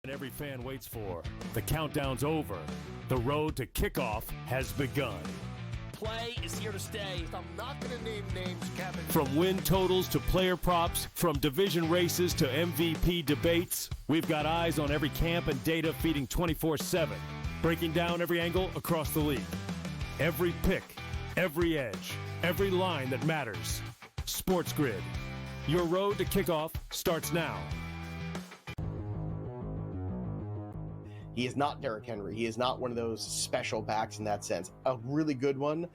Every fan waits for. The countdown's over. The road to kickoff has begun. Play is here to stay. I'm not going to name names, Kevin. From win totals to player props, from division races to MVP debates, we've got eyes on every camp and data feeding 24/7, breaking down every angle across the league. Every pick, every edge, every line that matters. SportsGrid. Your road to kickoff starts now. He is not Derrick Henry. He is not one of those special backs in that sense. A really good one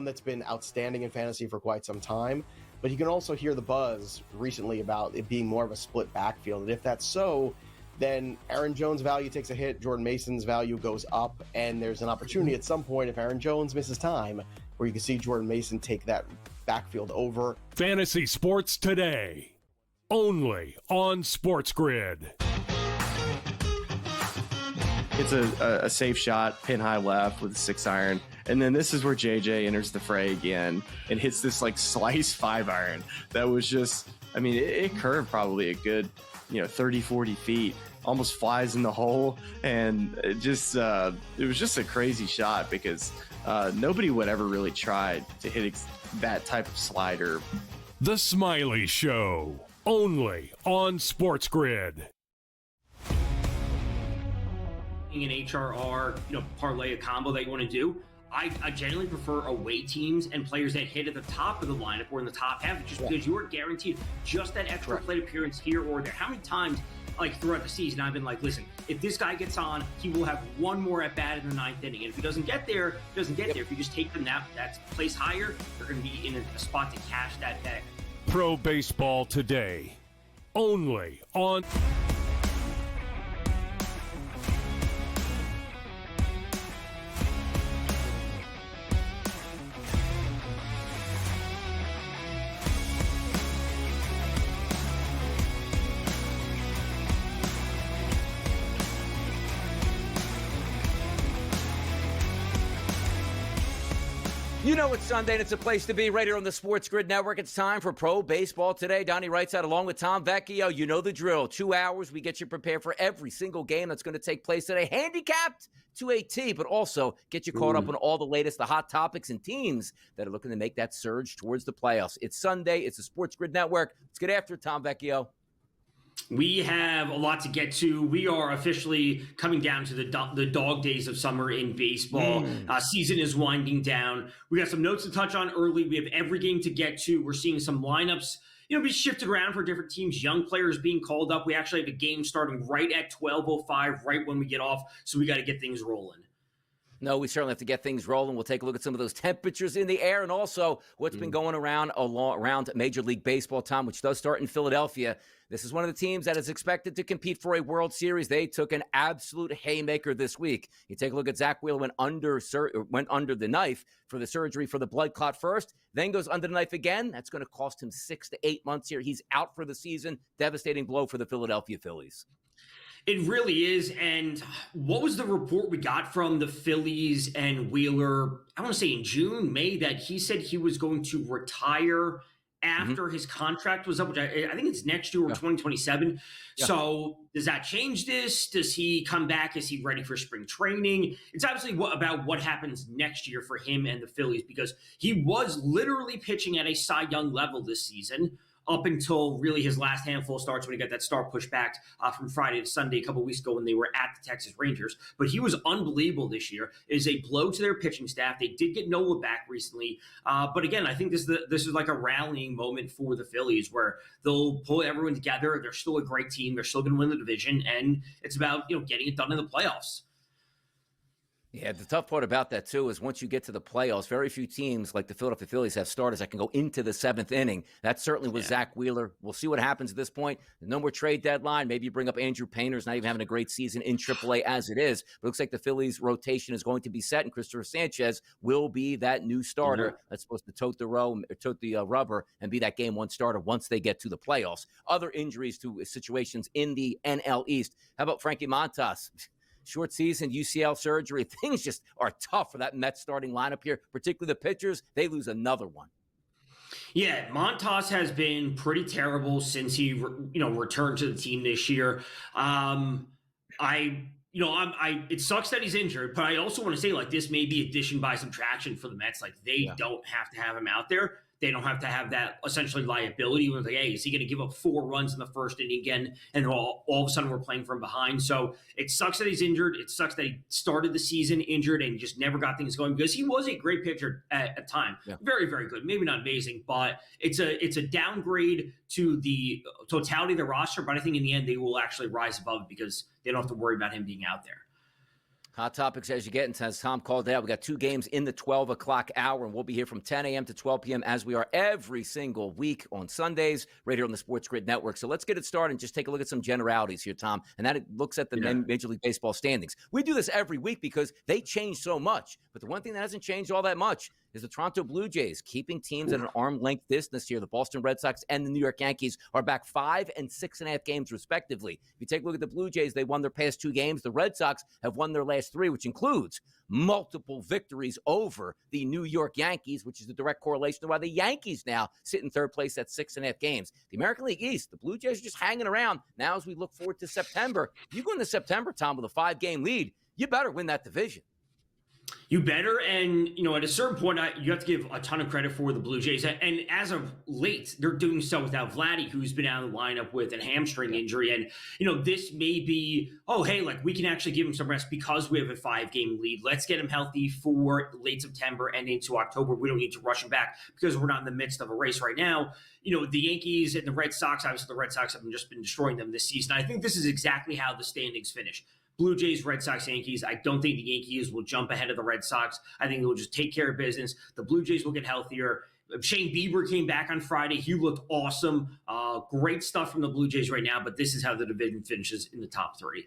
that's been outstanding in fantasy for quite some time. But you can also hear the buzz recently about it being more of a split backfield. And if that's so, then Aaron Jones' value takes a hit, Jordan Mason's value goes up, and there's an opportunity at some point if Aaron Jones misses time where you can see Jordan Mason take that backfield over. Fantasy sports today, only on SportsGrid. It's a safe shot, pin high left with a 6-iron. And then this is where JJ enters the fray again and hits this like slice 5-iron. That was just, I mean, it curved probably a good, 30, 40 feet, almost flies in the hole. And it was just a crazy shot because nobody would ever really try to hit that type of slider. The Smiley Show, only on SportsGrid. An HRR, parlay, a combo that you want to do. I generally prefer away teams and players that hit at the top of the lineup or in the top half, just because you are guaranteed just that extra plate appearance here or there. How many times, throughout the season, I've been like, listen, if this guy gets on, he will have one more at bat in the 9th inning. And if he doesn't get there, he doesn't get there. If you just take them that's placed higher, they're going to be in a spot to cash that bag. Pro Baseball Today, only on... You know it's Sunday, and it's a place to be right here on the SportsGrid Network. It's time for Pro Baseball Today. Donnie writes out along with Tom Vecchio. You know the drill. 2 hours, we get you prepared for every single game that's going to take place today. Handicapped to a T, but also get you caught up on all the latest, the hot topics and teams that are looking to make that surge towards the playoffs. It's Sunday. It's the SportsGrid Network. Let's get after it, Tom Vecchio. We have a lot to get to. We are officially coming down to the dog days of summer in baseball. Season is winding down. We got some notes to touch on early. We have every game to get to. We're seeing some lineups, be shifted around for different teams. Young players being called up. We actually have a game starting right at 12:05, right when we get off. So we got to get things rolling. No, we certainly have to get things rolling. We'll take a look at some of those temperatures in the air and also what's been going around Major League Baseball, Tom, which does start in Philadelphia. This is one of the teams that is expected to compete for a World Series. They took an absolute haymaker this week. You take a look at Zach Wheeler went under the knife for the surgery for the blood clot first, then goes under the knife again. That's going to cost him 6 to 8 months here. He's out for the season. Devastating blow for the Philadelphia Phillies. It really is. And what was the report we got from the Phillies and Wheeler, I want to say in June, May, that he said he was going to retire after his contract was up, which I think it's next year or 2027. Yeah. So does that change this? Does he come back? Is he ready for spring training? It's obviously about what happens next year for him and the Phillies, because he was literally pitching at a Cy Young level this season, up until really his last handful of starts when he got that start pushed back from Friday to Sunday a couple weeks ago when they were at the Texas Rangers. But he was unbelievable this year. It is a blow to their pitching staff. They did get Noah back recently. But again, I think this is like a rallying moment for the Phillies where they'll pull everyone together. They're still a great team. They're still going to win the division. And it's about, getting it done in the playoffs. Yeah, the tough part about that, too, is once you get to the playoffs, very few teams like the Philadelphia Phillies have starters that can go into the 7th inning. That certainly was Zach Wheeler. We'll see what happens at this point. No more trade deadline. Maybe you bring up Andrew Painter's not even having a great season in AAA as it is. But it looks like the Phillies' rotation is going to be set, and Christopher Sanchez will be that new starter that's supposed to tote the rubber and be that game one starter once they get to the playoffs. Other injuries to situations in the NL East. How about Frankie Montas? Short season, UCL surgery. Things just are tough for that Mets starting lineup here, particularly the pitchers. They lose another one. Yeah, Montas has been pretty terrible since he, returned to the team this year. It sucks that he's injured, but I also want to say, like, this may be addition by subtraction for the Mets. Like, they don't have to have him out there. They don't have to have that essentially liability. When like, hey, is he going to give up 4 runs in the first inning again? And all of a sudden we're playing from behind. So it sucks that he's injured. It sucks that he started the season injured and just never got things going, because he was a great pitcher at a time. Yeah. Very, very good. Maybe not amazing, but it's a downgrade to the totality of the roster. But I think in the end they will actually rise above it because they don't have to worry about him being out there. Hot topics as you get, and as Tom called out, we got 2 games in the 12 o'clock hour, and we'll be here from 10 a.m. to 12 p.m. as we are every single week on Sundays, right here on the SportsGrid Network. So let's get it started and just take a look at some generalities here, Tom, and that looks at the Major League Baseball standings. We do this every week because they change so much, but the one thing that hasn't changed all that much is the Toronto Blue Jays keeping teams at an arm-length distance here. The Boston Red Sox and the New York Yankees are back 5 and 6.5 games, respectively. If you take a look at the Blue Jays, they won their past 2 games. The Red Sox have won their last 3, which includes multiple victories over the New York Yankees, which is the direct correlation to why the Yankees now sit in 3rd place at 6.5 games. The American League East, the Blue Jays are just hanging around. Now as we look forward to September, you go into September, Tom, with a 5-game lead, you better win that division. You better, and at a certain point, you have to give a ton of credit for the Blue Jays. And as of late, they're doing so without Vladdy, who's been out of the lineup with a hamstring injury. And this may be, we can actually give him some rest because we have a 5-game lead. Let's get him healthy for late September and into October. We don't need to rush him back because we're not in the midst of a race right now. The Yankees and the Red Sox, obviously the Red Sox have just been destroying them this season. I think this is exactly how the standings finish. Blue Jays, Red Sox, Yankees. I don't think the Yankees will jump ahead of the Red Sox. I think they'll just take care of business. The Blue Jays will get healthier. Shane Bieber came back on Friday. He looked awesome. Great stuff from the Blue Jays right now, but this is how the division finishes in the top 3.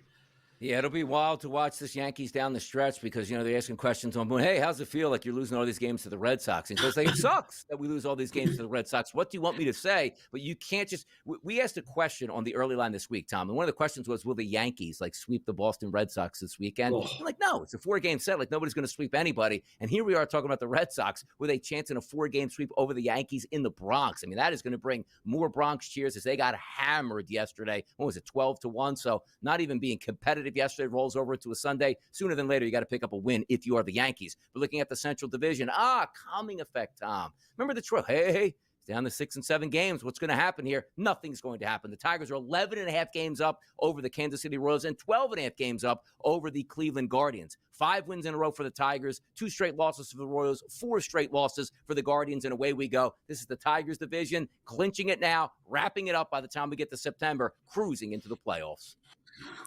Yeah, it'll be wild to watch this Yankees down the stretch because, they're asking questions on, hey, how's it feel like you're losing all these games to the Red Sox? And because it sucks that we lose all these games to the Red Sox. What do you want me to say? But you can't just – we asked a question on the early line this week, Tom, and one of the questions was, will the Yankees, sweep the Boston Red Sox this weekend? Oh. I'm like, no, it's a 4-game set. Nobody's going to sweep anybody. And here we are talking about the Red Sox with a chance in a 4-game sweep over the Yankees in the Bronx. I mean, that is going to bring more Bronx cheers as they got hammered yesterday. What was it, 12-1? So not even being competitive yesterday rolls over to a Sunday. Sooner than later, you got to pick up a win if you are the Yankees. But looking at the Central Division, calming effect, Tom. Remember the Troy? Hey, down to 6 and 7 games. What's going to happen here? Nothing's going to happen. The Tigers are 11.5 games up over the Kansas City Royals and 12.5 games up over the Cleveland Guardians. 5 wins in a row for the Tigers, 2 straight losses for the Royals, 4 straight losses for the Guardians, and away we go. This is the Tigers division, clinching it now, wrapping it up by the time we get to September, cruising into the playoffs.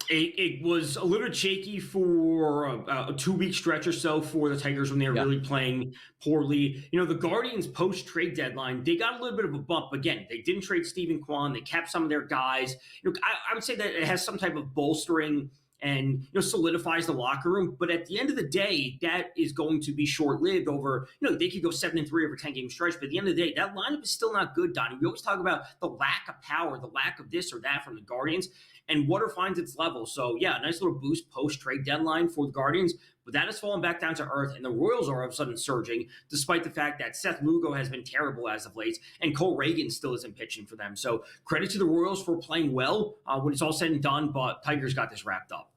It was a little shaky for a 2-week stretch or so for the Tigers when they were really playing poorly. The Guardians post-trade deadline, they got a little bit of a bump. Again, they didn't trade Stephen Kwan. They kept some of their guys. I would say that it has some type of bolstering and solidifies the locker room. But at the end of the day, that is going to be short-lived over, they could go 7-3 over 10-game stretch. But at the end of the day, that lineup is still not good, Donnie. We always talk about the lack of power, the lack of this or that from the Guardians. And water finds its level. So, yeah, nice little boost post-trade deadline for the Guardians. But that has fallen back down to earth, and the Royals are all of a sudden surging, despite the fact that Seth Lugo has been terrible as of late, and Cole Reagan still isn't pitching for them. So credit to the Royals for playing well when it's all said and done, but Tigers got this wrapped up.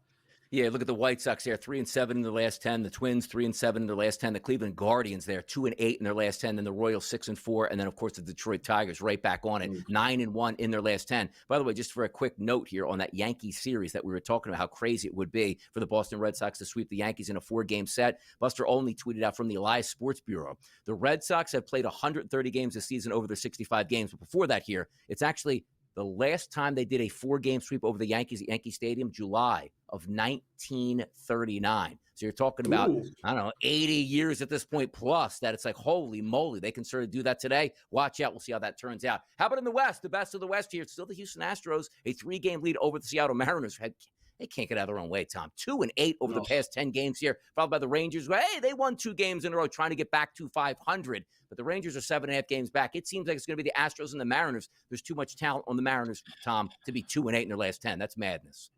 Yeah, look at the White Sox there, 3-7 in their last 10. The Twins, 3-7 in their last 10. The Cleveland Guardians there, 2-8 in their last 10. Then the Royals, 6-4. And then, of course, the Detroit Tigers right back on it, 9-1 in their last 10. By the way, just for a quick note here on that Yankee series that we were talking about, how crazy it would be for the Boston Red Sox to sweep the Yankees in a 4-game set. Buster Olney tweeted out from the Elias Sports Bureau, the Red Sox have played 130 games this season over their 65 games. But before that here, it's actually the last time they did a 4-game sweep over the Yankees at Yankee Stadium, July of 1939. So you're talking about, 80 years at this point plus that it's like, holy moly, they can sort of do that today. Watch out. We'll see how that turns out. How about in the West? The best of the West here. It's still the Houston Astros, a 3-game lead over the Seattle Mariners. They can't get out of their own way, Tom. 2-8 over the past 10 games here, followed by the Rangers. Hey, they won 2 games in a row trying to get back to 500. But the Rangers are 7.5 games back. It seems like it's going to be the Astros and the Mariners. There's too much talent on the Mariners, Tom, to be 2-8 in their last 10. That's madness.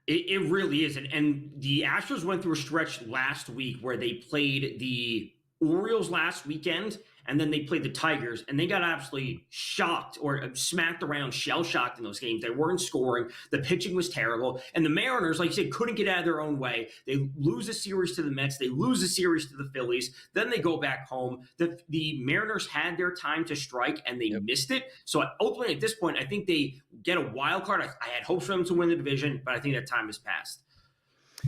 It really is. And the Astros went through a stretch last week where they played the Orioles last weekend, and then they played the Tigers, and they got absolutely shocked or smacked around, shell-shocked in those games. They weren't scoring. The pitching was terrible. And the Mariners, like you said, couldn't get out of their own way. They lose a series to the Mets. They lose a series to the Phillies. Then they go back home. The Mariners had their time to strike, and they missed it. So ultimately, at this point, I think they get a wild card. I had hopes for them to win the division, but I think that time has passed.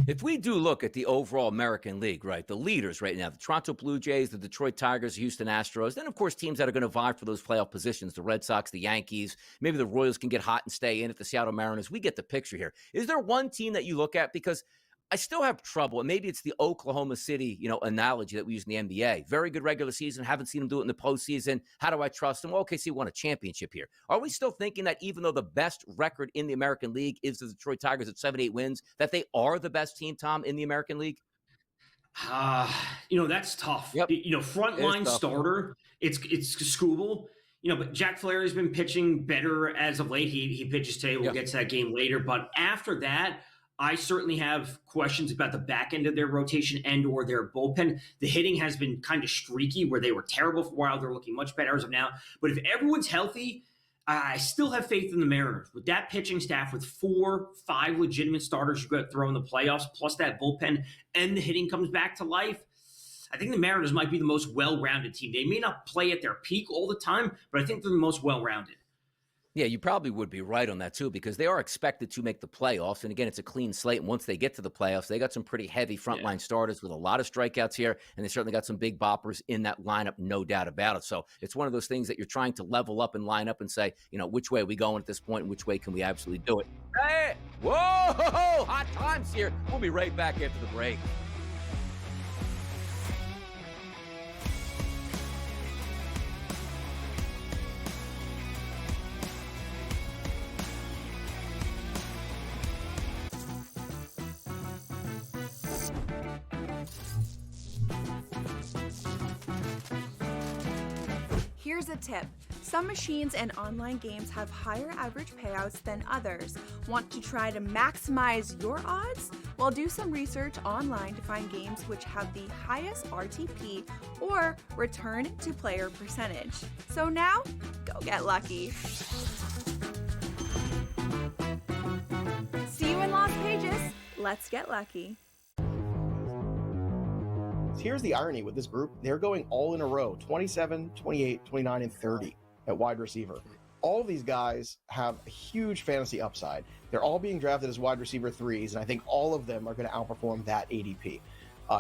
If we do look at the overall American League, right, the leaders right now, the Toronto Blue Jays, the Detroit Tigers, the Houston Astros, then, of course, teams that are going to vie for those playoff positions, the Red Sox, the Yankees, maybe the Royals can get hot and stay in at the Seattle Mariners. We get the picture here. Is there one team that you look at? Because I still have trouble, and maybe it's the Oklahoma City, analogy that we use in the NBA. Very good regular season. Haven't seen them do it in the postseason. How do I trust them? Well, OKC won a championship here. Are we still thinking that even though the best record in the American League is the Detroit Tigers at 7-8 wins, that they are the best team, Tom, in the American League? That's tough. Yep. Frontline starter, it's Scooble. But Jack Flaherty's been pitching better as of late. He pitches today. We'll get to that game later. But after that, I certainly have questions about the back end of their rotation and or their bullpen. The hitting has been kind of streaky where they were terrible for a while. They're looking much better as of now. But if everyone's healthy, I still have faith in the Mariners. With that pitching staff, with 4-5 legitimate starters you got to throw in the playoffs, plus that bullpen, and the hitting comes back to life, I think the Mariners might be the most well-rounded team. They may not play at their peak all the time, but I think they're the most well-rounded. Yeah, you probably would be right on that, too, because they are expected to make the playoffs. And again, it's a clean slate. And once they get to the playoffs, they got some pretty heavy frontline starters with a lot of strikeouts here. And they certainly got some big boppers in that lineup, no doubt about it. So it's one of those things that you're trying to level up and line up and say, which way are we going at this point and which way can we absolutely do it? Hey! Whoa! Hot times here. We'll be right back after the break. Here's a tip. Some machines and online games have higher average payouts than others. Want to try to maximize your odds? Well, do some research online to find games which have the highest RTP or return to player percentage. So now, go get lucky. See you in Lost Pages. Let's get lucky. Here's the irony with this group. They're going all in a row, 27, 28, 29, and 30 at wide receiver. All of these guys have a huge fantasy upside. They're all being drafted as wide receiver 3s, and I think all of them are going to outperform that ADP.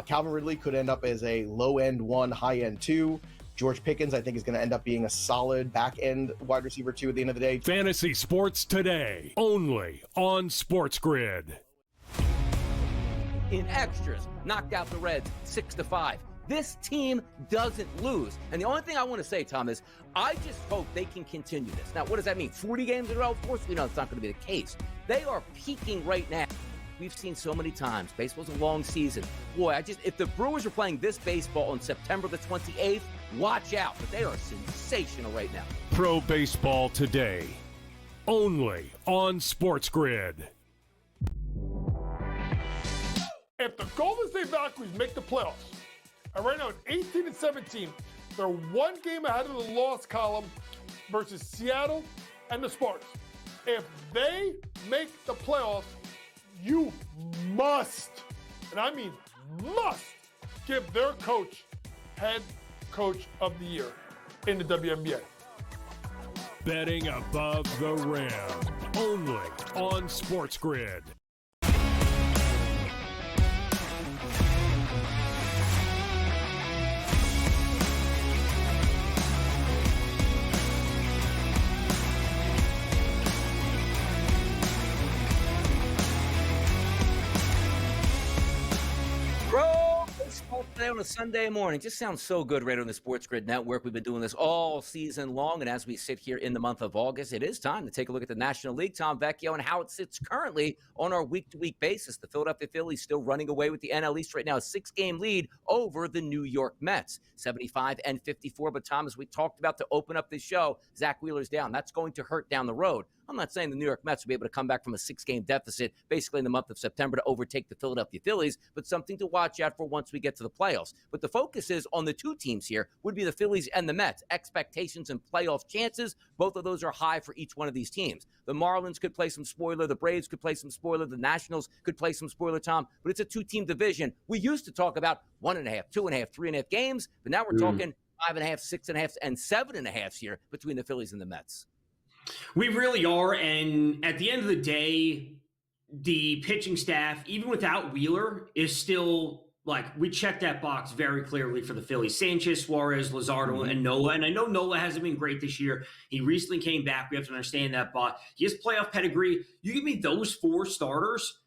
Calvin Ridley could end up as a low-end 1, high-end 2. George Pickens, I think, is going to end up being a solid back-end wide receiver 2 at the end of the day. Fantasy Sports Today, only on SportsGrid. In extras, knocked out the Reds 6-5. This team doesn't lose. And the only thing I want to say, Tom, is I just hope they can continue this. Now, what does that mean? 40 games in a row? Of course we know it's not going to be the case. They are peaking right now. We've seen so many times. Baseball's a long season. Boy, if the Brewers are playing this baseball on September the 28th, watch out. But they are sensational right now. Pro Baseball Today, only on SportsGrid. If the Golden State Valkyries make the playoffs, and right now at 18-17, they're one game ahead of the loss column versus Seattle and the Spartans. If they make the playoffs, you must, and I mean must, give their coach head coach of the year in the WNBA. Betting above the rim, only on SportsGrid. Today on a Sunday morning. Just sounds so good right on the SportsGrid Network. We've been doing this all season long, and as we sit here in the month of August, it is time to take a look at the National League, Tom Vecchio, and how it sits currently on our week-to-week basis. The Philadelphia Phillies still running away with the NL East right now, a 6-game lead over the New York Mets, 75-54. But Tom, as we talked about to open up this show, Zach Wheeler's down. That's going to hurt down the road. I'm not saying the New York Mets will be able to come back from a 6-game deficit basically in the month of September to overtake the Philadelphia Phillies, but something to watch out for once we get to the playoffs. But the focus is on the two teams here would be the Phillies and the Mets. Expectations and playoff chances, both of those are high for each one of these teams. The Marlins could play some spoiler. The Braves could play some spoiler. The Nationals could play some spoiler, Tom. But it's a two-team division. We used to talk about 1.5, 2.5, 3.5 games, but now we're talking 5.5, 6.5, and 7.5 here between the Phillies and the Mets. We really are. And at the end of the day, the pitching staff, even without Wheeler, is still like, we checked that box very clearly for the Phillies. Sanchez, Suarez, Luzardo, and Nola. And I know Nola hasn't been great this year. He recently came back. We have to understand that, but he has playoff pedigree. You give me those 4 starters.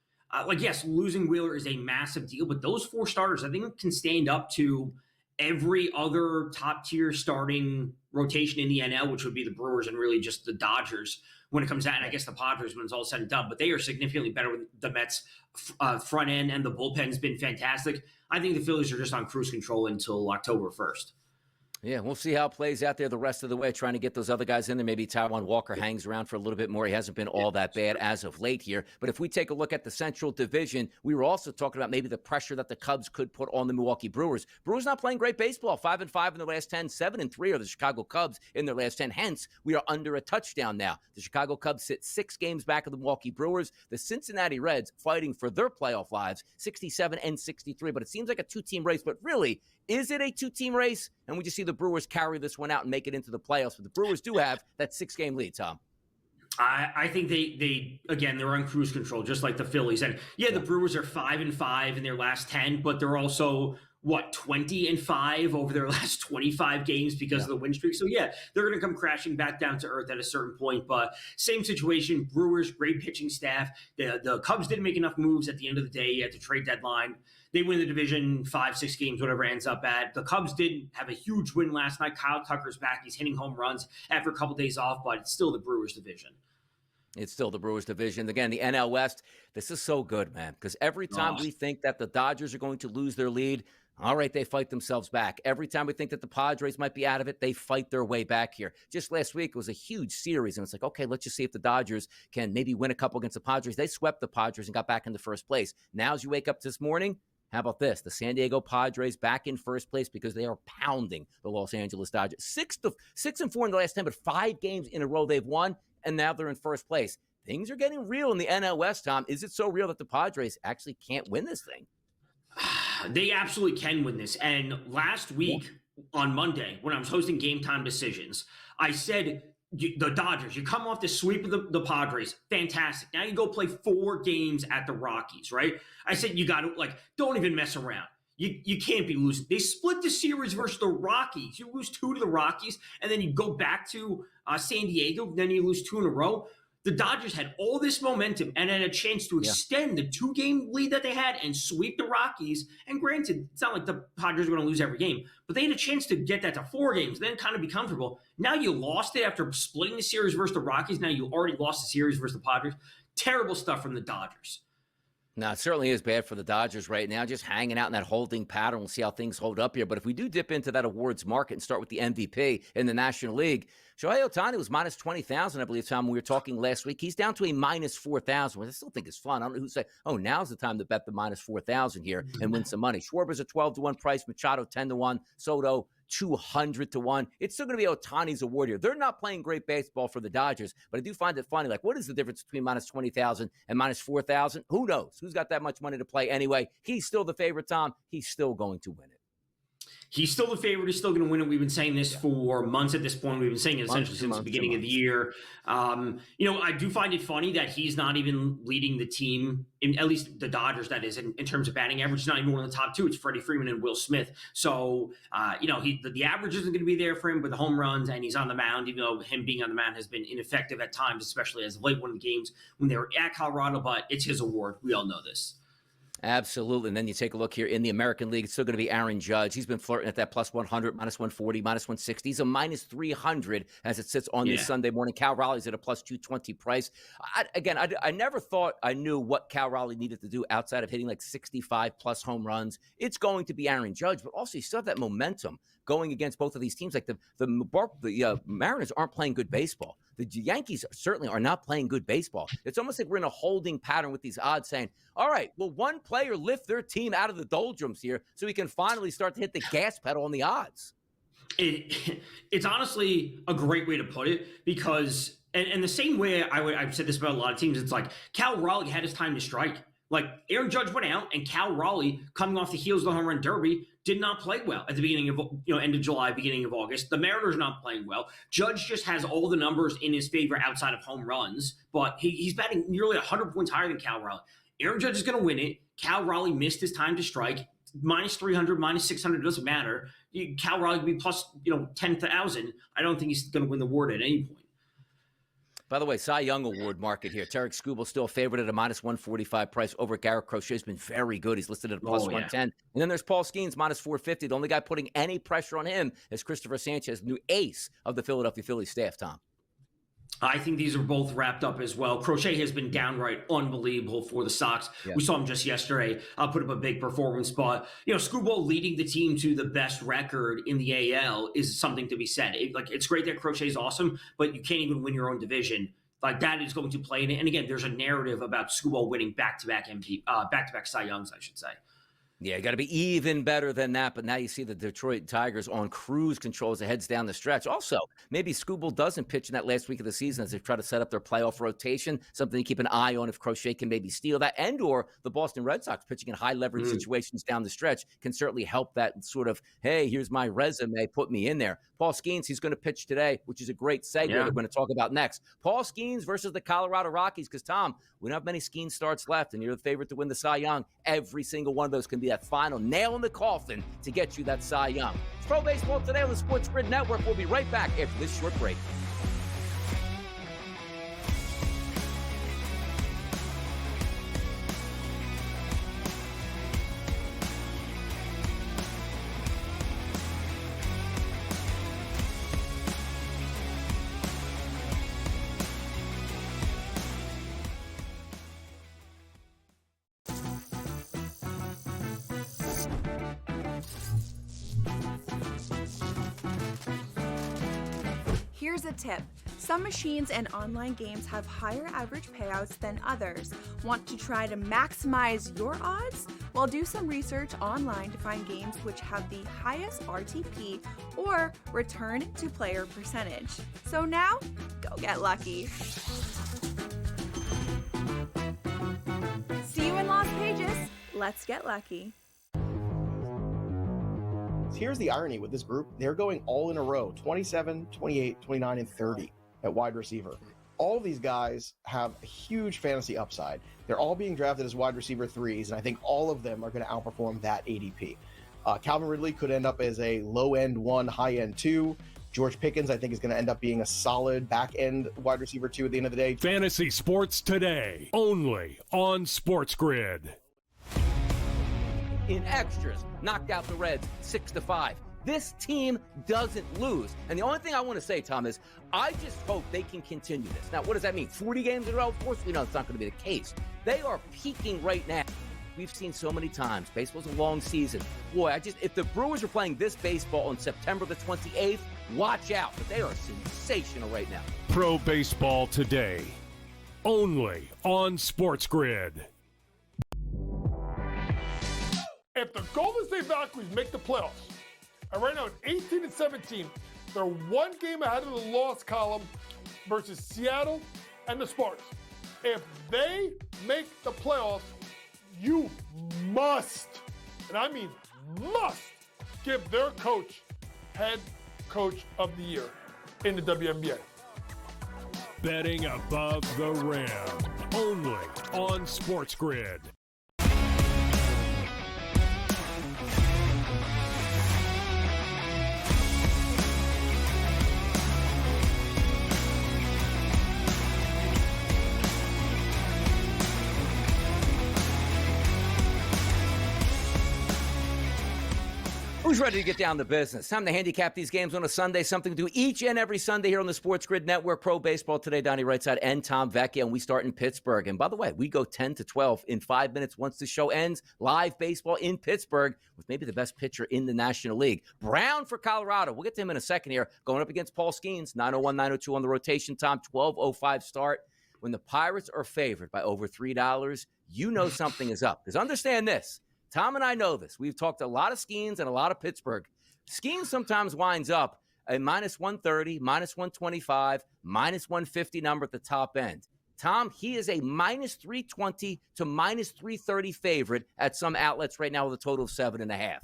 Yes, losing Wheeler is a massive deal, but those 4 starters, I think, can stand up to every other top-tier starting rotation in the NL, which would be the Brewers and really just the Dodgers when it comes out, and I guess the Padres when it's all said and done. But they are significantly better with the Mets' front end, and the bullpen's been fantastic. I think the Phillies are just on cruise control until October 1st. Yeah, we'll see how it plays out there the rest of the way, trying to get those other guys in there. Maybe Taijuan Walker hangs around for a little bit more. He hasn't been all that bad as of late here. But if we take a look at the Central Division, we were also talking about maybe the pressure that the Cubs could put on the Milwaukee Brewers. Brewers not playing great baseball, 5-5 in their last 10, 7-3 are the Chicago Cubs in their last 10. Hence, we are under a touchdown now. The Chicago Cubs sit 6 games back of the Milwaukee Brewers. The Cincinnati Reds fighting for their playoff lives, 67-63. But it seems like a 2-team race. But really, is it a 2-team race? And we just see the Brewers carry this one out and make it into the playoffs. But the Brewers do have that 6-game lead, Tom. I think they again, they're on cruise control, just like the Phillies. And yeah, the Brewers are 5-5 in their last 10, but they're also 20-5 over their last 25 games because of the win streak. So yeah, they're going to come crashing back down to earth at a certain point. But same situation, Brewers, great pitching staff. The Cubs didn't make enough moves at the end of the day at the trade deadline. They win the division 5-6 games, whatever it ends up at. The Cubs did have a huge win last night. Kyle Tucker's back. He's hitting home runs after a couple days off, but it's still the Brewers division. It's still the Brewers division. Again, the NL West, this is so good, man, because every time we think that the Dodgers are going to lose their lead, all right, they fight themselves back. Every time we think that the Padres might be out of it, they fight their way back here. Just last week, it was a huge series, and it's like, okay, let's just see if the Dodgers can maybe win a couple against the Padres. They swept the Padres and got back into first place. Now, as you wake up this morning, how about this? The San Diego Padres back in first place because they are pounding the Los Angeles Dodgers. 6-4 in the last 10, but 5 games in a row they've won, and now they're in first place. Things are getting real in the NL West, Tom. Is it so real that the Padres actually can't win this thing? They absolutely can win this. And last week on Monday, when I was hosting Game Time Decisions, I said, the Dodgers, you come off the sweep of the Padres, fantastic. Now you go play 4 games at the Rockies, right? I said, you got to, don't even mess around. You can't be losing. They split the series versus the Rockies. You lose 2 to the Rockies, and then you go back to San Diego, then you lose 2 in a row. The Dodgers had all this momentum and had a chance to extend the 2-game lead that they had and sweep the Rockies. And granted, it's not like the Padres are going to lose every game, but they had a chance to get that to 4 games, then kind of be comfortable. Now you lost it after splitting the series versus the Rockies. Now you already lost the series versus the Padres. Terrible stuff from the Dodgers. Now, it certainly is bad for the Dodgers right now, just hanging out in that holding pattern. We'll see how things hold up here. But if we do dip into that awards market and start with the MVP in the National League, Shohei Ohtani was minus 20,000, I believe, Tom, when we were talking last week. He's down to a minus 4,000, which I still think is fun. I don't know who say, oh, now's the time to bet the minus 4,000 here and win some money. Schwarber's a 12-1 price, Machado 10-1, Soto 200-1. It's still going to be Ohtani's award here. They're not playing great baseball for the Dodgers, but I do find it funny. What is the difference between minus 20,000 and minus 4,000? Who knows? Who's got that much money to play anyway? He's still the favorite, Tom. He's still going to win it. He's still the favorite. He's still going to win it. We've been saying this for months at this point. We've been saying it essentially since the beginning of the year. I do find it funny that he's not even leading the team, at least the Dodgers, that is, in terms of batting average. He's not even one of the top 2. It's Freddie Freeman and Will Smith. So, the average isn't going to be there for him with the home runs, and he's on the mound, even though him being on the mound has been ineffective at times, especially as of late one of the games when they were at Colorado. But it's his award. We all know this. Absolutely. And then you take a look here in the American League. It's still going to be Aaron Judge. He's been flirting at that plus 100, minus 140, minus 160. He's a minus 300 as it sits on this Sunday morning. Cal Raleigh's at a plus 220 price. I never thought I knew what Cal Raleigh needed to do outside of hitting 65 plus home runs. It's going to be Aaron Judge, but also you still have that momentum going against both of these teams. The Mariners aren't playing good baseball. the Yankees certainly are not playing good baseball. It's almost like we're in a holding pattern with these odds saying, all right, will one player lift their team out of the doldrums here so we can finally start to hit the gas pedal on the odds? It's honestly a great way to put it because, and the same way I've said this about a lot of teams, it's like Cal Raleigh had his time to strike. Like Aaron Judge went out and Cal Raleigh, coming off the heels of the home run derby, did not play well at the beginning of, end of July, beginning of August. The Mariners not playing well. Judge just has all the numbers in his favor outside of home runs, but he's batting nearly 100 points higher than Cal Raleigh. Aaron Judge is going to win it. Cal Raleigh missed his time to strike. Minus 300, minus 600, doesn't matter. Cal Raleigh could be plus, 10,000. I don't think he's going to win the award at any point. By the way, Cy Young Award market here. Tarek Skubal still a favorite at a minus 145 price over Garrett Crochet. Has been very good. He's listed at a plus 110. And then there's Paul Skeens, minus 450. The only guy putting any pressure on him is Christopher Sanchez, new ace of the Philadelphia Phillies staff, Tom. I think these are both wrapped up as well. Crochet has been downright unbelievable for the Sox. Yeah. We saw him just yesterday put up a big performance, but Skubal leading the team to the best record in the AL is something to be said. It's great that Crochet is awesome, but you can't even win your own division. Like that is going to play in it. And again, there's a narrative about Skubal winning back-to-back Cy Youngs, I should say. Yeah, got to be even better than that. But now you see the Detroit Tigers on cruise control as it heads down the stretch. Also, maybe Skubal doesn't pitch in that last week of the season as they try to set up their playoff rotation. Something to keep an eye on if Crochet can maybe steal that. And or the Boston Red Sox pitching in high leverage situations down the stretch can certainly help that sort of, hey, here's my resume, put me in there. Paul Skeens, he's going to pitch today, which is a great segue that we're going to talk about next. Paul Skeens versus the Colorado Rockies, because, Tom, we don't have many Skeens starts left, and you're the favorite to win the Cy Young. Every single one of those can be that final nail in the coffin to get you that Cy Young. It's Pro Baseball Today on the SportsGrid Network. We'll be right back after this short break. Here's a tip. Some machines and online games have higher average payouts than others. Want to try to maximize your odds? Well, do some research online to find games which have the highest RTP or return to player percentage. So now, go get lucky. See you in Las Vegas. Let's get lucky. Here's the irony with this group. They're going all in a row, 27, 28, 29, and 30 at wide receiver. All of these guys have a huge fantasy upside. They're all being drafted as wide receiver threes, and I think all of them are going to outperform that ADP. Calvin Ridley could end up as a low-end 1, high-end 2. George Pickens, I think, is going to end up being a solid back-end wide receiver 2 at the end of the day. Fantasy Sports Today, only on SportsGrid. In extras, knocked out the Reds 6-5. This team doesn't lose. And the only thing I want to say, Tom, is I just hope they can continue this. Now, what does that mean? 40 games in a row? Of course we know it's not going to be the case. They are peaking right now. We've seen so many times. Baseball's a long season. Boy, if the Brewers are playing this baseball on September the 28th, watch out. But they are sensational right now. Pro Baseball Today, only on SportsGrid. If the Golden State Valkyries make the playoffs, and right now at 18-17, they're one game ahead of the loss column versus Seattle and the Spartans. If they make the playoffs, you must, and I mean must, give their coach head coach of the year in the WNBA. Betting above the rim, only on SportsGrid. Who's ready to get down to business? Time to handicap these games on a Sunday. Something to do each and every Sunday here on the SportsGrid Network. Pro Baseball today, Donnie Rightside and Tom Vecchia, and we start in Pittsburgh. And by the way, we go 10 to 12 in 5 minutes once the show ends. Live baseball in Pittsburgh with maybe the best pitcher in the National League. Brown for Colorado. We'll get to him in a second here. Going up against Paul Skeens, 9:01, 9:02 on the rotation. Tom, 12:05 start. When the Pirates are favored by over $3, you know something is up. Because understand this. Tom and I know this. We've talked a lot of Skeens and a lot of Pittsburgh. Skeens sometimes winds up a minus 130, minus 125, minus 150 number at the top end. Tom, he is a minus 320 to minus 330 favorite at some outlets right now with a total of 7.5.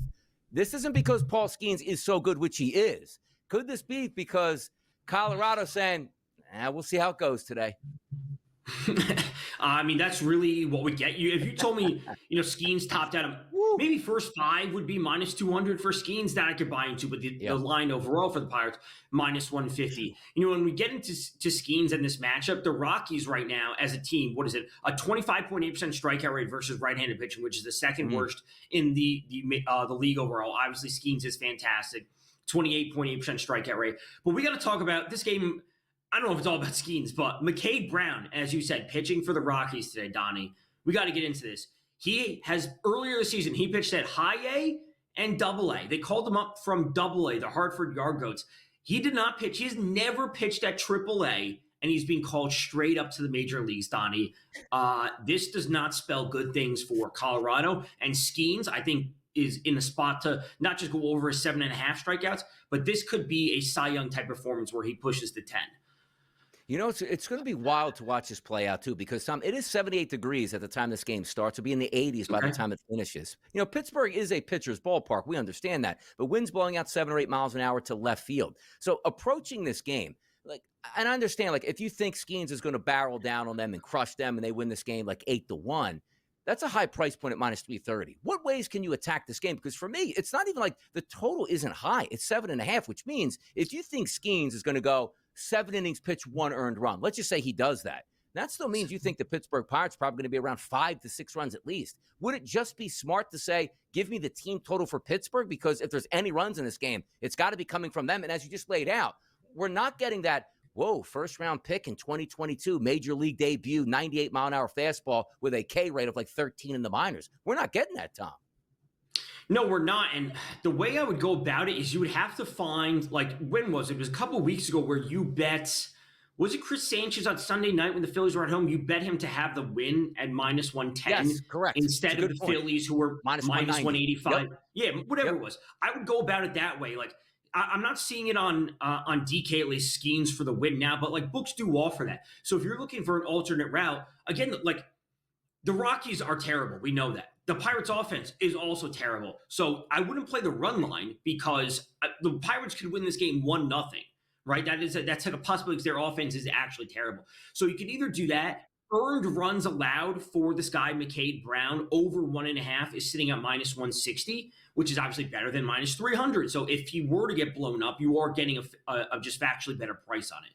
This isn't because Paul Skeens is so good, which he is. Could this be because Colorado's saying, we'll see how it goes today? I mean, that's really what would get you. If you told me, Skeens topped out of maybe first 5 would be minus 200 for Skeens, that I could buy into, but the line overall for the Pirates, minus 150. When we get into Skeens in this matchup, the Rockies right now as a team, what is it? A 25.8% strikeout rate versus right-handed pitching, which is the second worst in the league overall. Obviously, Skeens is fantastic, 28.8% strikeout rate. But we got to talk about this game. I don't know if it's all about Skeens, but McCade Brown, as you said, pitching for the Rockies today, Donnie. We got to get into this. He has, earlier this season, he pitched at high A and double A. They called him up from double A, the Hartford Yard Goats. He did not pitch. He's never pitched at triple A, and he's being called straight up to the major leagues, Donnie. This does not spell good things for Colorado. And Skeens, I think, is in a spot to not just go over his 7.5 strikeouts, but this could be a Cy Young type performance where he pushes to 10. It's going to be wild to watch this play out, too, because, Tom, it is 78 degrees at the time this game starts. It'll be in the 80s by the time it finishes. Pittsburgh is a pitcher's ballpark. We understand that. But wind's blowing out 7 or 8 miles an hour to left field. So approaching this game, and I understand, if you think Skeens is going to barrel down on them and crush them and they win this game 8-1, that's a high price point at minus 330. What ways can you attack this game? Because for me, it's not even the total isn't high. It's 7.5, which means if you think Skeens is going to go 7 innings, pitch 1 earned run. Let's just say he does that. That still means you think the Pittsburgh Pirates are probably going to be around 5 to 6 runs at least. Would it just be smart to say, give me the team total for Pittsburgh? Because if there's any runs in this game, it's got to be coming from them. And as you just laid out, we're not getting that, first round pick in 2022, major league debut, 98 mile an hour fastball with a K rate of 13 in the minors. We're not getting that, Tom. No, we're not. And the way I would go about it is you would have to find, when was it? It was a couple of weeks ago where you bet, was it Chris Sanchez on Sunday night when the Phillies were at home? You bet him to have the win at minus 110. Yes, correct. Instead of the Phillies who were minus 185. Yep. Yeah, whatever it was. I would go about it that way. I'm not seeing it on DK, at least Skeens for the win now, but books do offer that. So if you're looking for an alternate route, again, the Rockies are terrible. We know that. The Pirates' offense is also terrible. So I wouldn't play the run line because the Pirates could win this game 1-0, right? That's a possibility because their offense is actually terrible. So you could either do that. Earned runs allowed for this guy, McCade Brown, over 1.5 is sitting at minus 160, which is obviously better than minus 300. So if he were to get blown up, you are getting a just factually better price on it.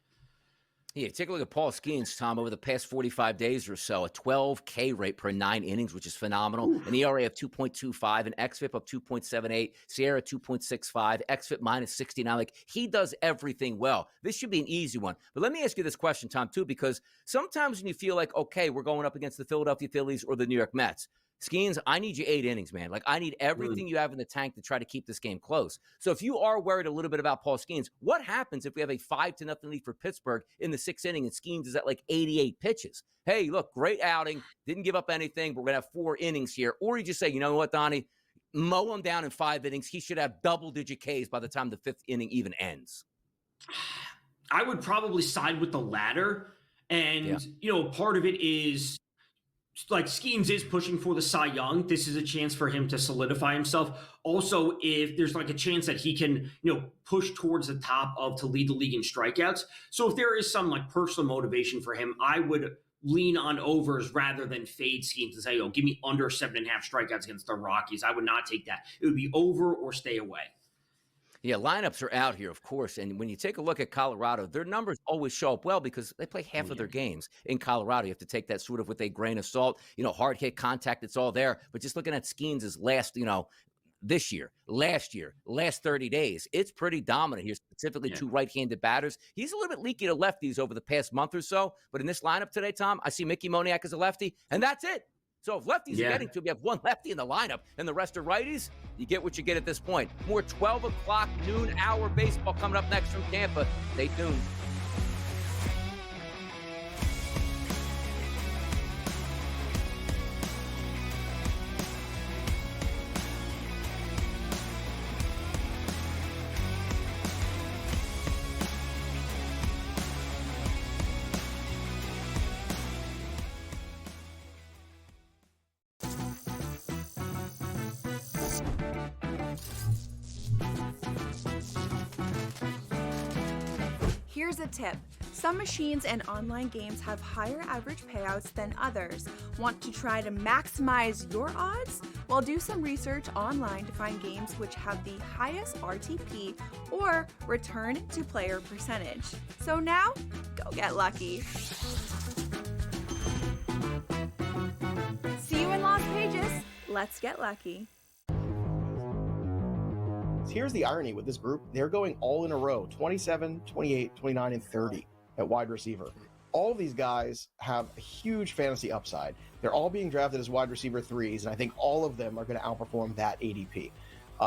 Yeah, take a look at Paul Skeens, Tom, over the past 45 days or so, a 12 K rate per 9 innings, which is phenomenal. An ERA of 2.25, an XFIP of 2.78, Sierra 2.65, XFIP minus 69. He does everything well. This should be an easy one. But let me ask you this question, Tom, too, because sometimes when you feel okay, we're going up against the Philadelphia Phillies or the New York Mets, Skeens, I need you 8 innings, man. I need everything you have in the tank to try to keep this game close. So if you are worried a little bit about Paul Skeens, what happens if we have a 5-0 lead for Pittsburgh in the 6th inning and Skeens is at 88 pitches? Hey, look, great outing. Didn't give up anything, but we're going to have 4 innings here. Or you just say, you know what, Donnie? Mow him down in 5 innings. He should have double-digit Ks by the time the 5th inning even ends. I would probably side with the latter. And, part of it is, Skeens is pushing for the Cy Young. This is a chance for him to solidify himself. Also, if there's a chance that he can, push towards the top to lead the league in strikeouts. So if there is some personal motivation for him, I would lean on overs rather than fade Skeens and say, give me under 7.5 strikeouts against the Rockies. I would not take that. It would be over or stay away. Yeah, lineups are out here, of course. And when you take a look at Colorado, their numbers always show up well because they play half of their games in Colorado. You have to take that sort of with a grain of salt. Hard hit contact, it's all there. But just looking at Skeens' last, this year, last 30 days. It's pretty dominant here, specifically two right-handed batters. He's a little bit leaky to lefties over the past month or so, but in this lineup today, Tom, I see Mickey Moniak as a lefty, and that's it. So if lefties are getting to, we have one lefty in the lineup and the rest are righties, you get what you get at this point. More 12 o'clock noon hour baseball coming up next from Tampa. Stay tuned. Here's a tip. Some machines and online games have higher average payouts than others. Want to try to maximize your odds? Well, do some research online to find games which have the highest RTP or return to player percentage. So now, go get lucky. See you in Las Vegas. Let's get lucky. Here's the irony with this group. They're going all in a row, 27, 28, 29, and 30 at wide receiver. All of these guys have a huge fantasy upside. They're all being drafted as wide receiver 3s, and I think all of them are going to outperform that ADP.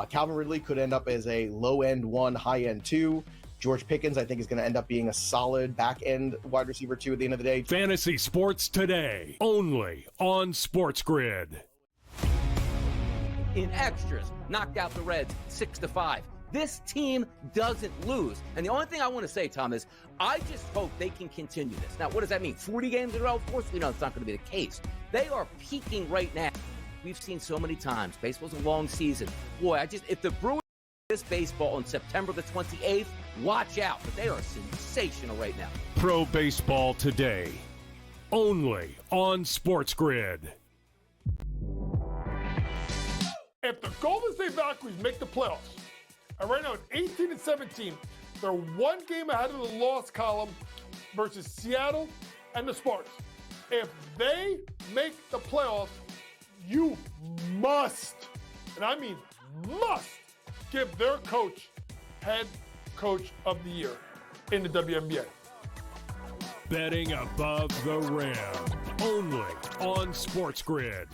Calvin Ridley could end up as a low-end 1, high-end 2. George Pickens, I think, is going to end up being a solid back-end wide receiver 2 at the end of the day. Fantasy Sports Today, only on SportsGrid. In extras, knocked out the Reds 6-5. This team doesn't lose. And the only thing I want to say, Tom, is I just hope they can continue this. Now, what does that mean? 40 games in a row? Of course we know it's not going to be the case. They are peaking right now. We've seen so many times. Baseball's a long season. Boy, if the Brewers this baseball on September the 28th, watch out. But they are sensational right now. Pro Baseball Today, only on SportsGrid. If the Golden State Valkyries make the playoffs, and right now at 18 and 17, they're one game ahead of the loss column versus Seattle and the Spartans. If they make the playoffs, you must, and I mean must, give their coach head coach of the year in the WNBA. Betting above the rim, only on SportsGrid.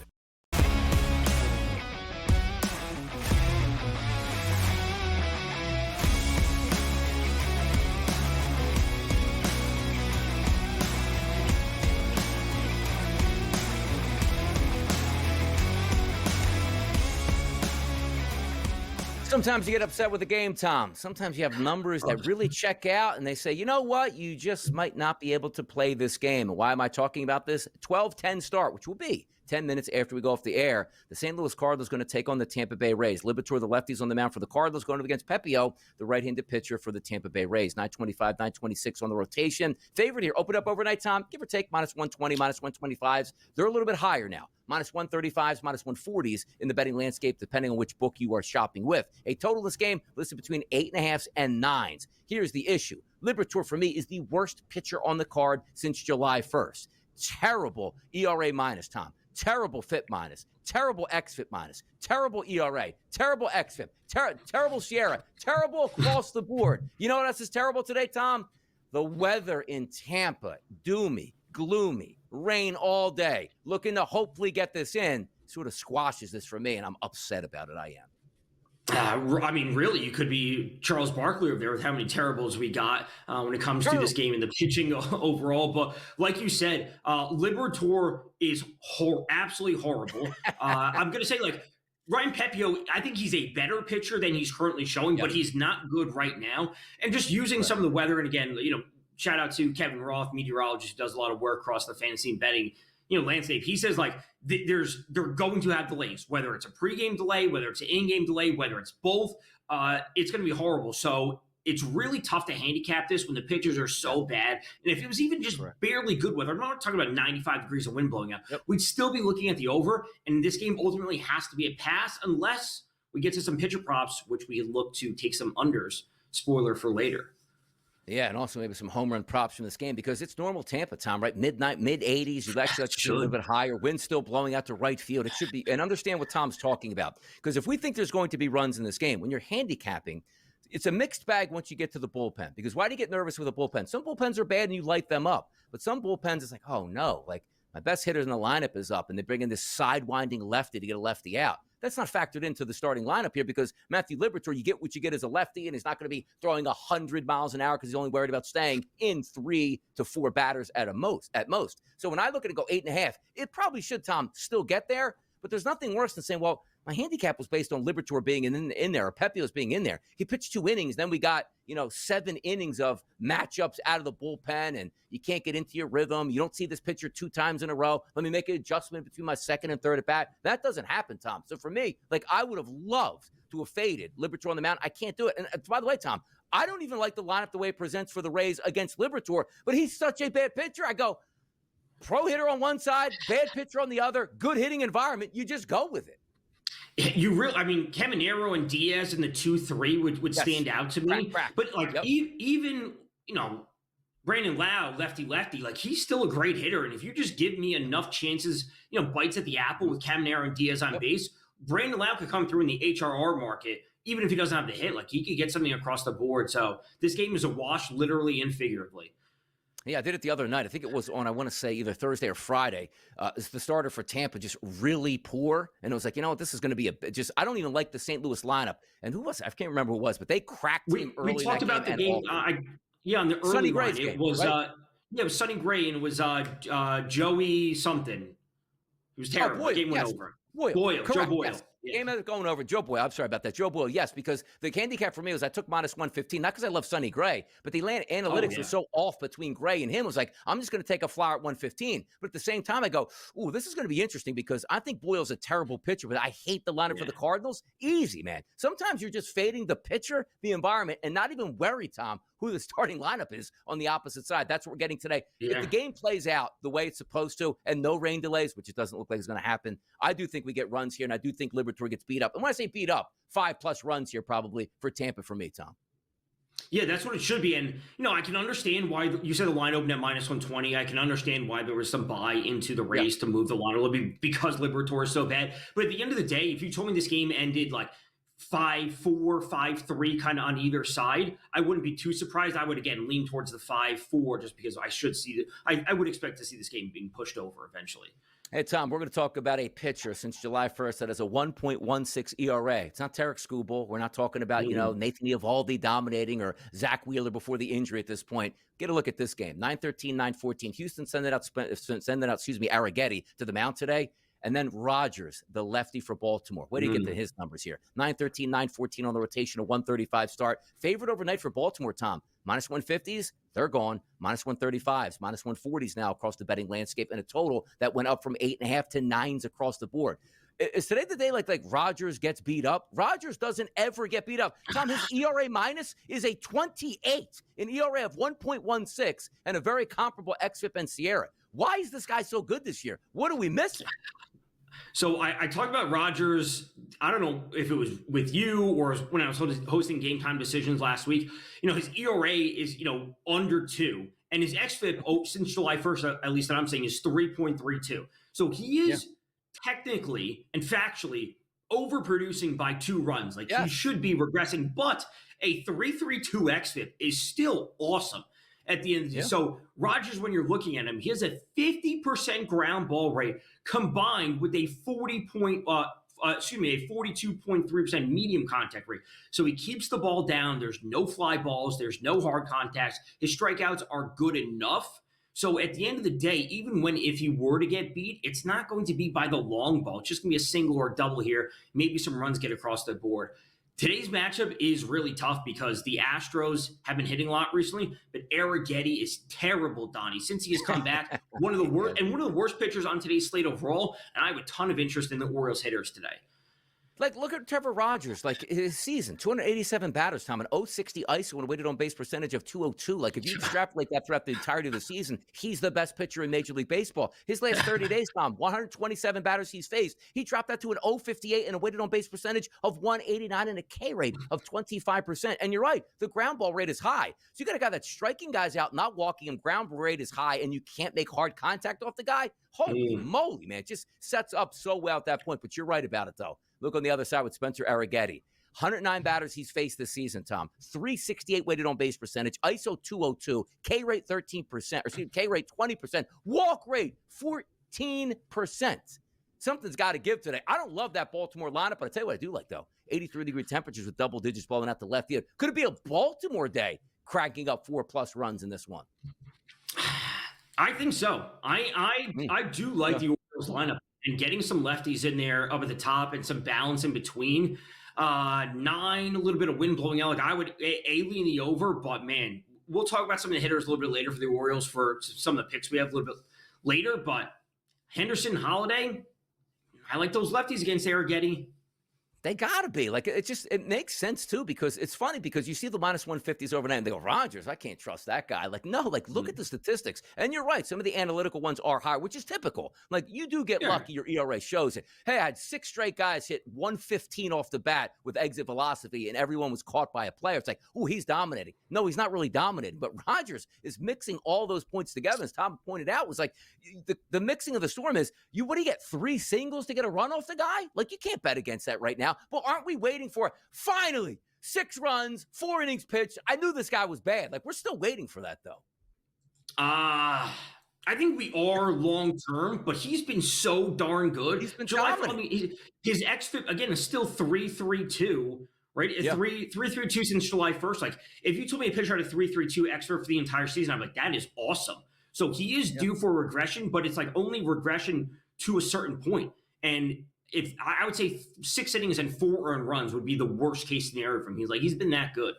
Sometimes you get upset with the game, Tom. Sometimes you have numbers that really check out, and they say, you know what? You just might not be able to play this game. And why am I talking about this? 12-10 start, which will be 10 minutes after we go off the air. The St. Louis Cardinals going to take on the Tampa Bay Rays. Libator, the lefties on the mound for the Cardinals, going up against Pepio, the right-handed pitcher for the Tampa Bay Rays. 925, 926 on the rotation. Favorite here, open up overnight, Tom, give or take -120, -125s. They're a little bit higher now. -135s, -140s in the betting landscape, depending on which book you are shopping with. A total this game listed between 8.5s and 9s. Here's the issue. Libator, for me, is the worst pitcher on the card since July 1st. Terrible ERA minus, Tom. Terrible FIP minus, terrible XFIP minus, terrible ERA, terrible XFIP, terrible Sierra, terrible across the board. You know what else is terrible today, Tom? The weather in Tampa, doomy, gloomy, rain all day. Looking to hopefully get this in, sort of squashes this for me, and I'm upset about it. I am. I mean, really, you could be Charles Barkley over there with how many terribles we got when it comes to this game and the pitching overall. But like you said, Libator is absolutely horrible. I'm going to say, like, Ryan Pepio, I think he's a better pitcher than he's currently showing, but he's not good right now. And just using some of the weather, and again, you know, shout out to Kevin Roth, meteorologist who does a lot of work across the fantasy and betting, you know, landscape. He says, like, they're going to have delays, whether it's a pregame delay, whether it's an in-game delay, whether it's both. It's going to be horrible. So it's really tough to handicap this when the pitchers are so bad. And if it was even just barely good weather, I'm not talking about 95 degrees of wind blowing up, we'd still be looking at the over. And this game ultimately has to be a pass unless we get to some pitcher props, which we look to take some unders. Spoiler for later. Yeah, and also maybe some home run props from this game because it's normal Tampa time, right? Mid-80s. You actually like to see a little bit higher. Wind still blowing out to right field. It should be, and understand what Tom's talking about. Because if we think there's going to be runs in this game, when you're handicapping, it's a mixed bag once you get to the bullpen. Because why do you get nervous with a bullpen? Some bullpens are bad and you light them up. But some bullpens, it's like, oh no, like my best hitter in the lineup is up and they bring in this sidewinding lefty to get a lefty out. That's not factored into the starting lineup here because Matthew Liberatore, you get what you get as a lefty, and he's not going to be throwing 100 miles an hour because he's only worried about staying in 3 to 4 batters at most. So when I look at it go 8.5, it probably should, Tom, still get there. But there's nothing worse than saying, well, my handicap was based on Liberatore being in there or Pepios being in there. He pitched 2 innings. Then we got, 7 innings of matchups out of the bullpen, and you can't get into your rhythm. You don't see this pitcher 2 times in a row. Let me make an adjustment between my second and third at bat. That doesn't happen, Tom. So for me, I would have loved to have faded Liberatore on the mound. I can't do it. And by the way, Tom, I don't even like the lineup the way it presents for the Rays against Liberatore, but he's such a bad pitcher. I go, pro hitter on one side, bad pitcher on the other, good hitting environment. You just go with it. Caminero and Diaz in the 2-3 would stand out to me. But even Brandon Lau, lefty, he's still a great hitter. And if you just give me enough chances, bites at the apple with Caminero and Diaz on base, Brandon Lau could come through in the HRR market, even if he doesn't have the hit. He could get something across the board. So this game is a wash, literally and figuratively. Yeah, I did it the other night. I think it was on, I want to say, either Thursday or Friday. The starter for Tampa just really poor. And it was like, this is going to be I don't even like the St. Louis lineup. And who was it? I can't remember who it was, but they cracked him early. We talked about the game. On the early Sonny line. Gray's game, it was, right? it was Sonny Gray, and it was Joey something. It was terrible. Boyle, the game went over. Boyle, Joe Boyle. Yes. Game going over. Joe Boyle. I'm sorry about that. Joe Boyle, yes, because the handicap for me was I took -115, not because I love Sonny Gray, but the analytics was so off between Gray and him. It was like, I'm just going to take a flyer at 115. But at the same time, I go, ooh, this is going to be interesting because I think Boyle's a terrible pitcher, but I hate the lineup for the Cardinals. Easy, man. Sometimes you're just fading the pitcher, the environment, and not even worry, Tom, who the starting lineup is on the opposite side. That's what we're getting today. Yeah. If the game plays out the way it's supposed to and no rain delays, which it doesn't look like is going to happen, I do think we get runs here, and I do think Liberatore gets beat up. And when I say beat up, 5+ runs here probably for Tampa for me, Tom. Yeah, that's what it should be. And, I can understand why you said the line opened at -120. I can understand why there was some buy into the Rays to move the line a little bit because Liberatore is so bad. But at the end of the day, if you told me this game ended 5-4, 5-3 kind of on either side, I wouldn't be too surprised. I would, again, lean towards the 5-4 just because I would expect to see this game being pushed over eventually. Hey, Tom, we're going to talk about a pitcher since July 1st that has a 1.16 ERA. It's not Tarek Skubal. We're not talking about, Nathan Eovaldi dominating or Zach Wheeler before the injury at this point. Get a look at this game. 9-13, 9-14. Houston sending out Arrighetti to the mound today. And then Rogers, the lefty for Baltimore. Where do you get to his numbers here? 9-13, 9-14 on the rotation, a 135 start. Favorite overnight for Baltimore, Tom. -150s, they're gone. -135s, -140s now across the betting landscape, and a total that went up from 8.5 to 9s across the board. Is today the day like Rogers gets beat up? Rogers doesn't ever get beat up. Tom, his ERA minus is a 28, an ERA of 1.16, and a very comparable xFIP and Sierra. Why is this guy so good this year? What are we missing? So I talked about Rogers. I don't know if it was with you or when I was hosting Game Time Decisions last week. His ERA is, under 2. And his xFIP, since July 1st, at least that I'm saying, is 3.32. So he is technically and factually overproducing by 2 runs. He should be regressing. But a 3.32 xFIP is still awesome at the end of the day. So Rogers, when you're looking at him, he has a 50% ground ball rate combined with a 42.3% medium contact rate. So he keeps the ball down. There's no fly balls. There's no hard contacts. His strikeouts are good enough. So at the end of the day, even if he were to get beat, it's not going to be by the long ball. It's just going to be a single or a double here. Maybe some runs get across the board. Today's matchup is really tough because the Astros have been hitting a lot recently, but Arrighetti is terrible, Donnie. Since he has come back, one of the worst pitchers on today's slate overall, and I have a ton of interest in the Orioles hitters today. Like, look at Trevor Rogers, like his season, 287 batters, Tom, an 060 ISO and a weighted on base percentage of 202. Like, if you extrapolate that throughout the entirety of the season, he's the best pitcher in Major League Baseball. His last 30 days, Tom, 127 batters he's faced. He dropped that to an 058 and a weighted on base percentage of 189 and a K rate of 25%. And you're right, the ground ball rate is high. So you got a guy that's striking guys out, not walking him. Ground ball rate is high, and you can't make hard contact off the guy. Holy moly, man. It just sets up so well at that point. But you're right about it, though. Look on the other side with Spencer Arrighetti. 109 batters he's faced this season, Tom. 368 weighted on base percentage, ISO 202, K rate 13%, K rate 20%, walk rate 14%. Something's got to give today. I don't love that Baltimore lineup, but I tell you what I do like, though. 83-degree temperatures with double digits balling out the left field. Could it be a Baltimore day cranking up 4+ runs in this one? I think so. I do like the Orioles lineup. And getting some lefties in there up at the top and some balance in between. 9, a little bit of wind blowing out. Like, I would alien the over, but man, we'll talk about some of the hitters a little bit later for the Orioles for some of the picks we have a little bit later. But Henderson, Holiday, I like those lefties against Arrighetti. They gotta be. Like, it makes sense too, because it's funny because you see the minus 150s overnight and they go, Rogers, I can't trust that guy. Like, no, like, look at the statistics. And you're right, some of the analytical ones are higher, which is typical. Like, you do get lucky, your ERA shows it. Hey, I had 6 straight guys hit 115 off the bat with exit velocity, and everyone was caught by a player. It's like, oh, he's dominating. No, he's not really dominating. But Rogers is mixing all those points together. As Tom pointed out, was like the mixing of the storm is, what do you get, 3 singles to get a run off the guy? Like, you can't bet against that right now. But aren't we waiting for, finally, 6 runs, 4 innings pitched? I knew this guy was bad. Like, we're still waiting for that, though. I think we are long term, but he's been so darn good. He's been dominant. I mean, his xFIP, again, is still 3.32, right? Yeah. 3.32 since July 1st. Like, if you told me a pitcher had a 3.32 xFIP for the entire season, I'm like, that is awesome. So he is due for regression, but it's like only regression to a certain point. And if I would say 6 innings and 4 earned runs would be the worst case scenario for him. He's been that good.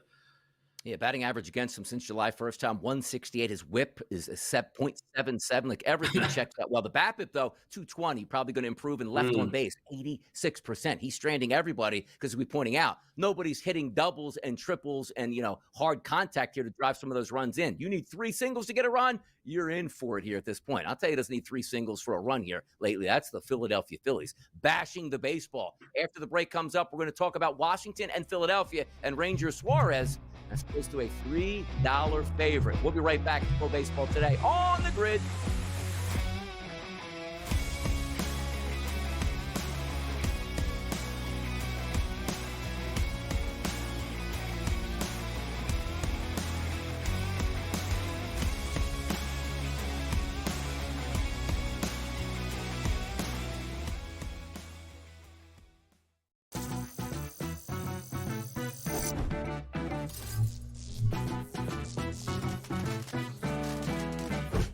Yeah, batting average against him since July 1st, Tom, 168. His whip is a 0.77. Like, everything checks out well. The BABIP, though, 220, probably going to improve in left on base, 86%. He's stranding everybody because we're pointing out nobody's hitting doubles and triples and, hard contact here to drive some of those runs in. You need 3 singles to get a run. You're in for it here at this point. I'll tell you, doesn't need 3 singles for a run here lately. That's the Philadelphia Phillies bashing the baseball. After the break comes up, we're going to talk about Washington and Philadelphia and Ranger Suarez. That's close to a $3 favorite. We'll be right back to Pro Baseball Today on the Grid.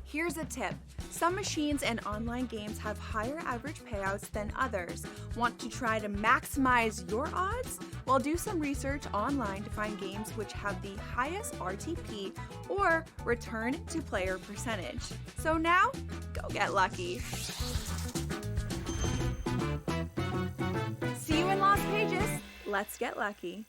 Here's a tip. Some machines and online games have higher average payouts than others. Want to try to maximize your odds? Well, do some research online to find games which have the highest RTP or return to player percentage. So now, go get lucky. See you in Las Vegas. Let's get lucky.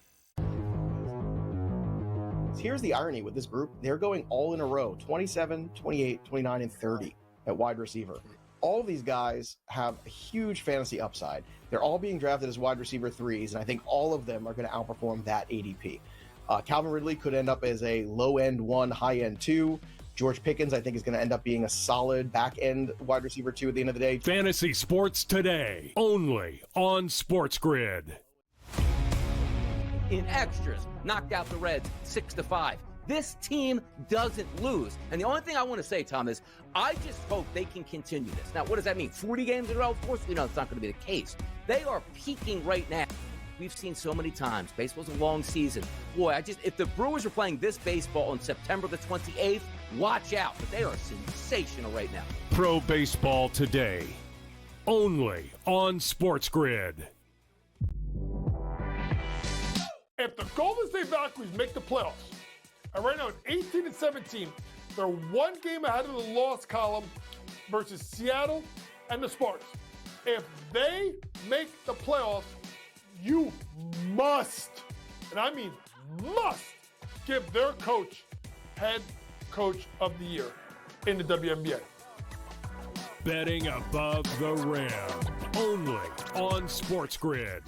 Here's the irony with this group. They're going all in a row, 27, 28, 29, and 30 at wide receiver. All of these guys have a huge fantasy upside. They're all being drafted as wide receiver 3s, and I think all of them are going to outperform that ADP. Calvin Ridley could end up as a low-end 1, high-end 2. George Pickens, I think, is going to end up being a solid back-end wide receiver 2 at the end of the day. Fantasy Sports Today, only on SportsGrid. In extras, knocked out the Reds 6-5. This team doesn't lose. And the only thing I want to say, Tom, is I just hope they can continue this. Now, what does that mean? 40 games in a row? Of course, we know it's not going to be the case. They are peaking right now. We've seen so many times. Baseball's a long season. Boy, if the Brewers were playing this baseball on September the 28th, watch out. But they are sensational right now. Pro Baseball Today, only on SportsGrid. If the Golden State Valkyries make the playoffs, and right now at 18-17, they're 1 game ahead of the loss column versus Seattle and the Spartans. If they make the playoffs, you must, and I mean must, give their coach head coach of the year in the WNBA. Betting above the rim. Only on SportsGrid.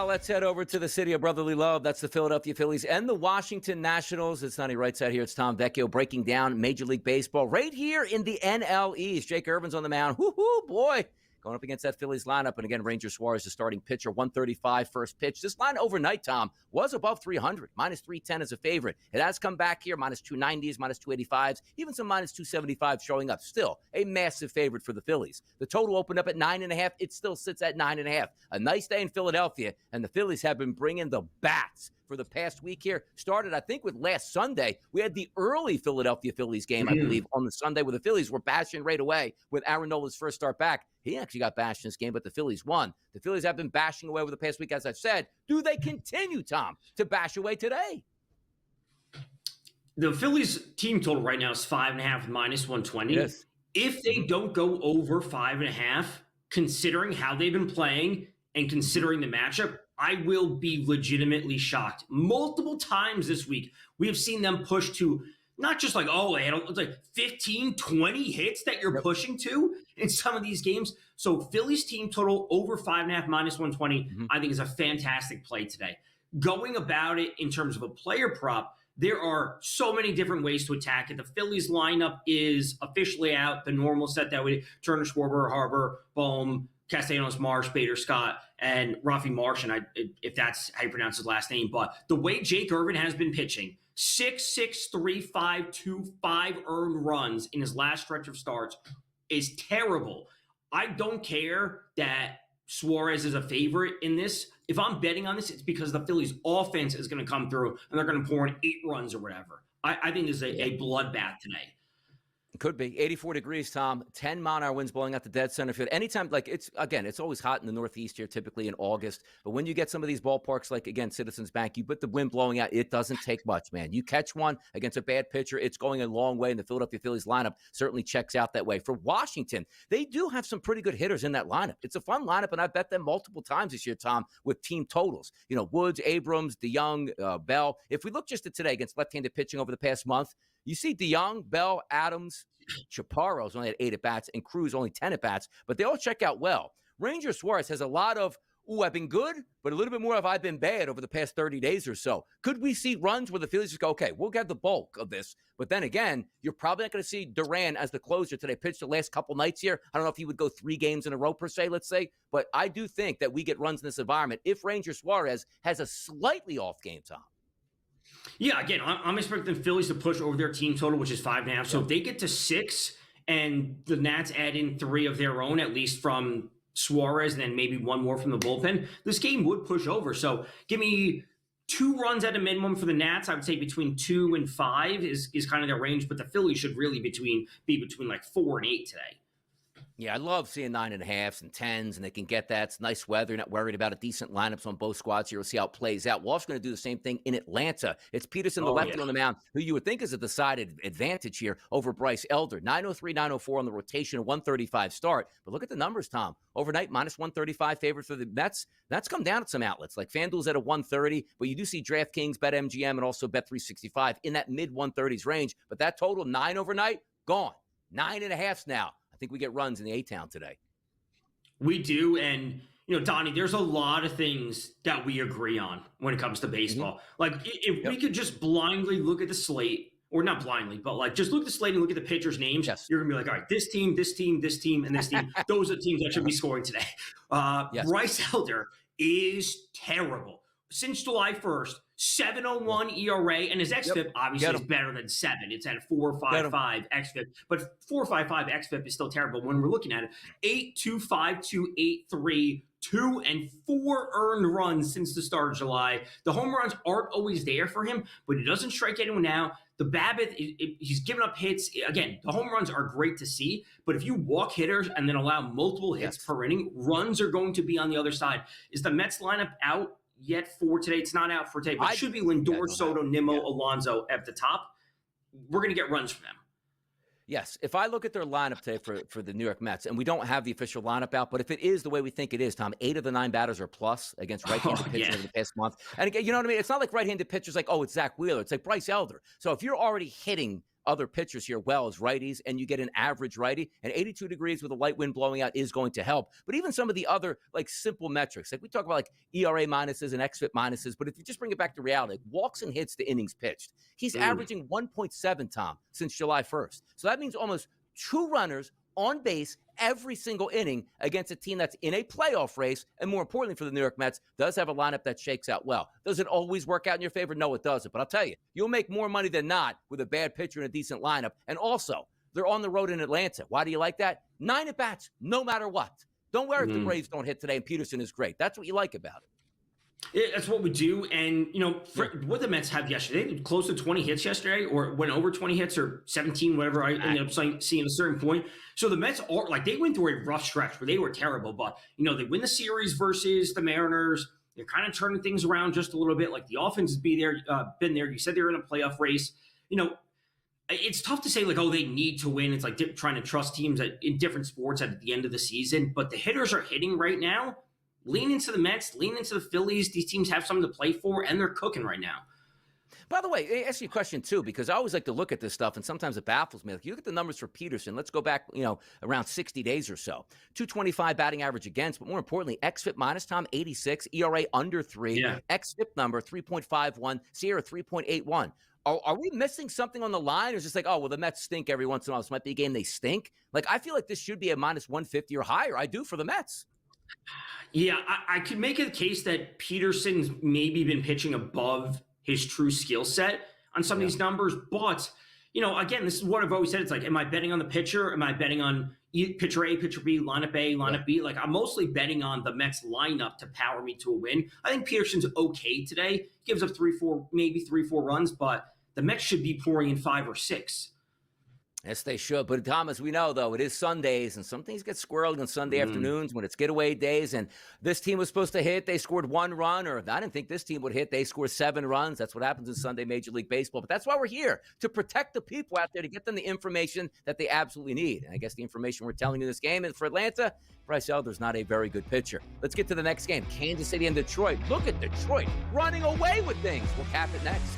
Let's head over to the city of brotherly love. That's the Philadelphia Phillies and the Washington Nationals. It's Donnie right side here. It's Tom Vecchio breaking down Major League Baseball right here in the NL East. Jake Irvin's on the mound. Woo-hoo, boy. Going up against that Phillies lineup. And again, Ranger Suarez, the starting pitcher, 135 first pitch. This line overnight, Tom, was above 300, minus 310 as a favorite. It has come back here, minus 290s, minus 285s, even some minus 275 showing up. Still a massive favorite for the Phillies. The total opened up at 9.5. It still sits at 9.5. A nice day in Philadelphia, and the Phillies have been bringing the bats for the past week here. Started, I think, with last Sunday. We had the early Philadelphia Phillies game, I believe, on the Sunday where the Phillies were bashing right away with Aaron Nola's first start back. He actually got bashed in this game, but the Phillies won. The Phillies have been bashing away over the past week, as I've said. Do they continue, Tom, to bash away today? The Phillies team total right now is 5.5 minus 120. Yes. If they don't go over 5.5, considering how they've been playing and considering the matchup, I will be legitimately shocked. Multiple times this week, we have seen them push to not just like, oh, it's like 15, 20 hits that you're pushing to in some of these games. So Phillies team total over 5.5 minus 120, I think is a fantastic play today. Going about it in terms of a player prop, there are so many different ways to attack it. The Phillies lineup is officially out. The normal set that way, Turner, Schwarber, Harbor, Bohm, Castellanos, Marsh, Bader, Scott, and Rafi Martian, if that's how you pronounce his last name. But the way Jake Irvin has been pitching, 6.63525 earned runs in his last stretch of starts is terrible. I don't care that Suarez is a favorite in this. If I'm betting on this, it's because the Phillies offense is going to come through and they're going to pour in 8 runs or whatever. I think this is a bloodbath today. Could be 84 degrees, Tom. 10 mile-an-hour winds blowing out the dead center field. Anytime, like it's always hot in the Northeast here, typically in August. But when you get some of these ballparks, like again, Citizens Bank, you put the wind blowing out. It doesn't take much, man. You catch one against a bad pitcher, it's going a long way. And the Philadelphia Phillies lineup certainly checks out that way. For Washington, they do have some pretty good hitters in that lineup. It's a fun lineup, and I've bet them multiple times this year, Tom, with team totals. You know, Woods, Abrams, DeYoung, Bell. If we look just at today against left-handed pitching over the past month, you see DeYoung, Bell, Adams, Chaparro's only had 8 at-bats, and Cruz only 10 at-bats, but they all check out well. Ranger Suarez has a lot of, I've been good, but a little bit more of I've been bad over the past 30 days or so. Could we see runs where the Phillies just go, okay, we'll get the bulk of this, but then again, you're probably not going to see Duran as the closer today. Pitched the last couple nights here. I don't know if he would go 3 games in a row per se, let's say, but I do think that we get runs in this environment if Ranger Suarez has a slightly off game, Tom. Yeah, again, I'm expecting the Phillies to push over their team total, which is 5.5. So if they get to 6 and the Nats add in 3 of their own, at least from Suarez, and then maybe 1 more from the bullpen, this game would push over. So give me 2 runs at a minimum for the Nats. I would say between 2 and 5 is kind of their range, but the Phillies should really be between like 4 and 8 today. Yeah, I love seeing 9.5s and 10s, and they can get that. It's nice weather. You're not worried about it. Decent lineups on both squads here. We'll see how it plays out. We're also going to do the same thing in Atlanta. It's Peterson, the lefty on the mound, who you would think is a decided advantage here over Bryce Elder. 903, 904 on the rotation, a 135 start. But look at the numbers, Tom. Overnight, minus 135 favorite for the Mets. That's come down at some outlets. Like FanDuel's at a 130, but you do see DraftKings, BetMGM, and also Bet365 in that mid-130s range. But that total, 9 overnight, gone. 9.5s now. I think we get runs in the A-Town today. We do, and Donnie, there's a lot of things that we agree on when it comes to baseball. Like if we could just blindly look at the slate, or not blindly, but like just look at the slate and look at the pitchers' names, you're gonna be like, all right, this team, this team, this team, and this team. Those are the teams that should be scoring today. Bryce Elder is terrible. Since July 1st, 7.01 ERA, and his xFIP obviously is better than 7. It's at 4.55 xFIP, but 4.55 xFIP is still terrible when we're looking at it. 8.25 to 8.3, 2 and 4 earned runs since the start of July. The home runs aren't always there for him, but he doesn't strike anyone out. The BABIP, he's giving up hits. Again, the home runs are great to see, but if you walk hitters and then allow multiple hits per inning, runs are going to be on the other side. Is the Mets lineup out yet for today? It's not out for today, but it should be Lindor, Soto, Nimmo, Alonso at the top. We're going to get runs from them. Yes, if I look at their lineup today for the New York Mets, and we don't have the official lineup out, but if it is the way we think it is, Tom, 8 of the 9 batters are plus against right-handed pitchers over the past month. And again, you know what I mean? It's not like right-handed pitchers like, oh, it's Zach Wheeler. It's like Bryce Elder. So if you're already hitting other pitchers here well as righties and you get an average righty, and 82 degrees with a light wind blowing out is going to help. But even some of the other like simple metrics, like we talk about like ERA minuses and xFIP minuses, but if you just bring it back to reality, like walks and hits to innings pitched, he's averaging 1.7, Tom, since July 1st. So that means almost 2 runners on base every single inning against a team that's in a playoff race, and more importantly for the New York Mets, does have a lineup that shakes out well. Does it always work out in your favor? No, it doesn't. But I'll tell you, you'll make more money than not with a bad pitcher and a decent lineup. And also, they're on the road in Atlanta. Why do you like that? 9 at-bats, no matter what. Don't worry if the Braves don't hit today, and Peterson is great. That's what you like about it. That's what we do. And, what the Mets had yesterday, they close to 20 hits yesterday, or went over 20 hits, or 17, whatever I ended up seeing at a certain point. So the Mets are like, they went through a rough stretch where they were terrible, but, they win the series versus the Mariners. They're kind of turning things around just a little bit. Like the offense has been there. You said they were in a playoff race. It's tough to say like, oh, they need to win. It's like trying to trust teams in different sports at the end of the season, but the hitters are hitting right now. Lean into the Mets, lean into the Phillies. These teams have something to play for, and they're cooking right now. By the way, I ask you a question, too, because I always like to look at this stuff, and sometimes it baffles me. Like, you look at the numbers for Peterson. Let's go back, around 60 days or so. 225 batting average against, but more importantly, xFIP minus, Tom, 86, ERA under 3, xFIP number 3.51, Sierra 3.81. Are we missing something on the line, or is it just like, oh, well, the Mets stink every once in a while. This might be a game they stink. Like, I feel like this should be a minus 150 or higher. I do for the Mets. Yeah, I could make a case that Peterson's maybe been pitching above his true skill set on some of these numbers. But, again, this is what I've always said. It's like, am I betting on the pitcher? Am I betting on pitcher A, pitcher B, lineup A, lineup B? Like, I'm mostly betting on the Mets lineup to power me to a win. I think Peterson's okay today. He gives up 3-4 runs, but the Mets should be pouring in 5 or 6. Yes, they should. But, Tom, as we know, though, it is Sundays, and some things get squirreled on Sunday afternoons when it's getaway days. And this team was supposed to hit. They scored 1 run, or I didn't think this team would hit. They scored 7 runs. That's what happens in Sunday Major League Baseball. But that's why we're here, to protect the people out there, to get them the information that they absolutely need. And I guess the information we're telling you in this game is for Atlanta, Bryce Elder's not a very good pitcher. Let's get to the next game. Kansas City and Detroit. Look at Detroit running away with things. We'll cap it next.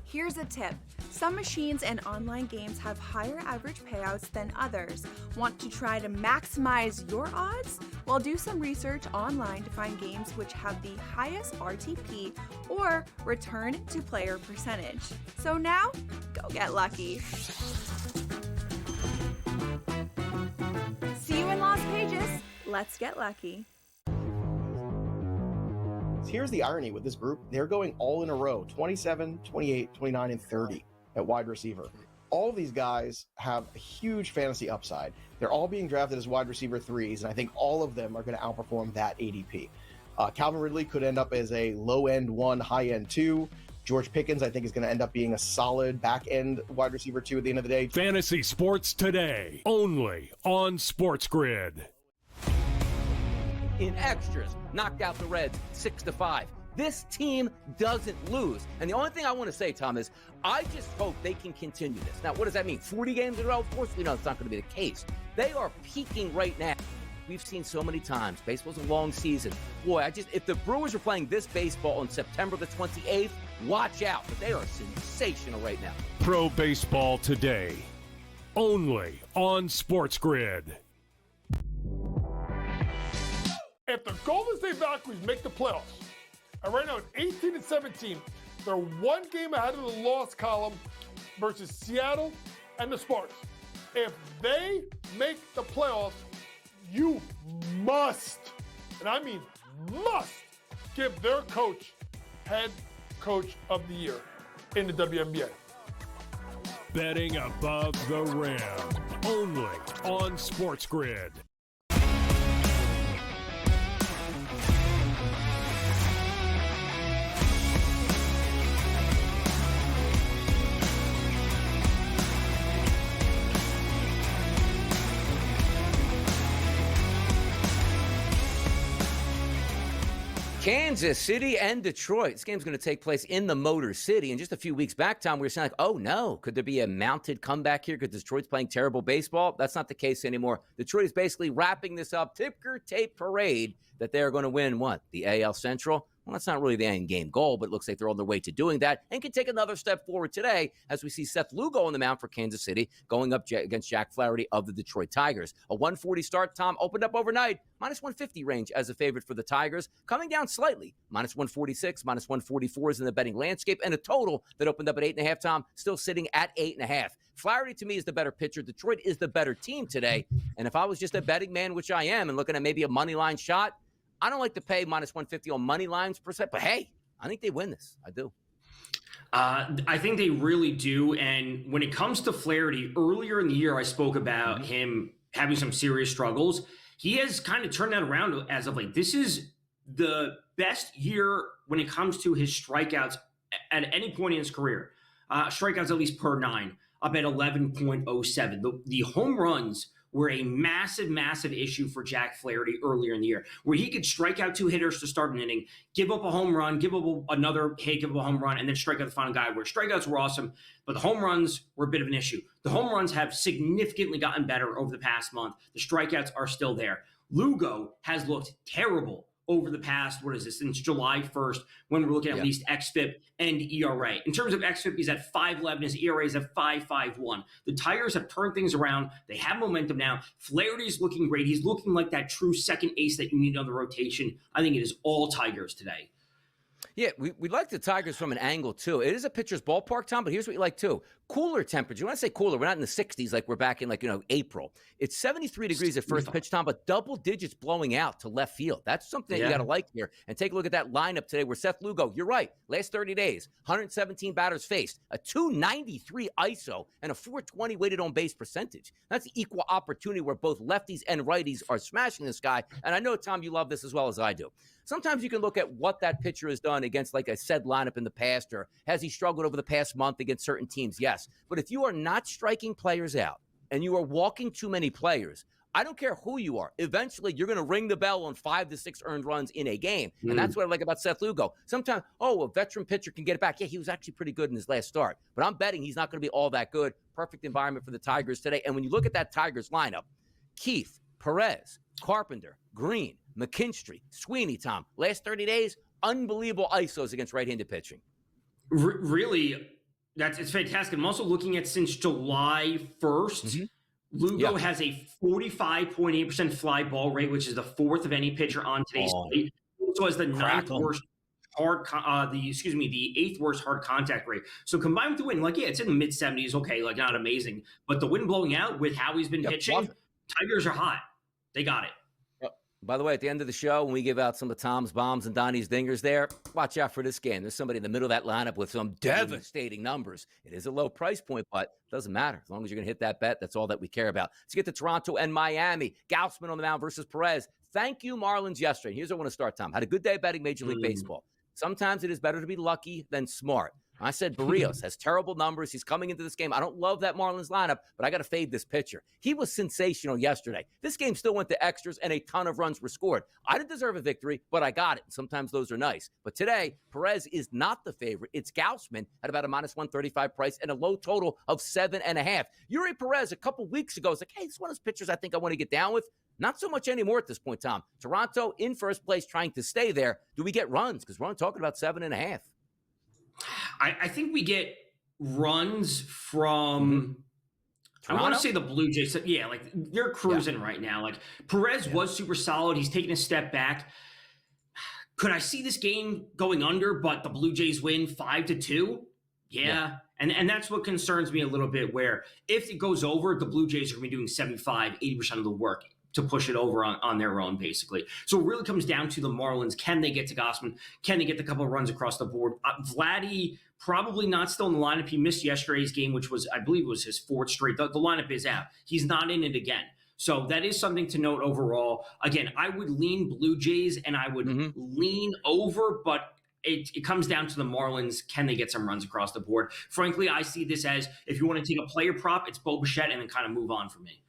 Here's a tip. Some machines and online games have higher average payouts than others. Want to try to maximize your odds? Well, do some research online to find games which have the highest RTP or return to player percentage. So now, go get lucky. See you in Las Vegas. Let's get lucky. Here's the irony with this group. They're going all in a row, 27, 28, 29, and 30 at wide receiver. All of these guys have a huge fantasy upside. They're all being drafted as wide receiver 3s, and I think all of them are going to outperform that ADP. Calvin Ridley could end up as a low-end 1, high-end 2. George Pickens, I think, is going to end up being a solid back-end wide receiver 2 at the end of the day. Fantasy Sports Today, only on SportsGrid. In extras, knocked out the Reds 6-5. This team doesn't lose. And the only thing I want to say, Tom, is I just hope they can continue this. Now, what does that mean? 40 games in a row? Of course, we know it's not going to be the case. They are peaking right now. We've seen so many times. Baseball's a long season. Boy, if the Brewers were playing this baseball on September the 28th, watch out. But they are sensational right now. Pro Baseball Today, only on SportsGrid. If the Golden State Valkyries make the playoffs, and right now at 18-17, they're 1 game ahead of the loss column versus Seattle and the Sparks. If they make the playoffs, you must, and I mean must, give their coach head coach of the year in the WNBA. Betting above the rim, only on SportsGrid. Kansas City and Detroit. This game's going to take place in the Motor City. And just a few weeks back, Tom, we were saying, like, oh, no, could there be a mounted comeback here because Detroit's playing terrible baseball? That's not the case anymore. Detroit is basically wrapping this up, ticker tape parade, that they're going to win, what, the AL Central? Well, that's not really the end game goal, but it looks like they're on their way to doing that and can take another step forward today as we see Seth Lugo on the mound for Kansas City going up against Jack Flaherty of the Detroit Tigers. A 140 start, Tom, opened up overnight, minus 150 range as a favorite for the Tigers, coming down slightly, minus 146, minus 144 is in the betting landscape, and a total that opened up at 8.5, Tom, still sitting at 8.5. Flaherty, to me, is the better pitcher. Detroit is the better team today, and if I was just a betting man, which I am, and looking at maybe a money line shot, I don't like to pay minus 150 on money lines per se, but hey, I think they win this. I do. I think they really do. And when it comes to Flaherty, earlier in the year, I spoke about him having some serious struggles. He has kind of turned that around as of late. This is the best year when it comes to his strikeouts at any point in his career. Strikeouts at least per 9, up at 11.07. The home runs were a massive, massive issue for Jack Flaherty earlier in the year, where he could strike out 2 hitters to start an inning, give up a home run, give up another hit, give up a home run, and then strike out the final guy, where strikeouts were awesome, but the home runs were a bit of an issue. The home runs have significantly gotten better over the past month. The strikeouts are still there. Lugo has looked terrible over the past, since July 1st, when we're looking at least xFIP and ERA. In terms of xFIP, he's at 5.11. His ERA is at 5.51. The Tigers have turned things around. They have momentum now. Flaherty's looking great. He's looking like that true second ace that you need on the rotation. I think it is all Tigers today. Yeah, we like the Tigers from an angle, too. It is a pitcher's ballpark, Tom, but here's what you like, too. Cooler temperature. When I say cooler, we're not in the 60s like we're back in, April. It's 73 degrees at first pitch, Tom, but double digits blowing out to left field. That's something that you got to like here. And take a look at that lineup today where Seth Lugo, you're right, last 30 days, 117 batters faced, a 293 ISO, and a 420 weighted on base percentage. That's equal opportunity where both lefties and righties are smashing this guy. And I know, Tom, you love this as well as I do. Sometimes you can look at what that pitcher has done against, like I said, lineup in the past, or has he struggled over the past month against certain teams? Yes. But if you are not striking players out and you are walking too many players, I don't care who you are. Eventually, you're going to ring the bell on 5 to 6 earned runs in a game. And that's what I like about Seth Lugo. Sometimes, a veteran pitcher can get it back. Yeah, he was actually pretty good in his last start. But I'm betting he's not going to be all that good. Perfect environment for the Tigers today. And when you look at that Tigers lineup, Keith, Perez, Carpenter, Green, McKinstry, Sweeney, Tom, last 30 days, unbelievable ISOs against right-handed pitching. Really, it's fantastic. I'm also looking at since July 1st, Lugo has a 45.8% fly ball rate, which is the 4th of any pitcher on today's slate. Also has the 9th worst the 8th worst hard contact rate. So combined with the wind, it's in the mid 70s. Okay, not amazing, but the wind blowing out with how he's been pitching, Tigers are hot. They got it. By the way, at the end of the show, when we give out some of Tom's bombs and Donnie's dingers there, watch out for this game. There's somebody in the middle of that lineup with some devastating numbers. It is a low price point, but it doesn't matter. As long as you're going to hit that bet, that's all that we care about. Let's get to Toronto and Miami. Gausman on the mound versus Perez. Thank you, Marlins, yesterday. Here's where I want to start, Tom. Had a good day betting Major League Baseball. Sometimes it is better to be lucky than smart. I said Barrios has terrible numbers. He's coming into this game. I don't love that Marlins lineup, but I got to fade this pitcher. He was sensational yesterday. This game still went to extras, and a ton of runs were scored. I didn't deserve a victory, but I got it. Sometimes those are nice. But today, Perez is not the favorite. It's Gausman at about a minus 135 price and a low total of 7.5. Yuri Perez a couple weeks ago was like, hey, this is one of those pitchers I think I want to get down with. Not so much anymore at this point, Tom. Toronto in first place trying to stay there. Do we get runs? Because we're only talking about 7.5. I think we get runs from I want to say the Blue Jays. Yeah, they're cruising right now. Perez was super solid. He's taking a step back. Could I see this game going under, but the Blue Jays win 5-2? Yeah. And that's what concerns me a little bit, where if it goes over, the Blue Jays are going to be doing 75, 80% of the work to push it over on their own, basically. So it really comes down to the Marlins. Can they get to Gausman? Can they get the couple of runs across the board? Vladdy, probably not still in the lineup. He missed yesterday's game, which was, I believe, was his fourth straight. The lineup is out. He's not in it again. So that is something to note overall. Again, I would lean Blue Jays, and I would lean over, but it comes down to the Marlins. Can they get some runs across the board? Frankly, I see this as, if you want to take a player prop, it's Bo Bichette, and then kind of move on for me.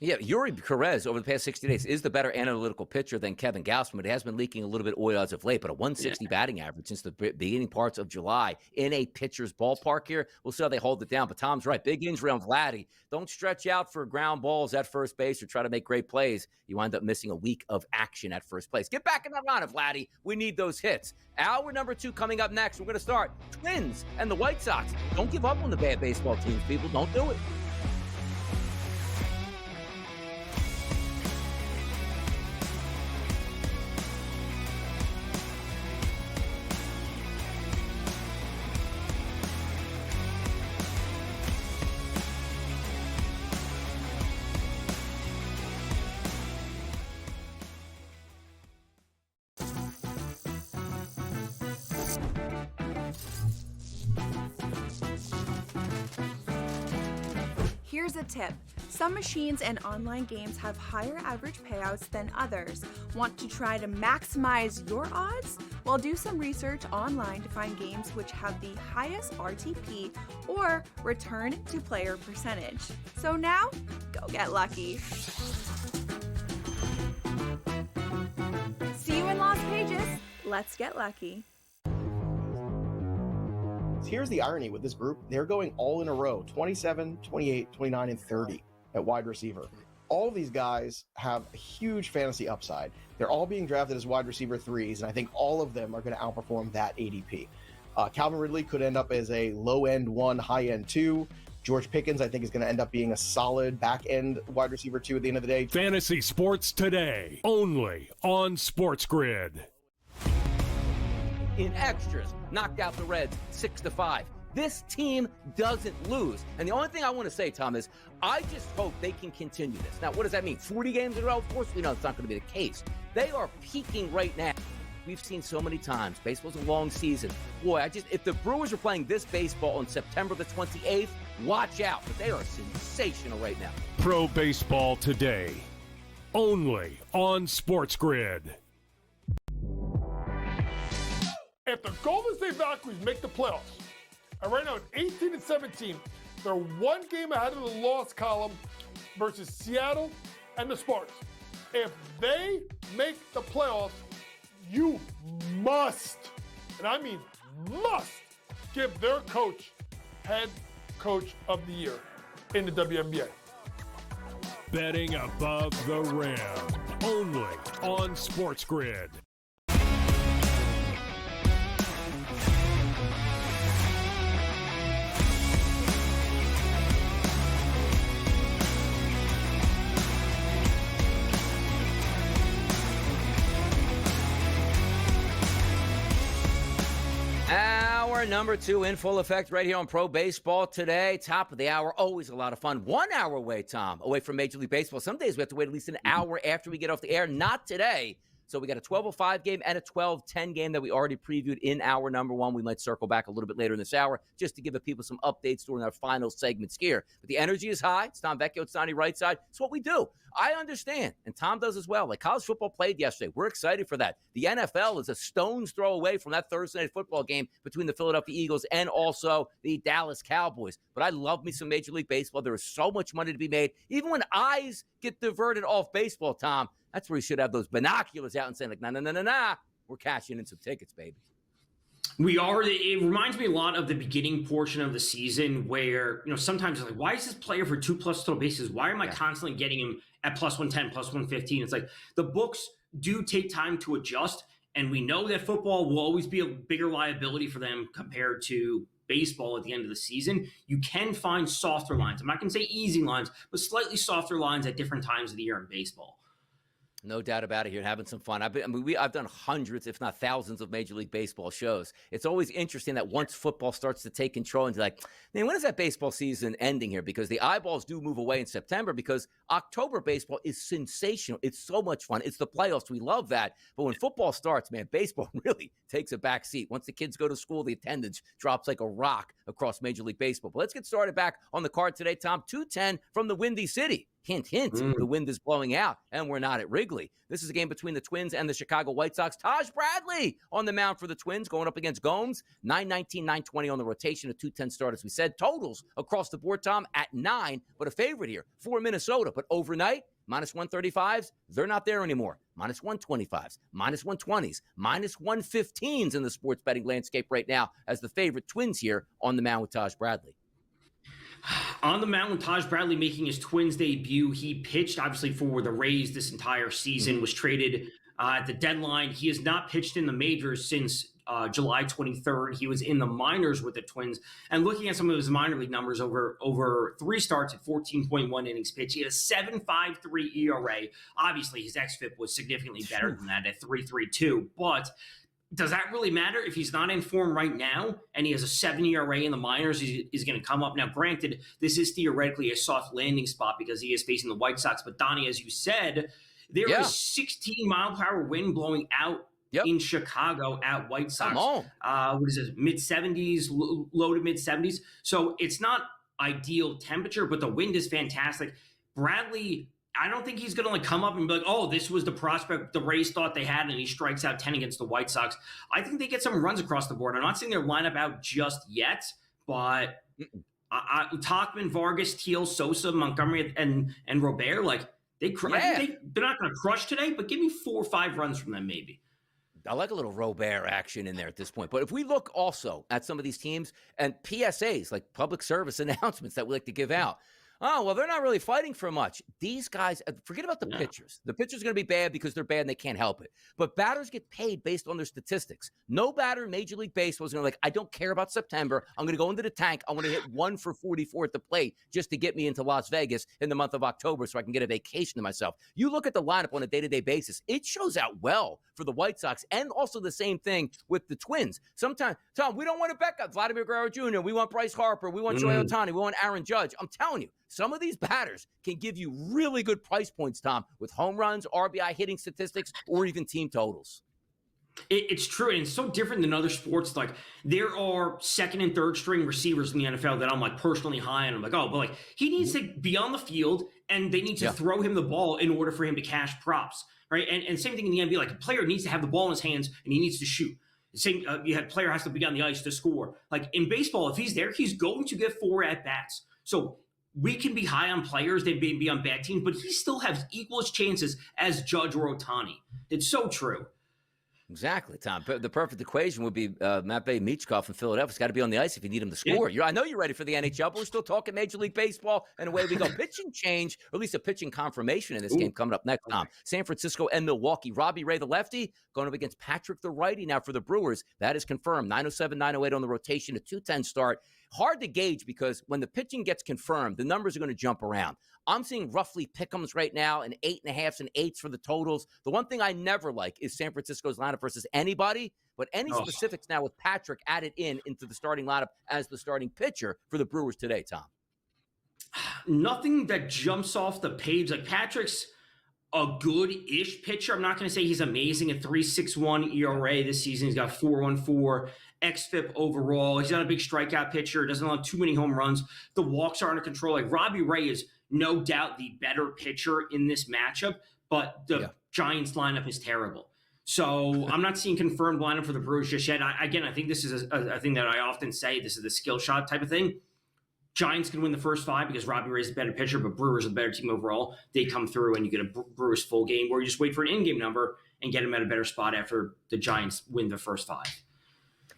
Yeah, Yuri Perez over the past 60 days is the better analytical pitcher than Kevin Gausman, but he has been leaking a little bit oil as of late. But a 160 batting average since the beginning parts of July in a pitcher's ballpark here. We'll see how they hold it down. But Tom's right. Big injury on Vladdy. Don't stretch out for ground balls at first base or try to make great plays. You wind up missing a week of action at first place. Get back in that lineup, Vladdy. We need those hits. Hour number 2 coming up next. We're going to start Twins and the White Sox. Don't give up on the bad baseball teams, people. Don't do it. Here's a tip. Some machines and online games have higher average payouts than others. Want to try to maximize your odds? Well, do some research online to find games which have the highest RTP or return to player percentage. So now, go get lucky. See you in Las Vegas. Let's get lucky. Here's the irony with this group. They're going all in a row, 27, 28, 29, and 30 at wide receiver. All of these guys have a huge fantasy upside. They're all being drafted as wide receiver 3s, and I think all of them are going to outperform that ADP. Calvin Ridley could end up as a low-end 1, high-end 2. George Pickens, I think, is going to end up being a solid back-end wide receiver 2 at the end of the day. Fantasy Sports Today, only on SportsGrid. In extras, knocked out the Reds 6-5. This team doesn't lose. And the only thing I want to say, Tom, is I just hope they can continue this. Now, what does that mean? 40 games in a row? Of course, we know it's not going to be the case. They are peaking right now. We've seen so many times. Baseball's a long season. Boy, if the Brewers were playing this baseball on September the 28th, watch out. But they are sensational right now. Pro Baseball Today, only on SportsGrid. If the Golden State Valkyries make the playoffs, and right now at 18 and 17, they're one game ahead of the loss column versus Seattle and the Spartans. If they make the playoffs, you must, and I mean must, give their coach head coach of the year in the WNBA. Betting above the rim, only on SportsGrid. Hour number 2 in full effect right here on Pro Baseball Today. Top of the hour, always a lot of fun. 1 hour away, Tom, away from Major League Baseball. Some days we have to wait at least an hour after we get off the air. Not today. So we got a 12:05 game and a 12:10 game that we already previewed in hour number 1. We might circle back a little bit later in this hour just to give the people some updates during our final segments here. But the energy is high. It's Tom Vecchio, it's Donnie Rightside. It's what we do. I understand, and Tom does as well. Like college football played yesterday. We're excited for that. The NFL is a stone's throw away from that Thursday night football game between the Philadelphia Eagles and also the Dallas Cowboys. But I love me some Major League Baseball. There is so much money to be made. Even when eyes get diverted off baseball, Tom, that's where you should have those binoculars out and saying, like, nah, we're cashing in some tickets, baby. We are. It reminds me a lot of the beginning portion of the season where, sometimes it's like, why is this player for 2+ total bases? Why am I constantly getting him at +110, +115? It's like the books do take time to adjust, and we know that football will always be a bigger liability for them compared to baseball at the end of the season. You can find softer lines. I'm not going to say easy lines, but slightly softer lines at different times of the year in baseball. No doubt about it here, having some fun. I've done hundreds, if not thousands, of Major League Baseball shows. It's always interesting that once football starts to take control, and you're like, man, when is that baseball season ending here? Because the eyeballs do move away in September, because October baseball is sensational. It's so much fun. It's the playoffs. We love that. But when football starts, man, baseball really takes a back seat. Once the kids go to school, the attendance drops like a rock across Major League Baseball. But let's get started back on the card today, Tom. 2:10 from the Windy City. Hint, hint, the wind is blowing out, and we're not at Wrigley. This is a game between the Twins and the Chicago White Sox. Taj Bradley on the mound for the Twins, going up against Gomes. 9:19, 9:20 on the rotation, a 2:10 start, as we said. Totals across the board, Tom, at 9, but a favorite here for Minnesota. But overnight, minus 135s, they're not there anymore. Minus 125s, minus 120s, minus 115s in the sports betting landscape right now as the favorite. Twins here on the mound with Taj Bradley. On the mound with Taj Bradley making his Twins debut. He pitched, obviously, for the Rays this entire season, was traded at the deadline. He has not pitched in the majors since July 23rd. He was in the minors with the Twins. And looking at some of his minor league numbers over 3 starts at 14.1 innings pitched, he had a 7.53 ERA. Obviously, his xFIP was significantly better than that at 3.32, but does that really matter if he's not in form right now and he has a 7 ERA in the minors? He's going to come up. Now, granted, this is theoretically a soft landing spot because he is facing the White Sox. But, Donnie, as you said, there is 16-mile-per-hour wind blowing out in Chicago at White Sox. What is it, mid-70s, low to mid-70s? So it's not ideal temperature, but the wind is fantastic. Bradley, I don't think he's going to come up and be like, oh, this was the prospect the Rays thought they had, and he strikes out 10 against the White Sox. I think they get some runs across the board. I'm not saying they're lineup out just yet, but Tauchman, Vargas, Teal, Sosa, Montgomery, and Robert, like they're not going to crush today, but give me 4 or 5 runs from them maybe. I like a little Robert action in there at this point. But if we look also at some of these teams and PSAs, like public service announcements that we like to give out, oh, well, they're not really fighting for much. These guys, forget about the pitchers. The pitchers are going to be bad because they're bad and they can't help it. But batters get paid based on their statistics. No batter in Major League Baseball is going to I don't care about September. I'm going to go into the tank. I want to hit 1 for 44 at the plate just to get me into Las Vegas in the month of October so I can get a vacation to myself. You look at the lineup on a day-to-day basis. It shows out well for the White Sox, and also the same thing with the Twins. Sometimes, Tom, we don't want to bet Vladimir Guerrero Jr., we want Bryce Harper, we want Shohei Ohtani, we want Aaron Judge. I'm telling you, some of these batters can give you really good price points, Tom, with home runs, RBI hitting statistics, or even team totals. It's true, and it's so different than other sports. Like, there are second and third string receivers in the NFL that I'm personally high on. I'm like, oh, but he needs to be on the field, and they need to throw him the ball in order for him to cash props, right? And same thing in the NBA. Like, a player needs to have the ball in his hands, and he needs to shoot. Same, player has to be on the ice to score. Like in baseball, if he's there, he's going to get 4 at bats. So we can be high on players, they may be on bad teams, but he still has equal chances as Judge or Ohtani. It's so true. Exactly, Tom. The perfect equation would be Matvei Michkov from Philadelphia. It's got to be on the ice if you need him to score. I know you're ready for the NHL, but we're still talking Major League Baseball, and away we go. Pitching change, or at least a pitching confirmation in this game coming up next, Tom. San Francisco and Milwaukee. Robbie Ray, the lefty, going up against Patrick, the righty now for the Brewers. That is confirmed. 9:07, 9:08 on the rotation, a 2:10 start. Hard to gauge because when the pitching gets confirmed, the numbers are going to jump around. I'm seeing roughly pick'ems right now and 8.5s and 8s for the totals. The one thing I never like is San Francisco's lineup versus anybody, but any specifics now with Patrick added into the starting lineup as the starting pitcher for the Brewers today, Tom? Nothing that jumps off the page. Like, Patrick's a good-ish pitcher. I'm not going to say he's amazing at 3.61 ERA this season. He's got 4.14 xFIP overall. He's not a big strikeout pitcher. Doesn't allow too many home runs. The walks are under control. Like, Robbie Ray is no doubt the better pitcher in this matchup, but the Giants lineup is terrible. So I'm not seeing confirmed lineup for the Brewers just yet. I think this is a thing that I often say. This is the skill shot type of thing. Giants can win the first 5 because Robbie Ray is a better pitcher, but Brewers are the better team overall. They come through and you get a Brewers full game, or you just wait for an in-game number and get them at a better spot after the Giants win the first 5.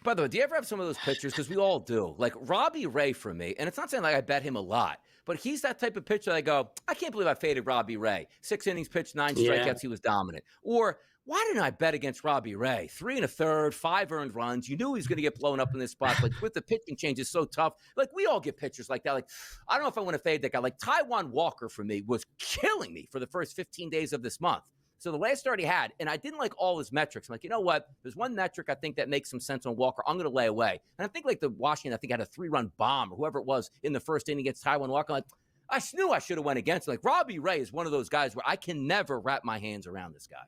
By the way, do you ever have some of those pitchers? Because we all do. Like Robbie Ray for me, and it's not saying I bet him a lot, but he's that type of pitcher that I go, I can't believe I faded Robbie Ray. 6 innings pitched, 9 strikeouts, he was dominant. Or why didn't I bet against Robbie Ray? 3 1/3, 5 earned runs. You knew he was going to get blown up in this spot. Like with the pitching change, it's so tough. Like we all get pitchers like that. Like I don't know if I want to fade that guy. Like Taijuan Walker for me was killing me for the first 15 days of this month. So the last start he had, and I didn't like all his metrics. I'm like, you know what? There's one metric I think that makes some sense on Walker. I'm going to lay away. And I think like the Washington, I think had a 3-run bomb or whoever it was in the first inning against Taijuan Walker. I'm like, I knew I should have went against him. Like Robbie Ray is one of those guys where I can never wrap my hands around this guy.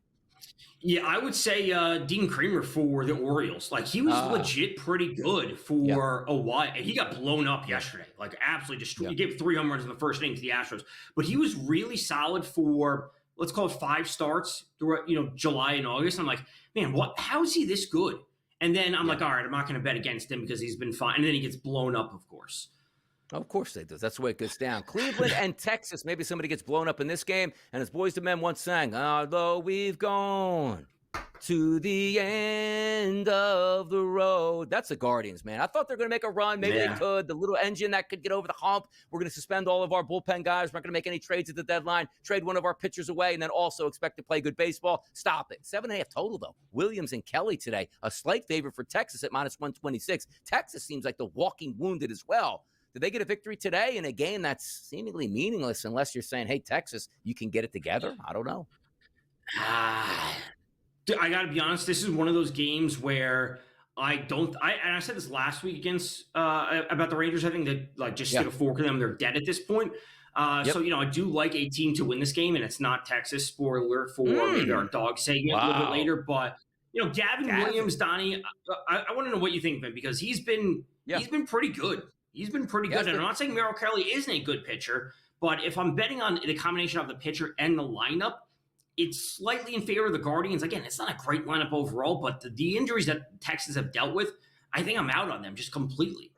Yeah, I would say Dean Kramer for the Orioles. Like, he was legit pretty good for a while. And he got blown up yesterday. Like, absolutely destroyed. He gave 3 home runs in the first inning to the Astros. But he was really solid for, let's call it 5 starts throughout, July and August. I'm like, man, how is he this good? And then I'm like, all right, I'm not going to bet against him because he's been fine. And then he gets blown up, of course. Of course they do. That's the way it goes down. Cleveland and Texas. Maybe somebody gets blown up in this game. And as Boys to Men once sang, although we've gone to the end of the road. That's the Guardians, man. I thought they were going to make a run. Maybe they could. The little engine that could get over the hump. We're going to suspend all of our bullpen guys. We're not going to make any trades at the deadline. Trade one of our pitchers away and then also expect to play good baseball. Stop it. 7.5 total, though. Williams and Kelly today. A slight favorite for Texas at -126. Texas seems like the walking wounded as well. Did they get a victory today in a game that's seemingly meaningless unless you're saying, hey, Texas, you can get it together? I don't know. I got to be honest. This is one of those games where I said this last week against about the Rangers. I think that just get a fork in them. They're dead at this point. So, I do like a team to win this game, and it's not Texas. Spoiler for maybe our dog segment a little bit later. But, Gavin Williams, Donnie, I want to know what you think of him because he's been pretty good. He's been pretty good. And I'm not saying Merrill Kelly isn't a good pitcher, but if I'm betting on the combination of the pitcher and the lineup, it's slightly in favor of the Guardians. Again, it's not a great lineup overall, but the injuries that Texans have dealt with, I think I'm out on them just completely.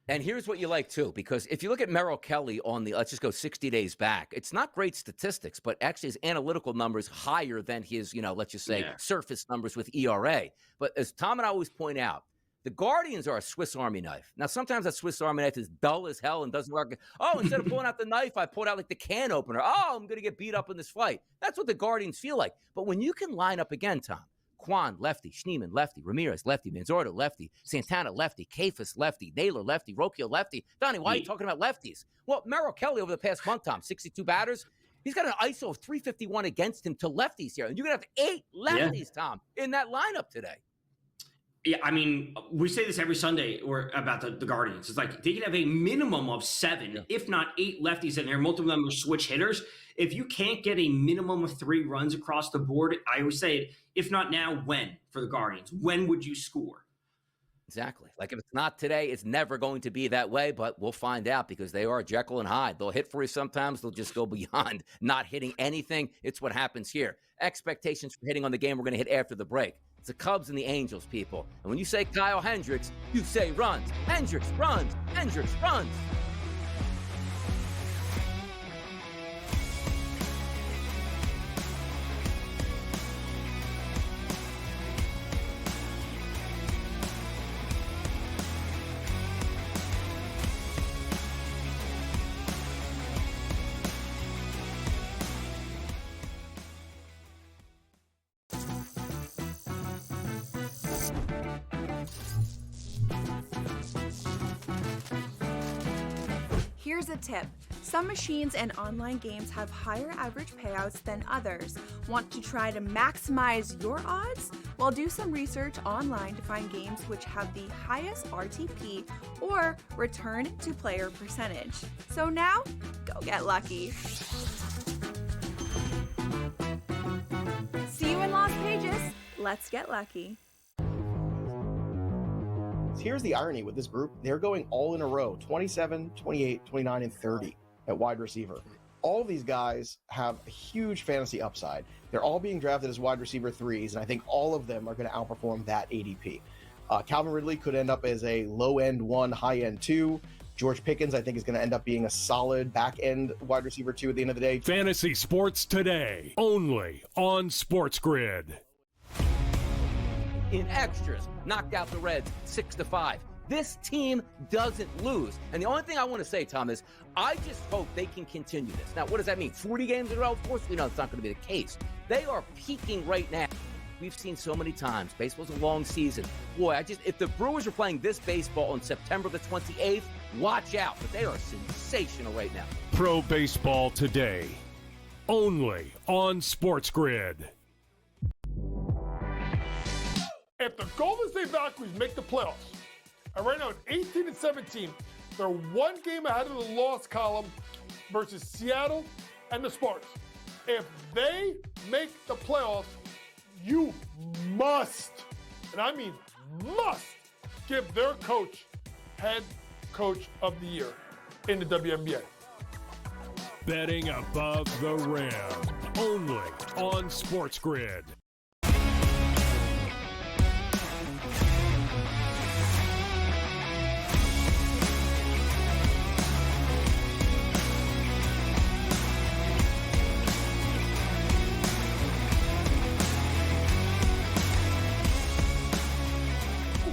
And here's what you like, too, because if you look at Merrill Kelly on let's just go 60 days back, it's not great statistics, but actually his analytical numbers higher than his, let's just say surface numbers with ERA. But as Tom and I always point out, the Guardians are a Swiss Army knife. Now, sometimes that Swiss Army knife is dull as hell and doesn't work. Oh, instead of pulling out the knife, I pulled out like the can opener. Oh, I'm going to get beat up in this fight. That's what the Guardians feel like. But when you can line up again, Tom, Kwan, lefty, Schneemann, lefty, Ramirez, lefty, Manzardo, lefty, Santana, lefty, Kafis, lefty, Naylor, lefty, Rocchio, lefty. Donnie, why are you talking about lefties? Well, Merrill Kelly over the past month, Tom, 62 batters. He's got an ISO of 351 against him to lefties here. And you're going to have 8 lefties, Tom, in that lineup today. Yeah, I mean, we say this every Sunday about the Guardians. It's like they can have a minimum of 7, if not 8 lefties in there. Multiple of them are switch hitters. If you can't get a minimum of 3 runs across the board, I always say it, if not now, when for the Guardians? When would you score? Exactly. Like if it's not today, it's never going to be that way, but we'll find out because they are Jekyll and Hyde. They'll hit for you sometimes. They'll just go beyond not hitting anything. It's what happens here. Expectations for hitting on the game we're going to hit after the break. It's the Cubs and the Angels, people. And when you say Kyle Hendricks, you say runs. Hendricks runs. Hendricks runs. Here's a tip. Some machines and online games have higher average payouts than others. Want to try to maximize your odds? Well, do some research online to find games which have the highest RTP or return to player percentage. So now, go get lucky. See you in Las Vegas. Let's get lucky. Here's the irony with this group. They're going all in a row, 27, 28, 29, and 30 at wide receiver. All of these guys have a huge fantasy upside. They're all being drafted as wide receiver 3s, and I think all of them are going to outperform that ADP. Calvin Ridley could end up as a low-end 1, high-end 2. George Pickens, I think, is going to end up being a solid back-end wide receiver 2 at the end of the day. Fantasy Sports Today, only on SportsGrid. In extras, knocked out the Reds 6-5. This team doesn't lose. And the only thing I want to say, Tom, is I just hope they can continue this. Now, what does that mean? 40 games in a row? Of course, we know it's not going to be the case. They are peaking right now. We've seen so many times. Baseball's a long season. Boy, if the Brewers were playing this baseball on September the 28th, watch out. But they are sensational right now. Pro Baseball Today. only on SportsGrid. If the Golden State Valkyries make the playoffs, and right now at 18-17, they're one game ahead of the loss column versus Seattle and the Spartans. If they make the playoffs, you must, and I mean must, give their coach head coach of the year in the WNBA. Betting above the rim, only on SportsGrid.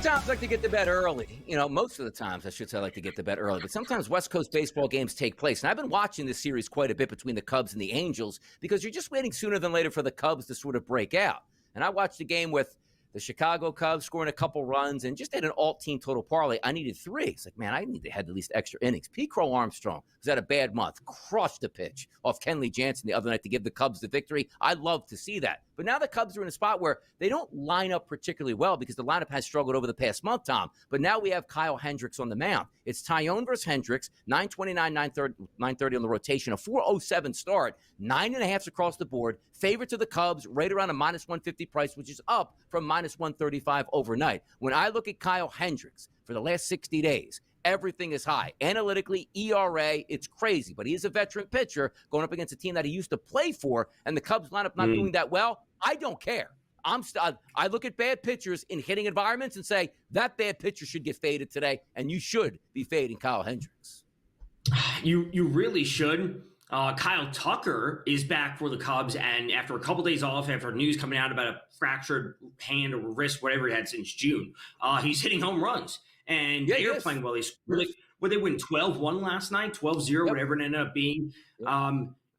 Sometimes I like to get to bed early. Most of the times, I should say, I like to get to bed early. But sometimes West Coast baseball games take place. And I've been watching this series quite a bit between the Cubs and the Angels because you're just waiting sooner than later for the Cubs to sort of break out. And I watched the game with the Chicago Cubs scoring a couple runs and just had an alt-team total parlay. I needed 3. It's like, man, I need to have at least extra innings. P. Crow Armstrong was at a bad month, crushed a pitch off Kenley Jansen the other night to give the Cubs the victory. I'd love to see that. But now the Cubs are in a spot where they don't line up particularly well because the lineup has struggled over the past month, Tom. But now we have Kyle Hendricks on the mound. It's Tyone versus Hendricks, 929, 930 on the rotation, a 407 start, 9.5 across the board, favorite to the Cubs, right around a minus 150 price, which is up from minus 135 overnight. When I look at Kyle Hendricks for the last 60 days, everything is high. Analytically, ERA, it's crazy. But he is a veteran pitcher going up against a team that he used to play for, and the Cubs lineup not doing that well. I don't care. I look at bad pitchers in hitting environments and say, that bad pitcher should get faded today, and you should be fading Kyle Hendricks. You really should. Kyle Tucker is back for the Cubs, and after a couple days off, after news coming out about a fractured hand or wrist, whatever he had since June, he's hitting home runs. And they're playing well. They win 12-1 last night, 12-0, whatever it ended up being.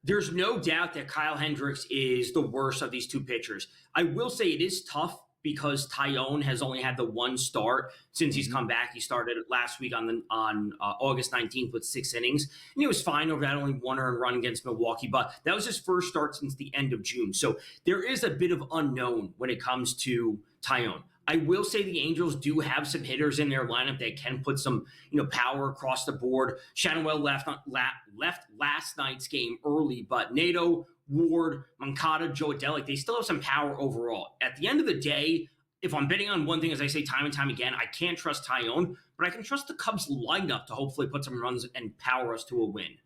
There's no doubt that Kyle Hendricks is the worst of these two pitchers. I will say it is tough because Tyone has only had the one start since he's come back. He started last week on August 19th with 6 innings, and he was fine over that, only 1 earned run against Milwaukee, but that was his first start since the end of June. So there is a bit of unknown when it comes to Tyone. I will say the Angels do have some hitters in their lineup that can put some, power across the board. Shadowell left last night's game early, but Nato, Ward, Moncada, Joe Adelic, they still have some power overall. At the end of the day, if I'm betting on one thing, as I say time and time again, I can't trust Tyone, but I can trust the Cubs lineup to hopefully put some runs and power us to a win.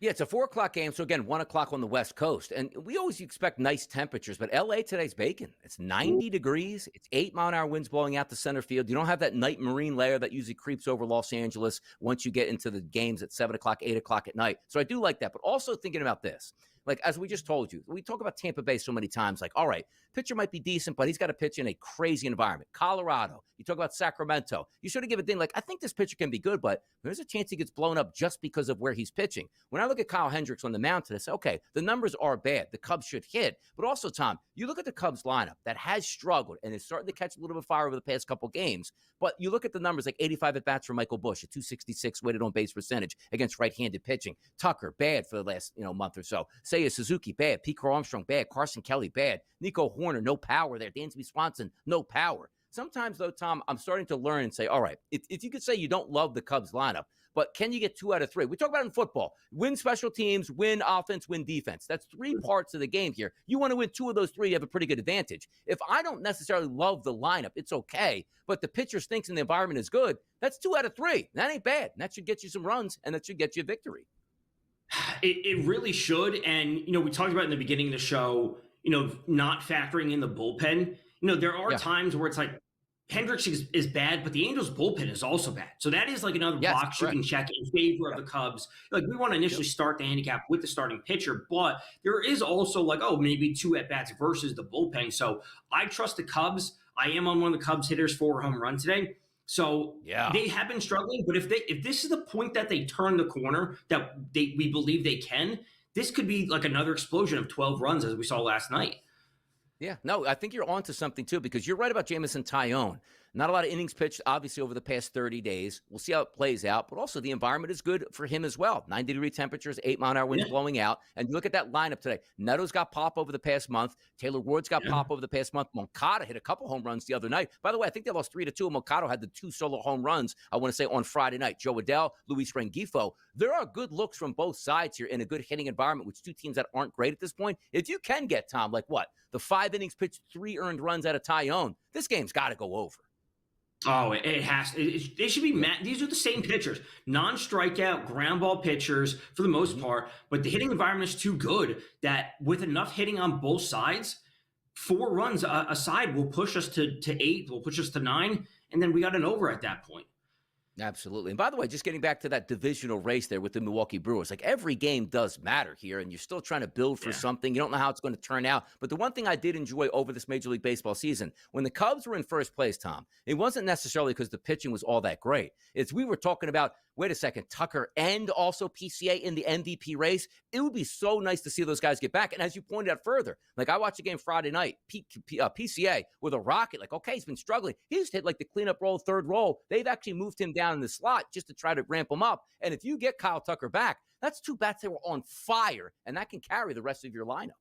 Yeah, it's a 4 o'clock game, so again, 1 o'clock on the West Coast. And we always expect nice temperatures, but L.A. today's baking. It's 90 degrees. It's 8-mile-an-hour winds blowing out the center field. You don't have that night marine layer that usually creeps over Los Angeles once you get into the games at 7 o'clock, 8 o'clock at night. So I do like that. But also thinking about this, like as we just told you, we talk about Tampa Bay so many times, like, all right, pitcher might be decent, but he's got to pitch in a crazy environment. Colorado, you talk about Sacramento. You sort of give a thing like, I think this pitcher can be good, but there's a chance he gets blown up just because of where he's pitching. When I look at Kyle Hendricks on the mound today, I say, okay, the numbers are bad. The Cubs should hit. But also, Tom, you look at the Cubs lineup that has struggled and is starting to catch a little bit of fire over the past couple games. But you look at the numbers like 85 at-bats for Michael Busch, a 266 weighted on base percentage against right-handed pitching. Tucker, bad for the last month or so. Seiya Suzuki, bad. Pete Crow Armstrong, bad. Carson Kelly, bad. Nico Horner, no power there. Dansby Swanson, no power. Sometimes, though, Tom, I'm starting to learn and say, all right, if you could say you don't love the Cubs lineup, but can you get 2 out of 3? We talk about it in football. Win special teams, win offense, win defense. That's 3 parts of the game here. You want to win 2 of those 3, you have a pretty good advantage. If I don't necessarily love the lineup, it's okay, but the pitcher stinks and the environment is good, that's 2 out of 3. That ain't bad. That should get you some runs, and that should get you a victory. It really should. And, we talked about in the beginning of the show, not factoring in the bullpen. There are times where it's like, Hendricks is bad, but the Angels' bullpen is also bad. So that is like another box you can check in favor of the Cubs. Like, we want to initially start the handicap with the starting pitcher, but there is also like, maybe 2 at-bats versus the bullpen. So I trust the Cubs. I am on one of the Cubs hitters for a home run today. So they have been struggling, but if this is the point that they turn the corner, that we believe they can, this could be like another explosion of 12 runs as we saw last night. Yeah, no, I think you're onto something too, because you're right about Jameson Tyone. Not a lot of innings pitched, obviously, over the past 30 days. We'll see how it plays out, but also the environment is good for him as well. 90-degree temperatures, 8-mile-an-hour winds blowing out. And look at that lineup today. Neto's got pop over the past month. Taylor Ward's got pop over the past month. Moncada hit a couple home runs the other night. By the way, I think they lost 3-2. Moncada had the 2 solo home runs, I want to say, on Friday night. Joe Adell, Luis Rengifo. There are good looks from both sides here in a good hitting environment, which 2 teams that aren't great at this point. If you can get, Tom, like what? The 5 innings pitched, 3 earned runs out of Tyone. This game's got to go over. Oh, it has. They should be these are the same pitchers, non-strikeout, ground ball pitchers for the most part. But the hitting environment is too good that with enough hitting on both sides, 4 runs a side will push us to 8, will push us to 9, and then we got an over at that point. Absolutely. And by the way, just getting back to that divisional race there with the Milwaukee Brewers, like every game does matter here, and you're still trying to build for something. You don't know how it's going to turn out. But the one thing I did enjoy over this Major League Baseball season, when the Cubs were in first place, Tom, it wasn't necessarily because the pitching was all that great. It's we were talking about, wait a second, Tucker and also PCA in the MVP race. It would be so nice to see those guys get back. And as you pointed out further, like I watched a game Friday night, PCA with a rocket, like, okay, he's been struggling. He just hit like the cleanup role, third role. They've actually moved him down in the slot just to try to ramp him up. And if you get Kyle Tucker back, that's 2 bats that were on fire, and that can carry the rest of your lineup.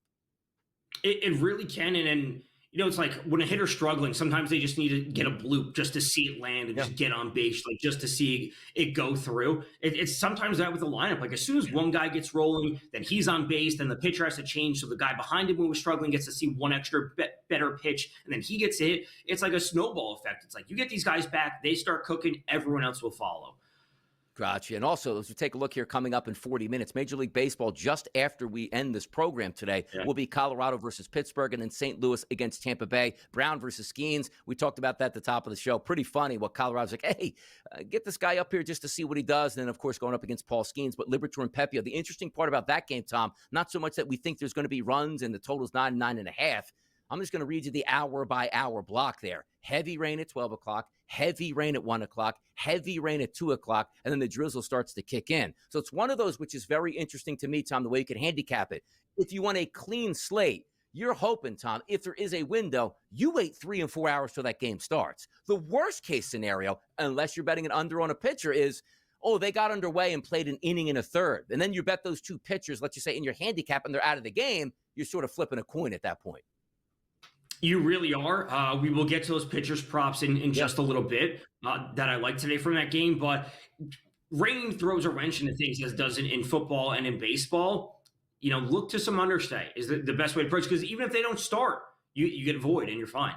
It really can. And you know, it's like when a hitter's struggling, sometimes they just need to get a bloop just to see it land and just get on base, like just to see it go through. It's sometimes that with the lineup. Like as soon as one guy gets rolling, then he's on base, then the pitcher has to change. So the guy behind him who was struggling gets to see one extra better pitch, and then he gets hit. It's like a snowball effect. It's like you get these guys back, they start cooking, everyone else will follow. Gotcha. And also, as we take a look here, coming up in 40 minutes, Major League Baseball, just after we end this program today, will be Colorado versus Pittsburgh, and then St. Louis against Tampa Bay, Brown versus Skeens. We talked about that at the top of the show. Pretty funny what Colorado's like, hey, get this guy up here just to see what he does. And then, of course, going up against Paul Skeens. But Liberatore and Pepio, the interesting part about that game, Tom, not so much that we think there's going to be runs and the total's 9.5. I'm just going to read you the hour-by-hour block there. Heavy rain at 12 o'clock, heavy rain at 1 o'clock, heavy rain at 2 o'clock, and then the drizzle starts to kick in. So it's one of those which is very interesting to me, Tom, the way you can handicap it. If you want a clean slate, you're hoping, Tom, if there is a window, you wait 3 and 4 hours till that game starts. The worst-case scenario, unless you're betting an under on a pitcher, is they got underway and played an inning and a third. And then you bet those 2 pitchers, let's just say, in your handicap, and they're out of the game, you're sort of flipping a coin at that point. You really are. We will get to those pitchers props in just a little bit that I like today from that game. But rain throws a wrench into things as does in football and in baseball. You know, look to some understay is the best way to approach, because even if they don't start, you get void and you're fine.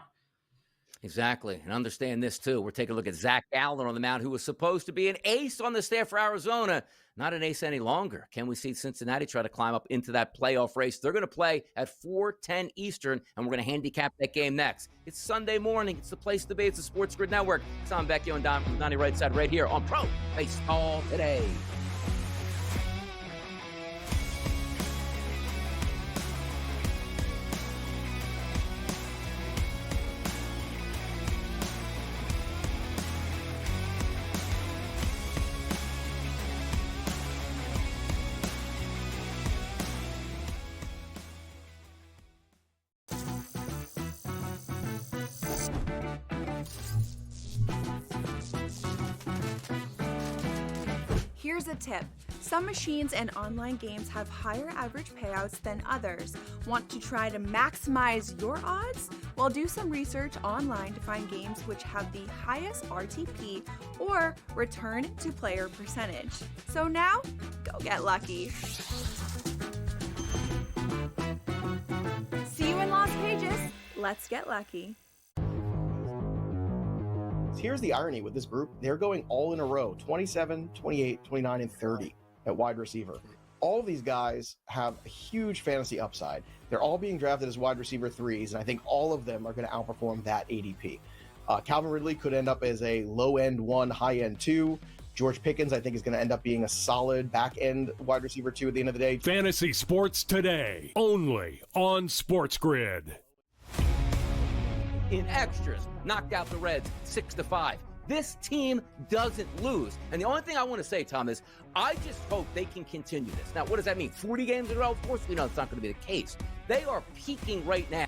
Exactly. And understand this, too. We're taking a look at Zach Allen on the mound, who was supposed to be an ace on the staff for Arizona. Not an ace any longer. Can we see Cincinnati try to climb up into that playoff race? They're going to play at 4:10 Eastern, and we're going to handicap that game next. It's Sunday morning. It's the place to be. It's the SportsGrid Network. Tom Vecchio and Donnie Rightside right here on Pro Baseball Today. Here's a tip. Some machines and online games have higher average payouts than others. Want to try to maximize your odds? Well, do some research online to find games which have the highest RTP or return to player percentage. So now, go get lucky. See you in Las Vegas. Let's get lucky. Here's the irony with this group. They're going all in a row, 27, 28, 29, and 30 at wide receiver. All of these guys have a huge fantasy upside. They're all being drafted as wide receiver 3s, and I think all of them are going to outperform that ADP. Calvin Ridley could end up as a low-end 1, high-end 2. George Pickens, I think, is going to end up being a solid back-end wide receiver 2 at the end of the day. Fantasy Sports Today, only on SportsGrid. In extras, knocked out the Reds 6-5. This team doesn't lose. And the only thing I want to say, Tom, is I just hope they can continue this. Now, what does that mean? 40 games in a row? Of course we know it's not going to be the case. They are peaking right now.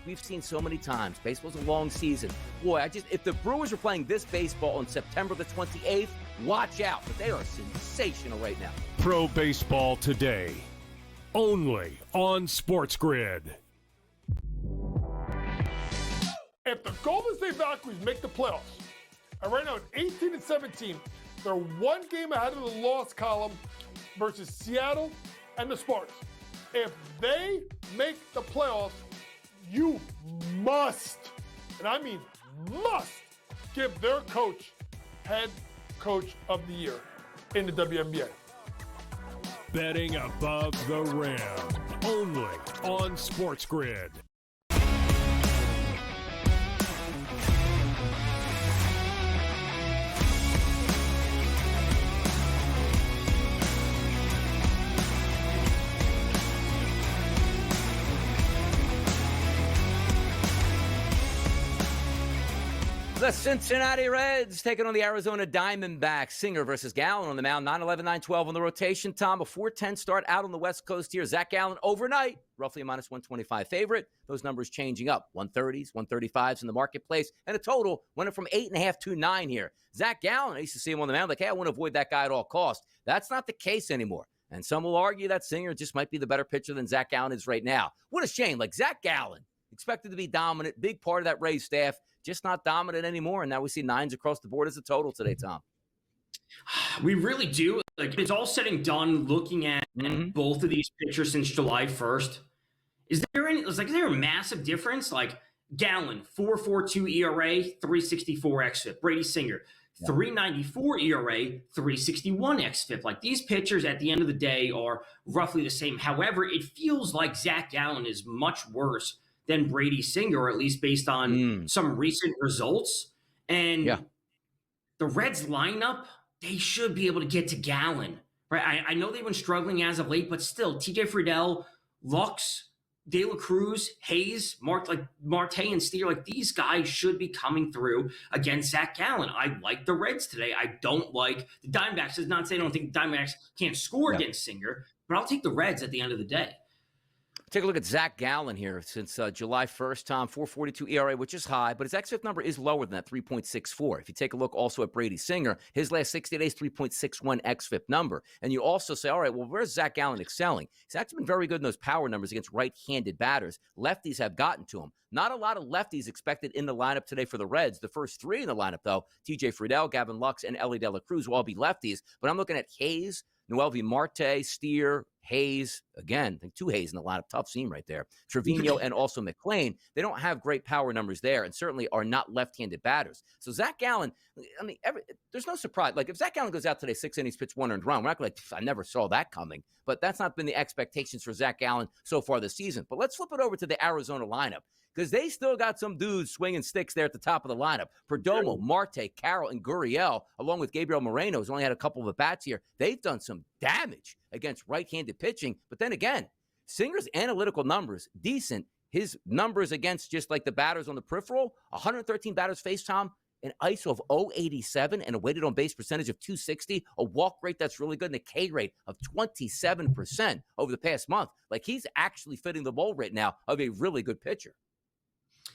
we've seen so many times. Baseball's a long season. Boy, if the Brewers were playing this baseball on September the 28th, watch out. But they are sensational right now. Pro Baseball Today, only on SportsGrid. If the Golden State Valkyries make the playoffs, and right now at 18-17, they're one game ahead of the loss column versus Seattle and the Spartans. If they make the playoffs, you must, and I mean must, give their coach head coach of the year in the WNBA. Betting above the rim, only on SportsGrid. The Cincinnati Reds taking on the Arizona Diamondbacks. Singer versus Gallen on the mound. 9-11, 9-12 on the rotation. Tom, a 4-10 start out on the West Coast here. Zach Gallen overnight, roughly a minus 125 favorite. Those numbers changing up. 130s, 135s in the marketplace. And a total went from 8.5 to 9 here. Zach Gallen, I used to see him on the mound like, hey, I want to avoid that guy at all costs. That's not the case anymore. And some will argue that Singer just might be the better pitcher than Zach Gallen is right now. What a shame. Like Zach Gallen, expected to be dominant, big part of that Rays staff. Just not dominant anymore, and now we see 9s across the board as a total today, Tom. We really do. Like, it's all said and done looking at both of these pitchers since July 1st. Is there a massive difference? Like, Gallen, 4.42 ERA, 3.64 xFIP. Brady Singer, 3.94 ERA, 3.61 xFIP. Like, these pitchers at the end of the day are roughly the same. However, it feels like Zach Gallen is much worse than Brady Singer, or at least based on some recent results. And the Reds lineup, they should be able to get to Gallen. Right? I know they've been struggling as of late, but still, TJ Friedel, Lux, De La Cruz, Hayes, Marte and Steer, like these guys should be coming through against Zach Gallen. I like the Reds today. I don't like the Diamondbacks. Does not say I don't think the Diamondbacks can't score against Singer, but I'll take the Reds at the end of the day. Take a look at Zach Gallen here since July 1st, Tom, 4.42 ERA, which is high, but his xFIP number is lower than that, 3.64. If you take a look also at Brady Singer, his last 60 days, 3.61 xFIP number. And you also say, all right, well, where's Zach Gallen excelling? He's actually been very good in those power numbers against right-handed batters. Lefties have gotten to him. Not a lot of lefties expected in the lineup today for the Reds. The first three in the lineup, though, TJ Friedel, Gavin Lux, and Ellie De La Cruz will all be lefties. But I'm looking at Hayes, Noelvi Marte, Steer, Hayes, again, I think 2 Hayes in the lineup, tough seam right there. Trevino and also McClain, they don't have great power numbers there and certainly are not left-handed batters. So Zach Gallen, I mean, there's no surprise. Like if Zach Gallen goes out today, 6 innings, pitched 1 earned run, we're not like, I never saw that coming. But that's not been the expectations for Zach Gallen so far this season. But let's flip it over to the Arizona lineup, because they still got some dudes swinging sticks there at the top of the lineup. Perdomo, Marte, Carroll, and Gurriel, along with Gabriel Moreno, who's only had a couple of at-bats here. They've done some damage against right-handed pitching. But then again, Singer's analytical numbers, decent. His numbers against just like the batters on the peripheral, 113 batters faced, Tom, an ISO of 0.87 and a weighted on base percentage of 260, a walk rate that's really good, and a K rate of 27% over the past month. Like he's actually fitting the mold right now of a really good pitcher.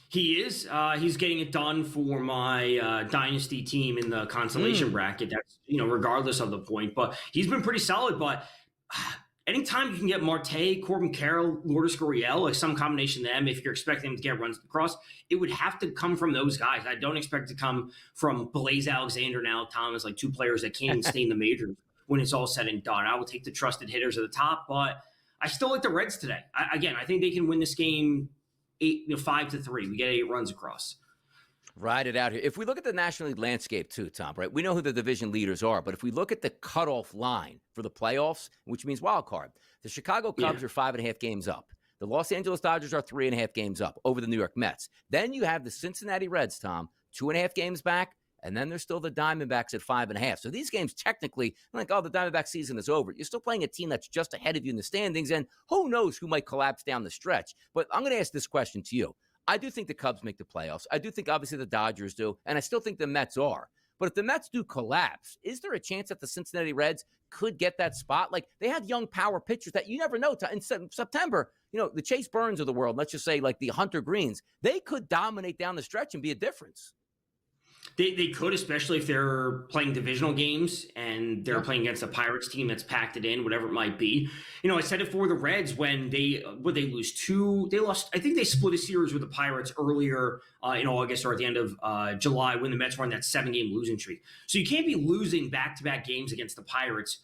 He is. He's getting it done for my dynasty team in the consolation bracket. That's, regardless of the point. But he's been pretty solid. But anytime you can get Marte, Corbin Carroll, Lourdes Gurriel, like some combination of them, if you're expecting them to get runs across, it would have to come from those guys. I don't expect it to come from Blaze Alexander and Alec Thomas, like 2 players that can't even stay in the majors when it's all said and done. I will take the trusted hitters at the top, but I still like the Reds today. I think they can win this game 5-3. We get 8 runs across. Ride it out here. If we look at the National League landscape too, Tom, right? We know who the division leaders are, but if we look at the cutoff line for the playoffs, which means wild card, the Chicago Cubs are 5.5 games up. The Los Angeles Dodgers are 3.5 games up over the New York Mets. Then you have the Cincinnati Reds, Tom, 2.5 games back. And then there's still the Diamondbacks at 5.5. So these games technically, like, the Diamondback season is over. You're still playing a team that's just ahead of you in the standings, and who knows who might collapse down the stretch. But I'm going to ask this question to you. I do think the Cubs make the playoffs. I do think, obviously, the Dodgers do, and I still think the Mets are. But if the Mets do collapse, is there a chance that the Cincinnati Reds could get that spot? Like, they have young power pitchers that you never know. In September, the Chase Burns of the world, let's just say like the Hunter Greens, they could dominate down the stretch and be a difference. They could, especially if they're playing divisional games and they're playing against a Pirates team that's packed it in, whatever it might be. I said it for the Reds when they lose two. They lost. I think they split a series with the Pirates earlier in August or at the end of July when the Mets were on that 7-game losing streak. So you can't be losing back-to-back games against the Pirates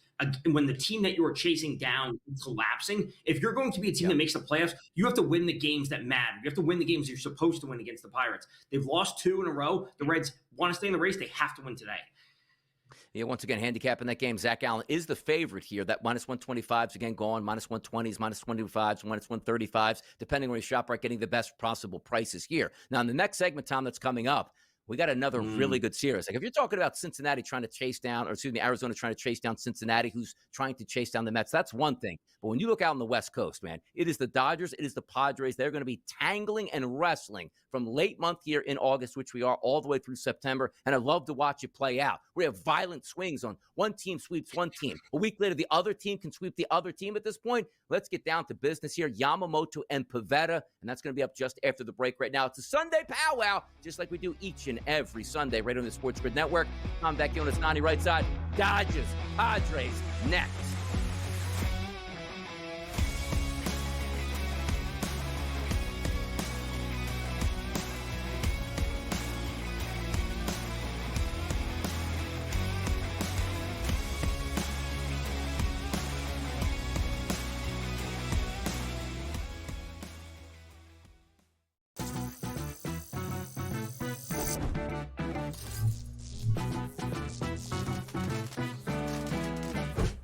when the team that you are chasing down is collapsing. If you're going to be a team that makes the playoffs, you have to win the games that matter. You have to win the games you're supposed to win against the Pirates. They've lost 2 in a row. The Reds want to stay in the race. They have to win today. Yeah, once again, handicapping that game, Zach Allen is the favorite here. That minus 125s again gone, minus 120s, minus 25s, minus 135s, depending on where you shop, right, getting the best possible prices here. Now, in the next segment, Tom, that's coming up, we got another really good series. Like if you're talking about Cincinnati trying to chase down, Arizona trying to chase down Cincinnati, who's trying to chase down the Mets, that's one thing. But when you look out on the West Coast, man, it is the Dodgers, it is the Padres. They're going to be tangling and wrestling from late month here in August, which we are, all the way through September. And I love to watch it play out. We have violent swings on one team sweeps one team. A week later, the other team can sweep the other team. At this point, let's get down to business here. Yamamoto and Pivetta, and that's going to be up just after the break right now. It's a Sunday powwow, just like we do each and every Sunday right on the SportsGrid Network. I'm back here on the Snotty right side. Dodgers, Padres, next.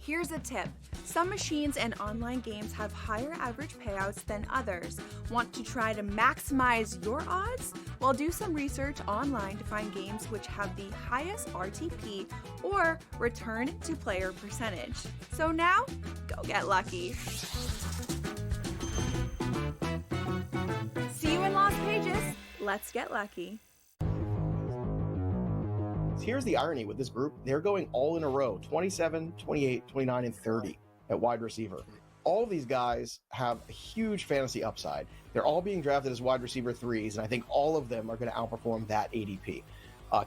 Here's a tip. Some machines and online games have higher average payouts than others. Want to try to maximize your odds? Well, do some research online to find games which have the highest RTP or return to player percentage. So now, go get lucky. See you in Las Vegas. Let's get lucky. Here's the irony with this group. They're going all in a row, 27, 28, 29, and 30 at wide receiver. All of these guys have a huge fantasy upside. They're all being drafted as wide receiver 3s, and I think all of them are going to outperform that ADP.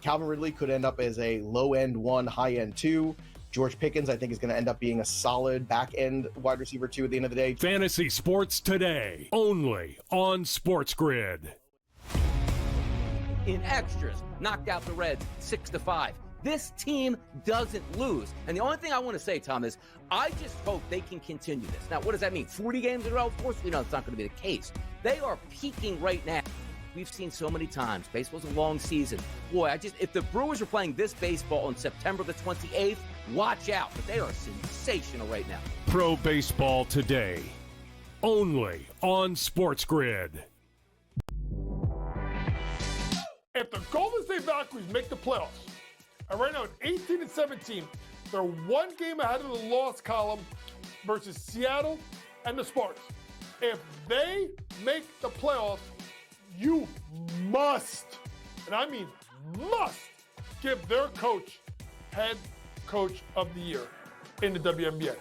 Calvin Ridley could end up as a low-end 1, high-end 2. George Pickens, I think, is going to end up being a solid back-end wide receiver 2 at the end of the day. Fantasy sports today, only on SportsGrid. In extras, knocked out the Reds 6-5. This team doesn't lose. And the only thing I want to say, Tom, is I just hope they can continue this. Now, what does that mean? 40 games in a row? Of course we know it's not going to be the case. They are peaking right now. We've seen so many times. Baseball's a long season. Boy, if the Brewers were playing this baseball on September the 28th, watch out. But they are sensational right now. Pro Baseball Today, only on SportsGrid. If the Golden State Valkyries make the playoffs, and right now at 18 and 17, they're one game ahead of the loss column versus Seattle and the Sparks. If they make the playoffs, you must, and I mean must, give their coach head coach of the year in the WNBA.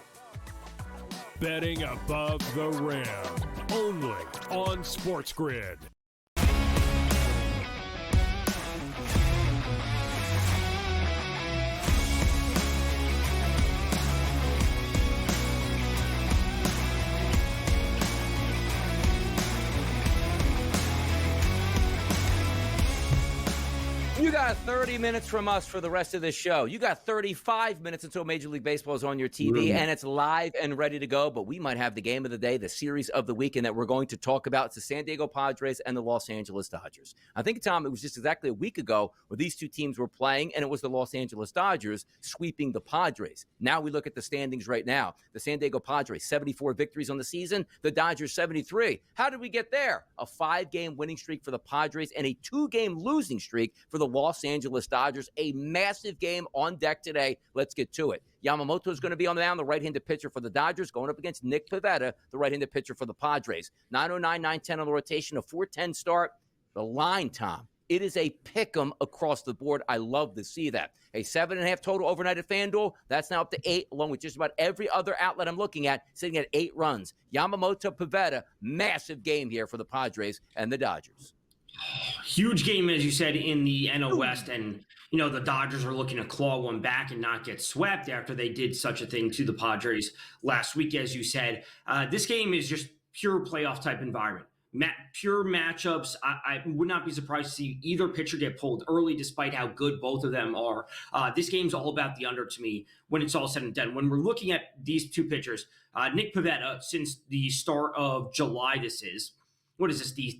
Betting above the rim, only on SportsGrid. You got 30 minutes from us for the rest of this show. You got 35 minutes until Major League Baseball is on your TV, and it's live and ready to go. But we might have the game of the day, the series of the weekend that we're going to talk about. It's the San Diego Padres and the Los Angeles Dodgers. I think, Tom, it was just exactly a week ago where these two teams were playing, and it was the Los Angeles Dodgers sweeping the Padres. Now we look at the standings right now. The San Diego Padres, 74 victories on the season. The Dodgers, 73. How did we get there? A 5-game winning streak for the Padres and a 2-game losing streak for the Los Angeles Dodgers. A massive game on deck today. Let's get to it. Yamamoto is going to be on the mound, the right-handed pitcher for the Dodgers, going up against Nick Pivetta, the right-handed pitcher for the Padres. 909, 910 on the rotation, a 410 start. The line, Tom, It is a pick 'em across the board. I love to see that. A 7.5 total overnight at FanDuel. That's now up to 8, along with just about every other outlet I'm looking at, sitting at 8 runs. Yamamoto Pivetta, massive game here for the Padres and the Dodgers. Huge game, as you said, in the NL West. And, the Dodgers are looking to claw one back and not get swept after they did such a thing to the Padres last week, as you said. This game is just pure playoff type environment. Pure matchups. I would not be surprised to see either pitcher get pulled early, despite how good both of them are. This game's all about the under to me when it's all said and done. When we're looking at these two pitchers, Nick Pivetta, since the start of July, what is this?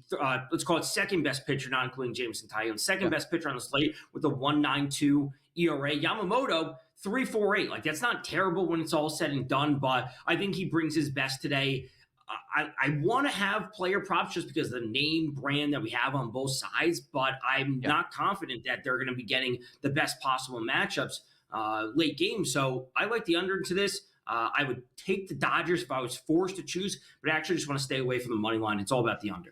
Let's call it second best pitcher, not including Jameson Taillon. Second best pitcher on the slate with a 1.92 ERA. Yamamoto, 3.48. Like, that's not terrible when it's all said and done, but I think he brings his best today. I want to have player props just because of the name brand that we have on both sides, but I'm not confident that they're going to be getting the best possible matchups late game. So I like the under into this. I would take the Dodgers if I was forced to choose, but I actually just want to stay away from the money line. It's all about the under.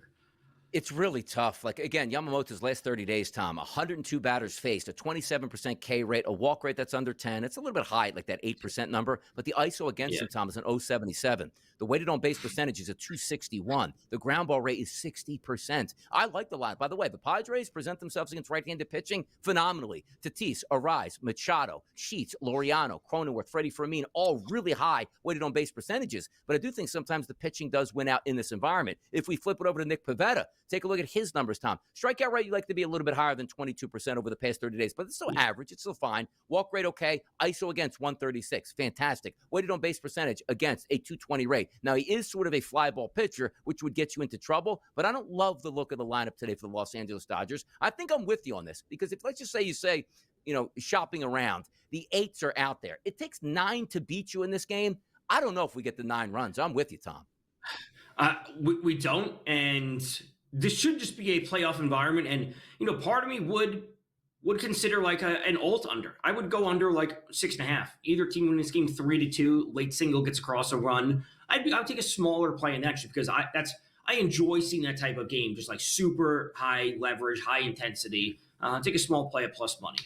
It's really tough. Like, again, Yamamoto's last 30 days, Tom, 102 batters faced, a 27% K rate, a walk rate that's under 10. It's a little bit high, like that 8% number, but the ISO against him, Tom, is an 0.77. The weighted on base percentage is a 261. The ground ball rate is 60%. I like the line. By the way, the Padres present themselves against right-handed pitching phenomenally. Tatis, Arise, Machado, Sheets, Laureano, Cronenworth, Freddie Fermin, all really high weighted on base percentages. But I do think sometimes the pitching does win out in this environment. If we flip it over to Nick Pivetta, take a look at his numbers, Tom. Strikeout rate, you like to be a little bit higher than 22% over the past 30 days, but it's still average. It's still fine. Walk rate, okay. ISO against 136. Fantastic. Weighted on base percentage against a 220 rate. Now, he is sort of a fly ball pitcher, which would get you into trouble, but I don't love the look of the lineup today for the Los Angeles Dodgers. I think I'm with you on this because if, let's just say you say, shopping around, the 8s are out there. It takes 9 to beat you in this game. I don't know if we get the 9 runs. I'm with you, Tom. We don't, and this should just be a playoff environment. And, part of me would consider like an alt under. I would go under like 6.5. Either team wins this game 3-2, late single gets across a run. I would take a smaller play in that just because I enjoy seeing that type of game, just like super high leverage, high intensity. Take a small play at plus money.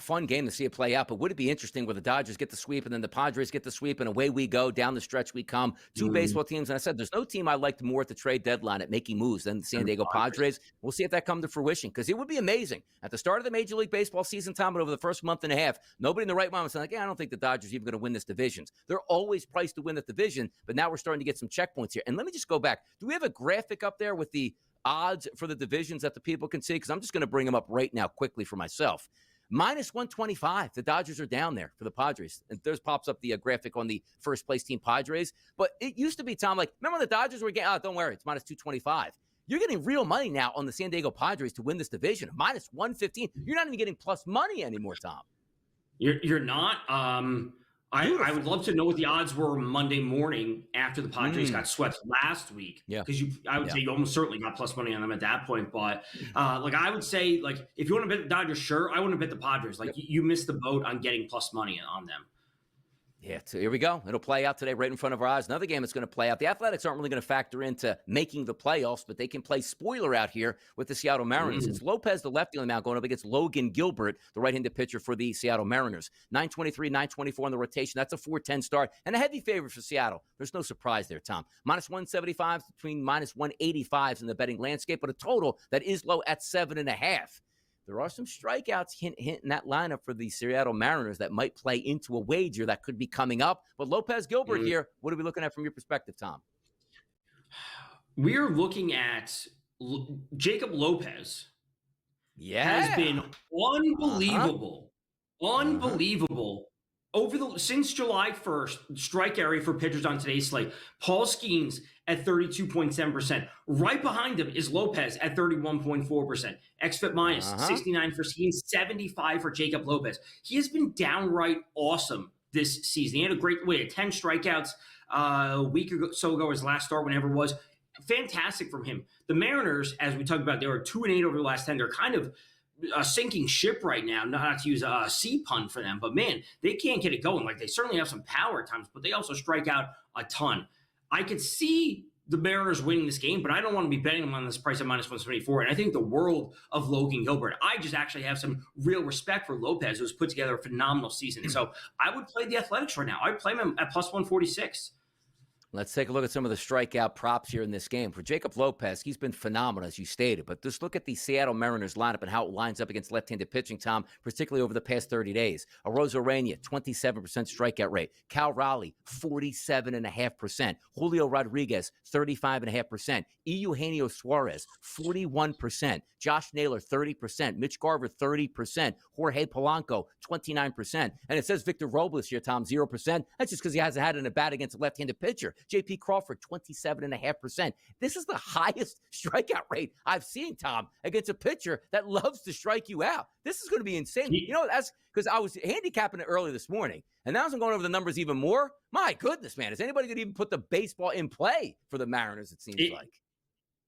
Fun game to see it play out, but would it be interesting where the Dodgers get the sweep and then the Padres get the sweep and away we go, down the stretch we come. Two baseball teams, and I said there's no team I liked more at the trade deadline at making moves than the San Diego Padres. We'll see if that comes to fruition because it would be amazing. At the start of the Major League Baseball season, Tom, but over the first month and a half, nobody in the right mind was saying, I don't think the Dodgers are even going to win this division. They're always priced to win the division, but now we're starting to get some checkpoints here. And let me just go back. Do we have a graphic up there with the odds for the divisions that the people can see? Because I'm just going to bring them up right now quickly for myself. Minus 125. The Dodgers are down there for the Padres. And there's pops up the graphic on the first place team Padres. But it used to be, Tom, like, remember when the Dodgers were getting, don't worry, it's minus 225. You're getting real money now on the San Diego Padres to win this division. Minus 115. You're not even getting plus money anymore, Tom. You're not. I would love to know what the odds were Monday morning after the Padres got swept last week. Yeah, because I would say you almost certainly got plus money on them at that point. But I would say, like, if you want to bet the Dodgers, sure. I want to bet the Padres. Like, you missed the boat on getting plus money on them. Yeah, so here we go. It'll play out today right in front of our eyes. Another game that's going to play out. The Athletics aren't really going to factor into making the playoffs, but they can play spoiler out here with the Seattle Mariners. It's Lopez, the lefty on the mound, going up against Logan Gilbert, the right-handed pitcher for the Seattle Mariners. 923, 924 on the rotation. That's a 4-10 start and a heavy favorite for Seattle. There's no surprise there, Tom. Minus 175 between minus 185s in the betting landscape, but a total that is low at 7.5. There are some strikeouts hint in that lineup for the Seattle Mariners that might play into a wager that could be coming up. But Lopez Gilbert here, what are we looking at from your perspective, Tom? We're looking at Jacob Lopez. Has been unbelievable. Unbelievable. Since July 1st, strike area for pitchers on today's slate. Paul Skeens at 32.7%. Right behind him is Lopez at 31.4%. XFIP minus 69 for Skeens, 75 for Jacob Lopez. He has been downright awesome this season. He had a great way, 10 strikeouts a week or so ago, his last start, whenever it was. Fantastic from him. The Mariners, as we talked about, they were 2-8 over the last 10. They're kind of a sinking ship right now, not to use a sea pun for them, but man, they can't get it going. Like, they certainly have some power at times, but they also strike out a ton. I could see the Mariners winning this game, but I don't want to be betting them on this price at minus 174. And I think the world of Logan Gilbert. I just actually have some real respect for Lopez, who's put together a phenomenal season. So I would play the Athletics right now. I'd play him at plus 146. Let's take a look at some of the strikeout props here in this game. For Jacob Lopez, he's been phenomenal, as you stated. But just look at the Seattle Mariners lineup and how it lines up against left-handed pitching, Tom, particularly over the past 30 days. Arozarena, 27% strikeout rate. Cal Raleigh, 47.5%. Julio Rodriguez, 35.5%. Eugenio Suarez, 41%. Josh Naylor, 30%. Mitch Garver, 30%. Jorge Polanco, 29%. And it says Victor Robles here, Tom, 0%. That's just because he hasn't had an at-bat against a left-handed pitcher. J.P. Crawford, 27.5%. This is the highest strikeout rate I've seen, Tom, against a pitcher that loves to strike you out. This is going to be insane. You know, that's because I was handicapping it early this morning, and now as I'm going over the numbers even more, my goodness, man, is anybody going to even put the baseball in play for the Mariners, it seems like?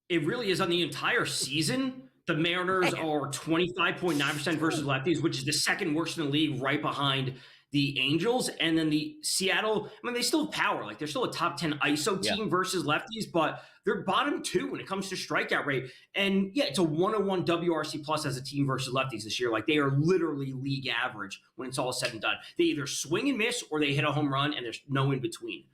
It really is. On the entire season, the Mariners are 25.9% versus lefties, which is the second worst in the league, right behind the Angels. And then the Seattle, I mean, they still have power. Like, they're still a top 10 ISO team versus lefties, but they're bottom 2 when it comes to strikeout rate. And yeah, it's a 101 WRC plus as a team versus lefties this year. Like, they are literally league average when it's all said and done. They either swing and miss or they hit a home run, and there's no in between.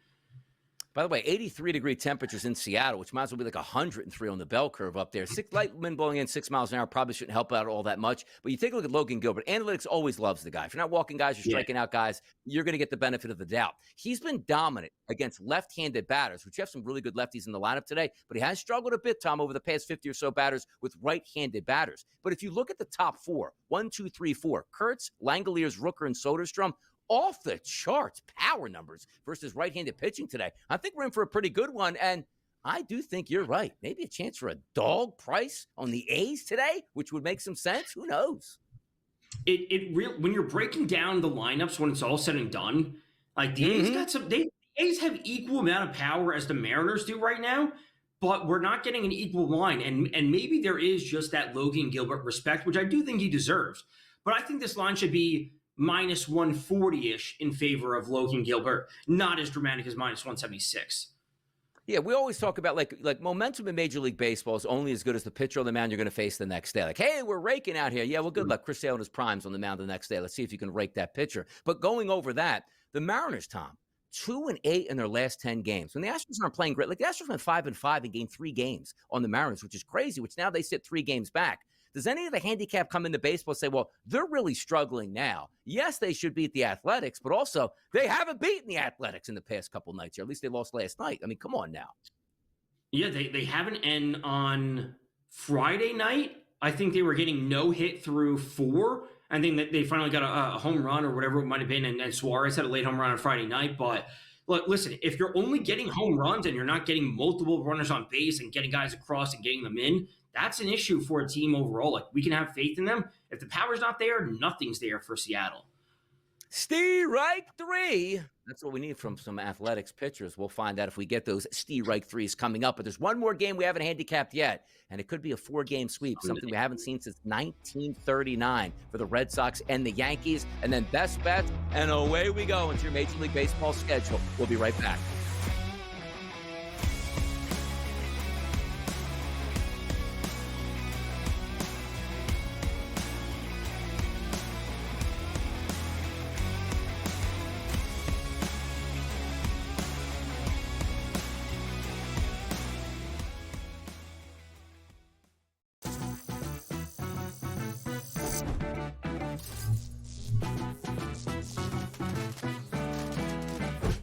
By the way, 83-degree temperatures in Seattle, which might as well be like 103 on the bell curve up there. Light wind blowing in 6 miles an hour probably shouldn't help out all that much. But you take a look at Logan Gilbert. Analytics always loves the guy. If you're not walking guys, you're striking out guys, you're going to get the benefit of the doubt. He's been dominant against left-handed batters, which you have some really good lefties in the lineup today. But he has struggled a bit, Tom, over the past 50 or so batters with right-handed batters. But if you look at the top 4, 1, 2, 3, 4, Kurtz, Langoliers, Rooker, and Soderstrom, off the charts power numbers versus right-handed pitching today. I think we're in for a pretty good one, and I do think you're right. Maybe a chance for a dog price on the A's today, which would make some sense. Who knows? When you're breaking down the lineups when it's all said and done, like the A's got some. The A's have equal amount of power as the Mariners do right now, but we're not getting an equal line, and maybe there is just that Logan Gilbert respect, which I do think he deserves. But I think this line should be minus 140-ish in favor of Logan Gilbert, not as dramatic as minus 176. Yeah, we always talk about like momentum in Major League Baseball is only as good as the pitcher on the mound you're going to face the next day. Like, hey, we're raking out here. Yeah, well, good luck. Chris Sale and his prime's on the mound the next day. Let's see if you can rake that pitcher. But going over that, the Mariners, Tom, 2-8 in their last 10 games. When the Astros aren't playing great, like the Astros went 5-5 and gained 3 games on the Mariners, which is crazy, which now they sit 3 games back. Does any of the handicap come into baseball and say, well, they're really struggling now? Yes, they should beat the Athletics, but also they haven't beaten the Athletics in the past couple nights here. At least they lost last night. I mean, come on now. Yeah, they haven't. And on Friday night, I think they were getting no hit through 4. I think that they finally got a home run or whatever it might have been. And Suarez had a late home run on Friday night. But look, listen, if you're only getting home runs and you're not getting multiple runners on base and getting guys across and getting them in, that's an issue for a team overall. Like, we can have faith in them. If the power's not there, nothing's there for Seattle. Strike 3. That's what we need from some Athletics pitchers. We'll find out if we get those strike 3s coming up. But there's one more game we haven't handicapped yet, and it could be a 4-game sweep, something we haven't seen since 1939 for the Red Sox and the Yankees. And then best bets, and away we go into your Major League Baseball schedule. We'll be right back.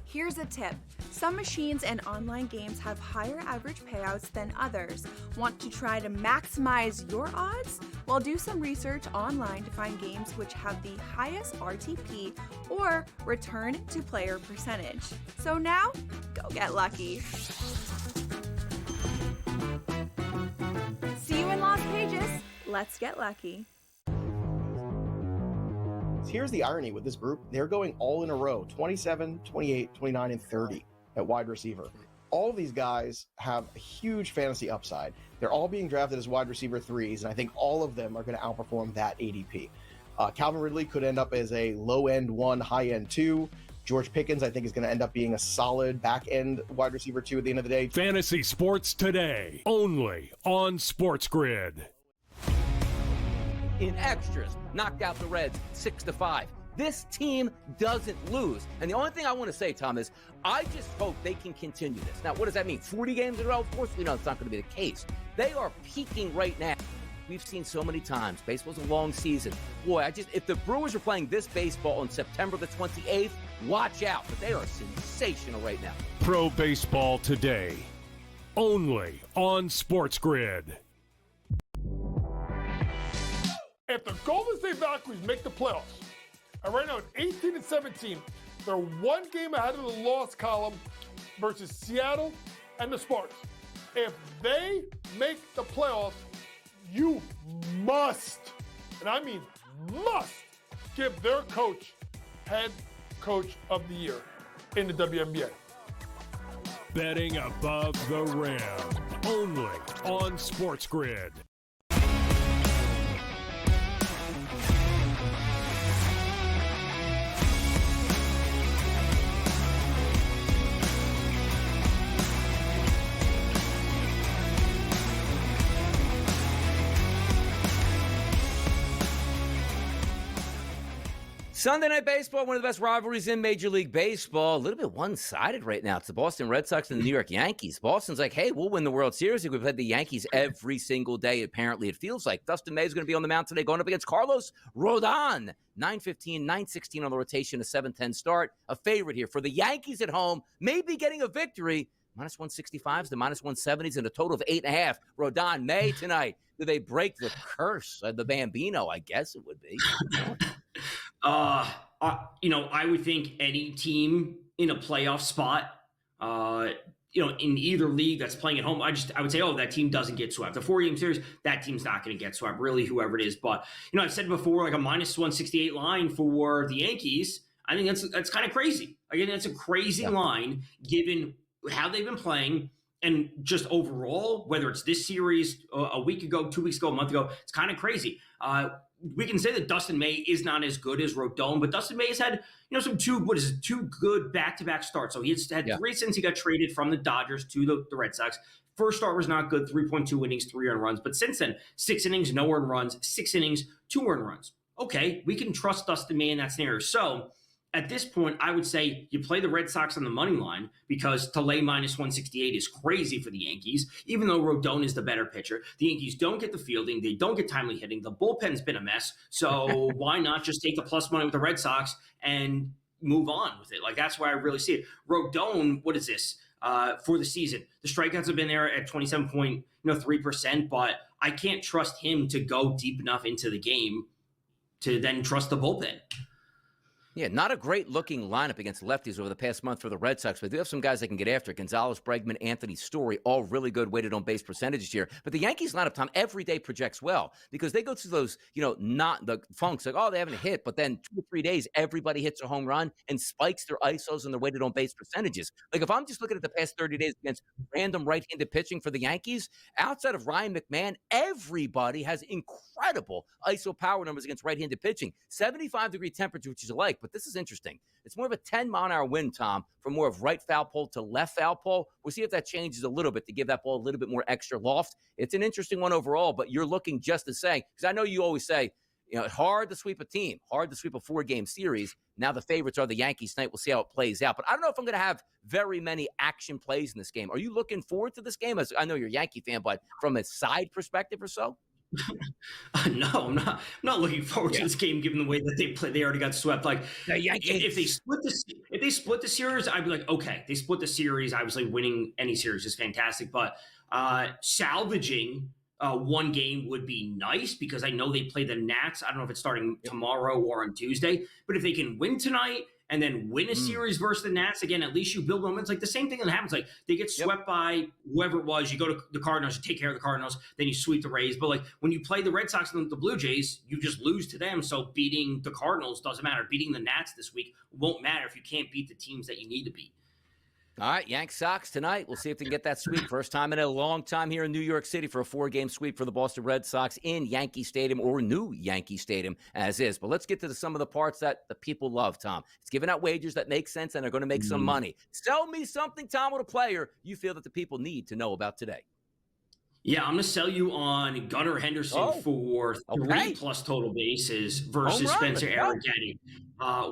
Here's a tip. Some machines and online games have higher average payouts than others. Want to try to maximize your odds? Well, do some research online to find games which have the highest RTP or return to player percentage. So now, go get lucky. See you in Lost Pages. Let's get lucky. Here's the irony with this group. They're going all in a row, 27, 28, 29, and 30 at wide receiver. All of these guys have a huge fantasy upside. They're all being drafted as wide receiver 3s, and I think all of them are going to outperform that ADP. Calvin Ridley could end up as a low-end 1, high-end 2. George Pickens, I think, is going to end up being a solid back-end wide receiver, too, at the end of the day. Fantasy Sports Today, only on SportsGrid. In extras, knocked out the Reds 6-5. This team doesn't lose. And the only thing I want to say, Tom, is I just hope they can continue this. Now, what does that mean? 40 games in a row? Of course we know it's not going to be the case. They are peaking right now. We've seen so many times. Baseball's a long season. Boy, if the Brewers are playing this baseball on September the 28th, watch out. But they are sensational right now. Pro Baseball Today, only on SportsGrid. If the Golden State Valkyries make the playoffs, and right now at 18-17, they're one game ahead of the loss column versus Seattle and the Spartans. If they make the playoffs, you must, and I mean must, give their coach head coach of the year in the WNBA. Betting above the rim, only on SportsGrid. Sunday Night Baseball, one of the best rivalries in Major League Baseball. A little bit one-sided right now. It's the Boston Red Sox and the New York Yankees. Boston's like, hey, we'll win the World Series. We've had the Yankees every single day, apparently, it feels like. Dustin May is going to be on the mound today going up against Carlos Rodon. 9:15, 9:16 on the rotation, a 7:10 start. A favorite here for the Yankees at home, maybe getting a victory. Minus 165s to minus 170s and a total of 8.5. Rodon, May tonight. Do they break the curse of the Bambino? I guess it would be. I would think any team in a playoff spot, in either league that's playing at home, I would say, that team doesn't get swept. The 4-game series, that team's not going to get swept, really, whoever it is. But, I've said before, like a minus 168 line for the Yankees, I think that's kind of crazy. Again, that's a crazy line given how they've been playing. And just overall, whether it's this series a week ago, 2 weeks ago, a month ago, it's kind of crazy. We can say that Dustin May is not as good as Rodon, but Dustin May has had, two good back-to-back starts. So he's had three since he got traded from the Dodgers to the Red Sox. First start was not good, 3.2 innings, 3 earned runs. But since then, 6 innings, no earned runs, 6 innings, 2 earned runs. Okay, we can trust Dustin May in that scenario. So at this point, I would say you play the Red Sox on the money line because to lay minus 168 is crazy for the Yankees, even though Rodon is the better pitcher. The Yankees don't get the fielding. They don't get timely hitting. The bullpen's been a mess. So why not just take the plus money with the Red Sox and move on with it? Like, that's why I really see it. Rodon, what is this? For the season, the strikeouts have been there at 27.3%, but I can't trust him to go deep enough into the game to then trust the bullpen. Yeah, not a great-looking lineup against lefties over the past month for the Red Sox, but they have some guys that can get after it. Gonzalez, Bregman, Anthony Story, all really good weighted on-base percentages here. But the Yankees lineup, Tom, every day projects well because they go through those, not the funks, like, they haven't hit, but then 2 or 3 days, everybody hits a home run and spikes their ISOs and their weighted on-base percentages. Like, if I'm just looking at the past 30 days against random right-handed pitching for the Yankees, outside of Ryan McMahon, everybody has incredible ISO power numbers against right-handed pitching. 75-degree temperature, which you like. But this is interesting. It's more of a 10-mile-an-hour wind, Tom, from more of right foul pole to left foul pole. We'll see if that changes a little bit to give that ball a little bit more extra loft. It's an interesting one overall, but you're looking just the same. Because I know you always say, hard to sweep a team, hard to sweep a 4-game series. Now the favorites are the Yankees tonight. We'll see how it plays out. But I don't know if I'm going to have very many action plays in this game. Are you looking forward to this game? As I know you're a Yankee fan, but from a side perspective or so? No, I'm not looking forward to this game given the way that they play. They already got swept. Like, if they split the series, I'd be like, okay, they split the series. Obviously, winning any series is fantastic, but salvaging one game would be nice because I know they play the Nats. I don't know if it's starting tomorrow or on Tuesday, but if they can win tonight and then win a series versus the Nats, again, at least you build momentum. It's like the same thing that happens. Like, they get swept by whoever it was. You go to the Cardinals, you take care of the Cardinals, then you sweep the Rays. But, like, when you play the Red Sox and the Blue Jays, you just lose to them. So beating the Cardinals doesn't matter. Beating the Nats this week won't matter if you can't beat the teams that you need to beat. All right, Yanks Sox tonight. We'll see if they can get that sweep. First time in a long time here in New York City for a 4-game sweep for the Boston Red Sox in Yankee Stadium, or new Yankee Stadium as is. But let's get to some of the parts that the people love, Tom. It's giving out wagers that make sense and are going to make some money. Sell me something, Tom, with a player you feel that the people need to know about today. Yeah, I'm going to sell you on Gunnar Henderson for 3+ total bases versus Spencer Arrighetti.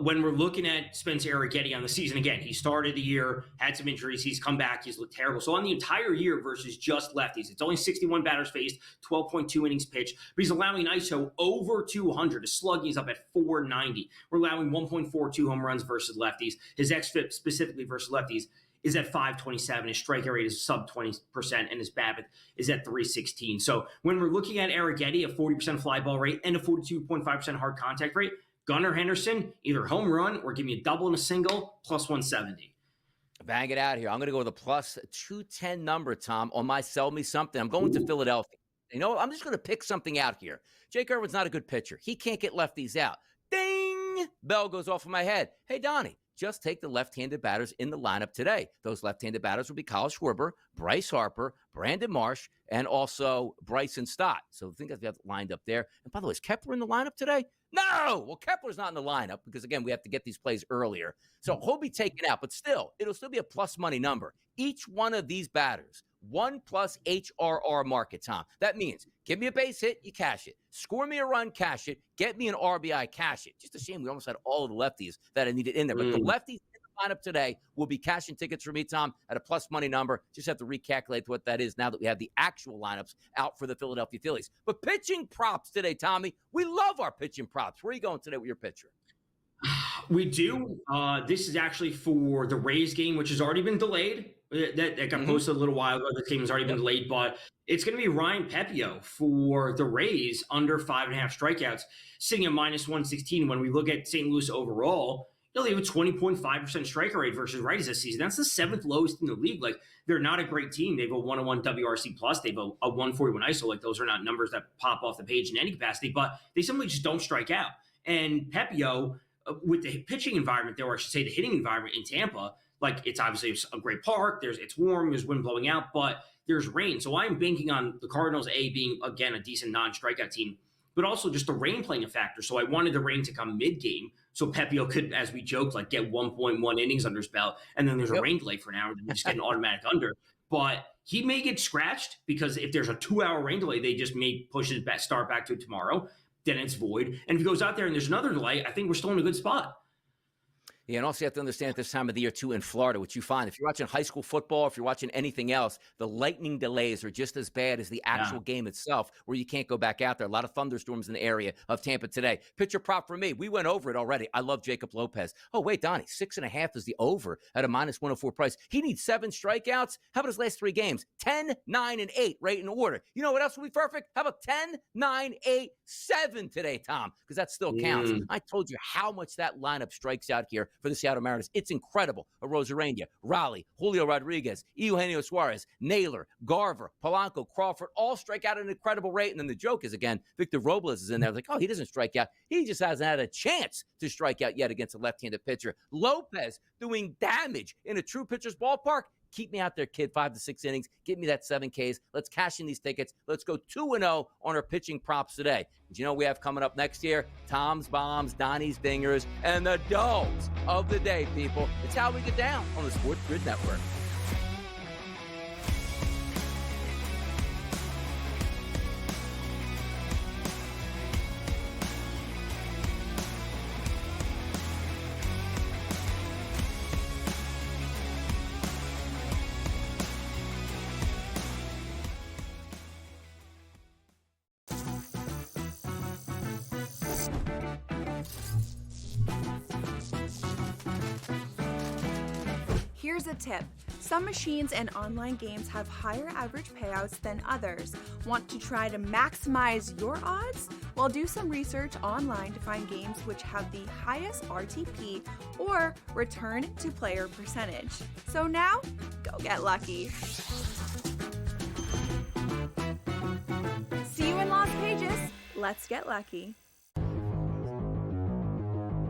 When we're looking at Spencer Arrighetti on the season, again, he started the year, had some injuries, he's come back, he's looked terrible. So on the entire year versus just lefties, it's only 61 batters faced, 12.2 innings pitched, but he's allowing an ISO over 200. His slugging is up at 490. We're allowing 1.42 home runs versus lefties. His xFIP specifically versus lefties is at 527. His strikeout rate is sub 20%, and his BABIP is at 316. So when we're looking at Arrighetti, a 40% fly ball rate and a 42.5% hard contact rate, Gunnar Henderson, either home run or give me a double and a single, plus 170. Bang it out here. I'm going to go with a plus 210 number, Tom, on my sell me something. I'm going to Philadelphia. You know, I'm just going to pick something out here. Jake Irvin's not a good pitcher. He can't get lefties out. Ding! Bell goes off in my head. Hey, Donnie. Just take the left-handed batters in the lineup today. Those left-handed batters will be Kyle Schwarber, Bryce Harper, Brandon Marsh, and also Bryson Stott. So I think I've got lined up there. And by the way, is Kepler in the lineup today? No! Well, Kepler's not in the lineup because, again, we have to get these plays earlier. So he'll be taken out, but still, it'll still be a plus money number. Each one of these batters, 1+ HRR market, Tom. That means give me a base hit, you cash it. Score me a run, cash it. Get me an RBI, cash it. Just a shame we almost had all of the lefties that I needed in there. But the lefties in the lineup today will be cashing tickets for me, Tom, at a plus money number. Just have to recalculate what that is now that we have the actual lineups out for the Philadelphia Phillies. But pitching props today, Tommy. We love our pitching props. Where are you going today with your pitcher? We do. This is actually for the Rays game, which has already been delayed. That got posted a little while ago. This game has already been delayed, but it's going to be Ryan Pepio for the Rays under 5.5 strikeouts, sitting at minus 116. When we look at St. Louis overall, they have a 20.5% strikeout rate versus righties this season. That's the 7th lowest in the league. Like, they're not a great team. They have a 101 WRC plus. They have a 141 ISO. Like, those are not numbers that pop off the page in any capacity, but they simply just don't strike out. And Pepio, with the pitching environment there, or I should say the hitting environment in Tampa, like, it's obviously a great park. It's warm. There's wind blowing out, but there's rain. So I'm banking on the Cardinals, being, again, a decent non-strikeout team, but also just the rain playing a factor. So I wanted the rain to come mid-game so Pepio could, as we joked, like, get 1.1 innings under his belt. And then there's a rain delay for an hour, and then just get an automatic under. But he may get scratched because if there's a 2-hour rain delay, they just may push his start back to tomorrow. Then it's void. And if he goes out there and there's another delay, I think we're still in a good spot. Yeah, and also you have to understand at this time of the year, too, in Florida, what you find, if you're watching high school football, if you're watching anything else, the lightning delays are just as bad as the actual game itself, where you can't go back out there. A lot of thunderstorms in the area of Tampa today. Pitcher prop for me. We went over it already. I love Jacob Lopez. Oh, wait, Donnie, 6.5 is the over at a minus 104 price. He needs 7 strikeouts. How about his last 3 games? 10, 9, and 8 right in order. You know what else would be perfect? How about 10, 9, 8, 7 today, Tom? Because that still counts. I told you how much that lineup strikes out here for the Seattle Mariners. It's incredible. Arozarena, Raleigh, Julio Rodriguez, Eugenio Suarez, Naylor, Garver, Polanco, Crawford all strike out at an incredible rate. And then the joke is, again, Victor Robles is in there. Like, oh, he doesn't strike out. He just hasn't had a chance to strike out yet against a left-handed pitcher. Lopez doing damage in a true pitcher's ballpark. Keep me out there, kid. 5 to 6 innings. Give me that 7 Ks. Let's cash in these tickets. Let's go 2-0 on our pitching props today. And you know we have coming up next year? Tom's Bombs, Donnie's Dingers, and the dogs of the day, people. It's how we get down on the SportsGrid Network. Here's a tip. Some machines and online games have higher average payouts than others. Want to try to maximize your odds? Well, do some research online to find games which have the highest RTP or return to player percentage. So now, go get lucky. See you in Las Vegas. Let's get lucky.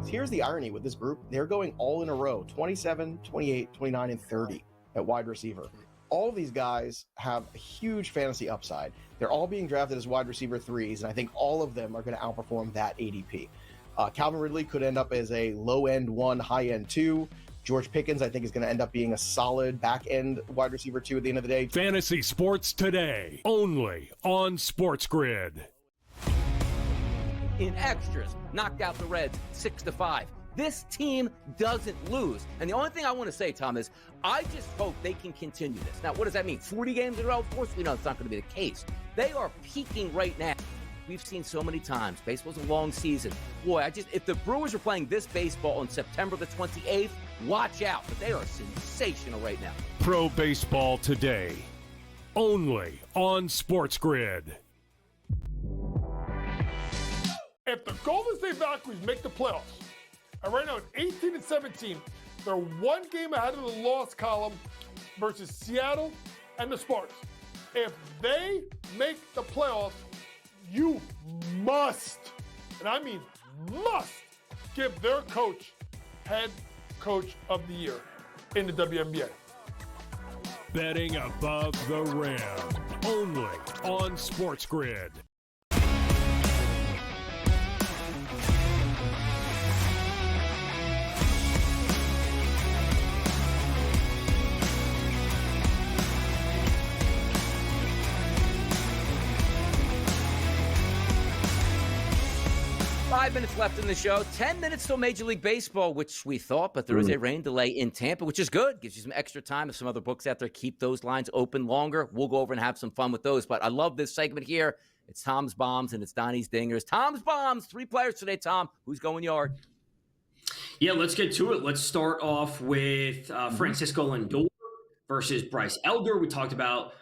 Here's the irony with this group. They're going all in a row, 27, 28, 29, and 30 at wide receiver. All of these guys have a huge fantasy upside. They're all being drafted as wide receiver 3s, and I think all of them are going to outperform that ADP. Calvin Ridley could end up as a low-end 1, high-end 2. George Pickens, I think, is going to end up being a solid back-end wide receiver 2 at the end of the day. Fantasy Sports Today, only on SportsGrid. In extras, knocked out the Reds 6-5. This team doesn't lose. And the only thing I want to say, Tom, is I just hope they can continue this. Now, what does that mean? 40 games in a row? Of course we know it's not going to be the case. They are peaking right now. We've seen so many times. Baseball's a long season. Boy, if the Brewers are playing this baseball on September the 28th, watch out. But they are sensational right now. Pro Baseball Today, only on SportsGrid. If the Golden State Valkyries make the playoffs, and right now at 18-17, they're one game ahead of the loss column versus Seattle and the Spartans. If they make the playoffs, you must, and I mean must, give their coach head coach of the year in the WNBA. Betting above the rim, only on SportsGrid. 5 minutes left in the show. 10 minutes till Major League Baseball, which we thought, but there is a rain delay in Tampa, which is good. Gives you some extra time. If some other books out there keep those lines open longer, we'll go over and have some fun with those. But I love this segment here. It's Tom's Bombs and it's Donnie's Dingers. Tom's Bombs, 3 players today, Tom. Who's going yard? Yeah, let's get to it. Let's start off with Francisco Lindor versus Bryce Elder. We talked about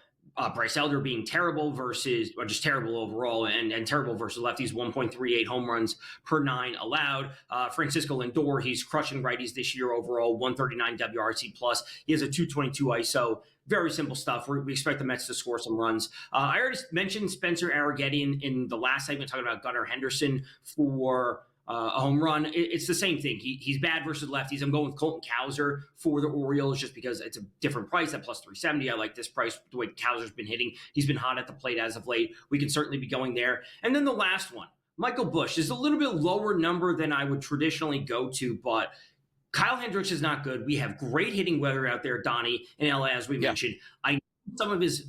Bryce Elder being terrible versus, or just terrible overall, and terrible versus lefties, 1.38 home runs per 9 allowed. Francisco Lindor, he's crushing righties this year overall, 139 WRC plus. He has a 222 ISO. Very simple stuff. We expect the Mets to score some runs. I already mentioned Spencer Arrighetti in the last segment, talking about Gunnar Henderson for a home run. It's the same thing. He's bad versus lefties. I'm going with Colton Cowser for the Orioles just because it's a different price at plus 370. I like this price, the way Cowser's been hitting. He's been hot at the plate as of late. We can certainly be going there. And then the last one, Michael Busch, is a little bit lower number than I would traditionally go to, but Kyle Hendricks is not good. We have great hitting weather out there, Donnie, in LA, as we mentioned. I know some of his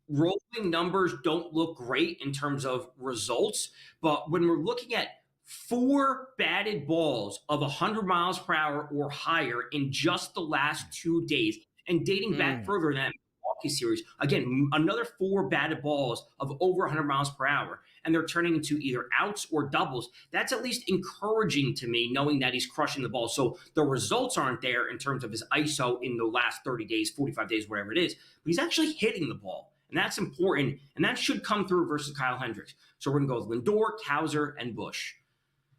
rolling numbers don't look great in terms of results, but when we're looking at 4 batted balls of 100 miles per hour or higher in just the last 2 days, and dating back further than that Milwaukee series, again, another 4 batted balls of over 100 miles per hour, and they're turning into either outs or doubles. That's at least encouraging to me, knowing that he's crushing the ball. So the results aren't there in terms of his ISO in the last 30 days, 45 days, whatever it is, but he's actually hitting the ball. And that's important, and that should come through versus Kyle Hendricks. So we're going to go with Lindor, Cowser, and Busch.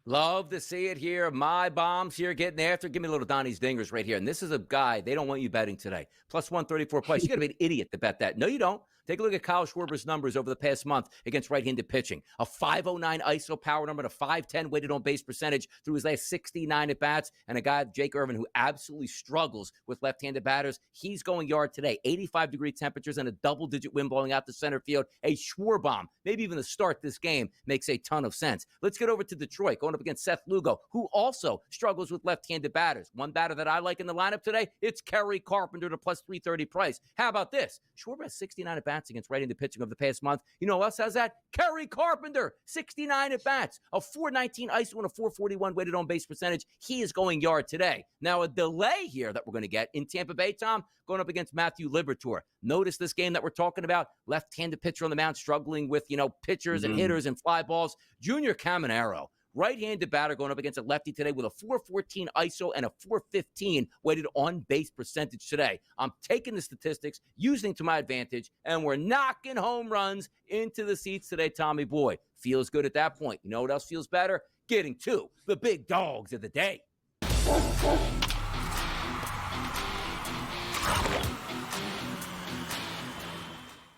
Love to see it here. My Bombs here getting after. Give me a little Donnie's Dingers right here. And this is a guy they don't want you betting today. Plus 134 price. You got to be an idiot to bet that. No, you don't. Take a look at Kyle Schwarber's numbers over the past month against right-handed pitching. A 509 ISO power number, a 510 weighted on base percentage through his last 69 at-bats. And a guy, Jake Irvin, who absolutely struggles with left-handed batters. He's going yard today. 85-degree temperatures and a double-digit wind blowing out the center field. A Schwarbomb, maybe even to start this game, makes a ton of sense. Let's get over to Detroit, going up against Seth Lugo, who also struggles with left-handed batters. One batter that I like in the lineup today, it's Kerry Carpenter to plus 330 price. How about this? Schwarber has 69 at-bats against right-handed pitching of the past month. You know who else has that? Kerry Carpenter, 69 at-bats, a 419 ISO and a 441 weighted on base percentage. He is going yard today. Now, a delay here that we're going to get in Tampa Bay, Tom, going up against Matthew Liberatore. Notice this game that we're talking about, left-handed pitcher on the mound struggling with, pitchers and hitters and fly balls. Junior Caminero, right-handed batter going up against a lefty today with a 414 ISO and a 415 weighted on base percentage today. I'm taking the statistics, using to my advantage, and we're knocking home runs into the seats today, Tommy boy. Feels good at that point. You know what else feels better? Getting to the big dogs of the day.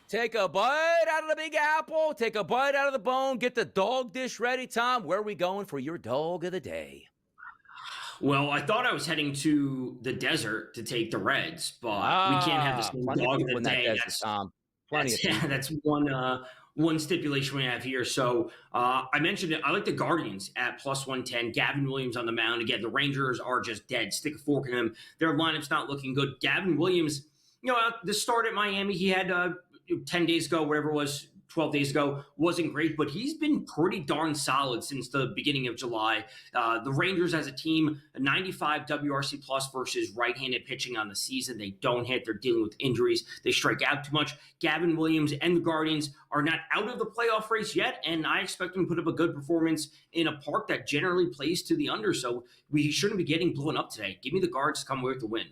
Take a bite out of the big apple. Take a bite out of the bone. Get the dog dish ready, Tom. Where are we going for your dog of the day? Well, I thought I was heading to the desert to take the Reds, but we can't have the same plenty of dog of people the in that day. desert, Tom. Plenty of people. That's one stipulation we have here. So I mentioned it. I like the Guardians at +110. Gavin Williams on the mound. Again, the Rangers are just dead. Stick a fork in them. Their lineup's not looking good. Gavin Williams, the start at Miami, he had 10 days ago, whatever it was, 12 days ago, wasn't great, but he's been pretty darn solid since the beginning of July. The Rangers as a team, a 95 WRC plus versus right-handed pitching on the season. They don't hit. They're dealing with injuries. They strike out too much. Gavin Williams and the Guardians are not out of the playoff race yet, and I expect them to put up a good performance in a park that generally plays to the under, so we shouldn't be getting blown up today. Give me the Guards to come away with the win.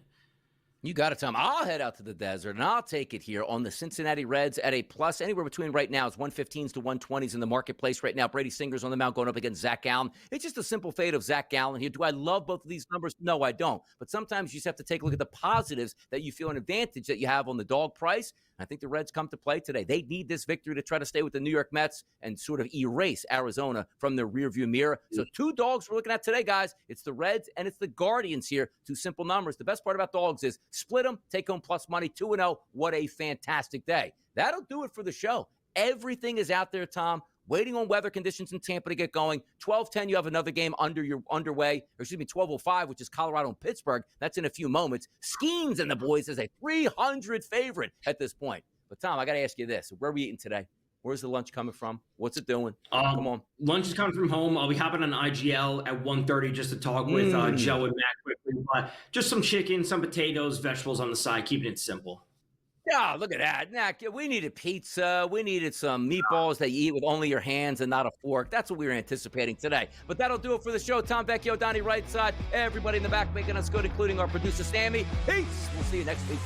You got it, Tom. I'll head out to the desert, and I'll take it here on the Cincinnati Reds at a plus. Anywhere between right now is 115s to 120s in the marketplace right now. Brady Singer's on the mound going up against Zach Gallen. It's just a simple fade of Zach Gallen here. Do I love both of these numbers? No, I don't. But sometimes you just have to take a look at the positives that you feel an advantage that you have on the dog price. I think the Reds come to play today. They need this victory to try to stay with the New York Mets and sort of erase Arizona from their rearview mirror. So 2 dogs we're looking at today, guys. It's the Reds and it's the Guardians here. 2 simple numbers. The best part about dogs is split them, take home plus money, 2-0. What a fantastic day. That'll do it for the show. Everything is out there, Tom. Waiting on weather conditions in Tampa to get going. 12:10, you have another game underway. Or excuse me, 12:05, which is Colorado and Pittsburgh. That's in a few moments. Skeens and the boys is a 300 favorite at this point. But, Tom, I got to ask you this. Where are we eating today? Where's the lunch coming from? What's it doing? Come on. Lunch is coming from home. I'll be hopping on IGL at 1:30 just to talk with Joe and Matt quickly. But just some chicken, some potatoes, vegetables on the side, keeping it simple. Yeah, look at that. Nah, we needed pizza. We needed some meatballs that you eat with only your hands and not a fork. That's what we were anticipating today. But that'll do it for the show. Tom Vecchio, Donnie Rightside, everybody in the back making us good, including our producer, Sammy. Peace. We'll see you next week.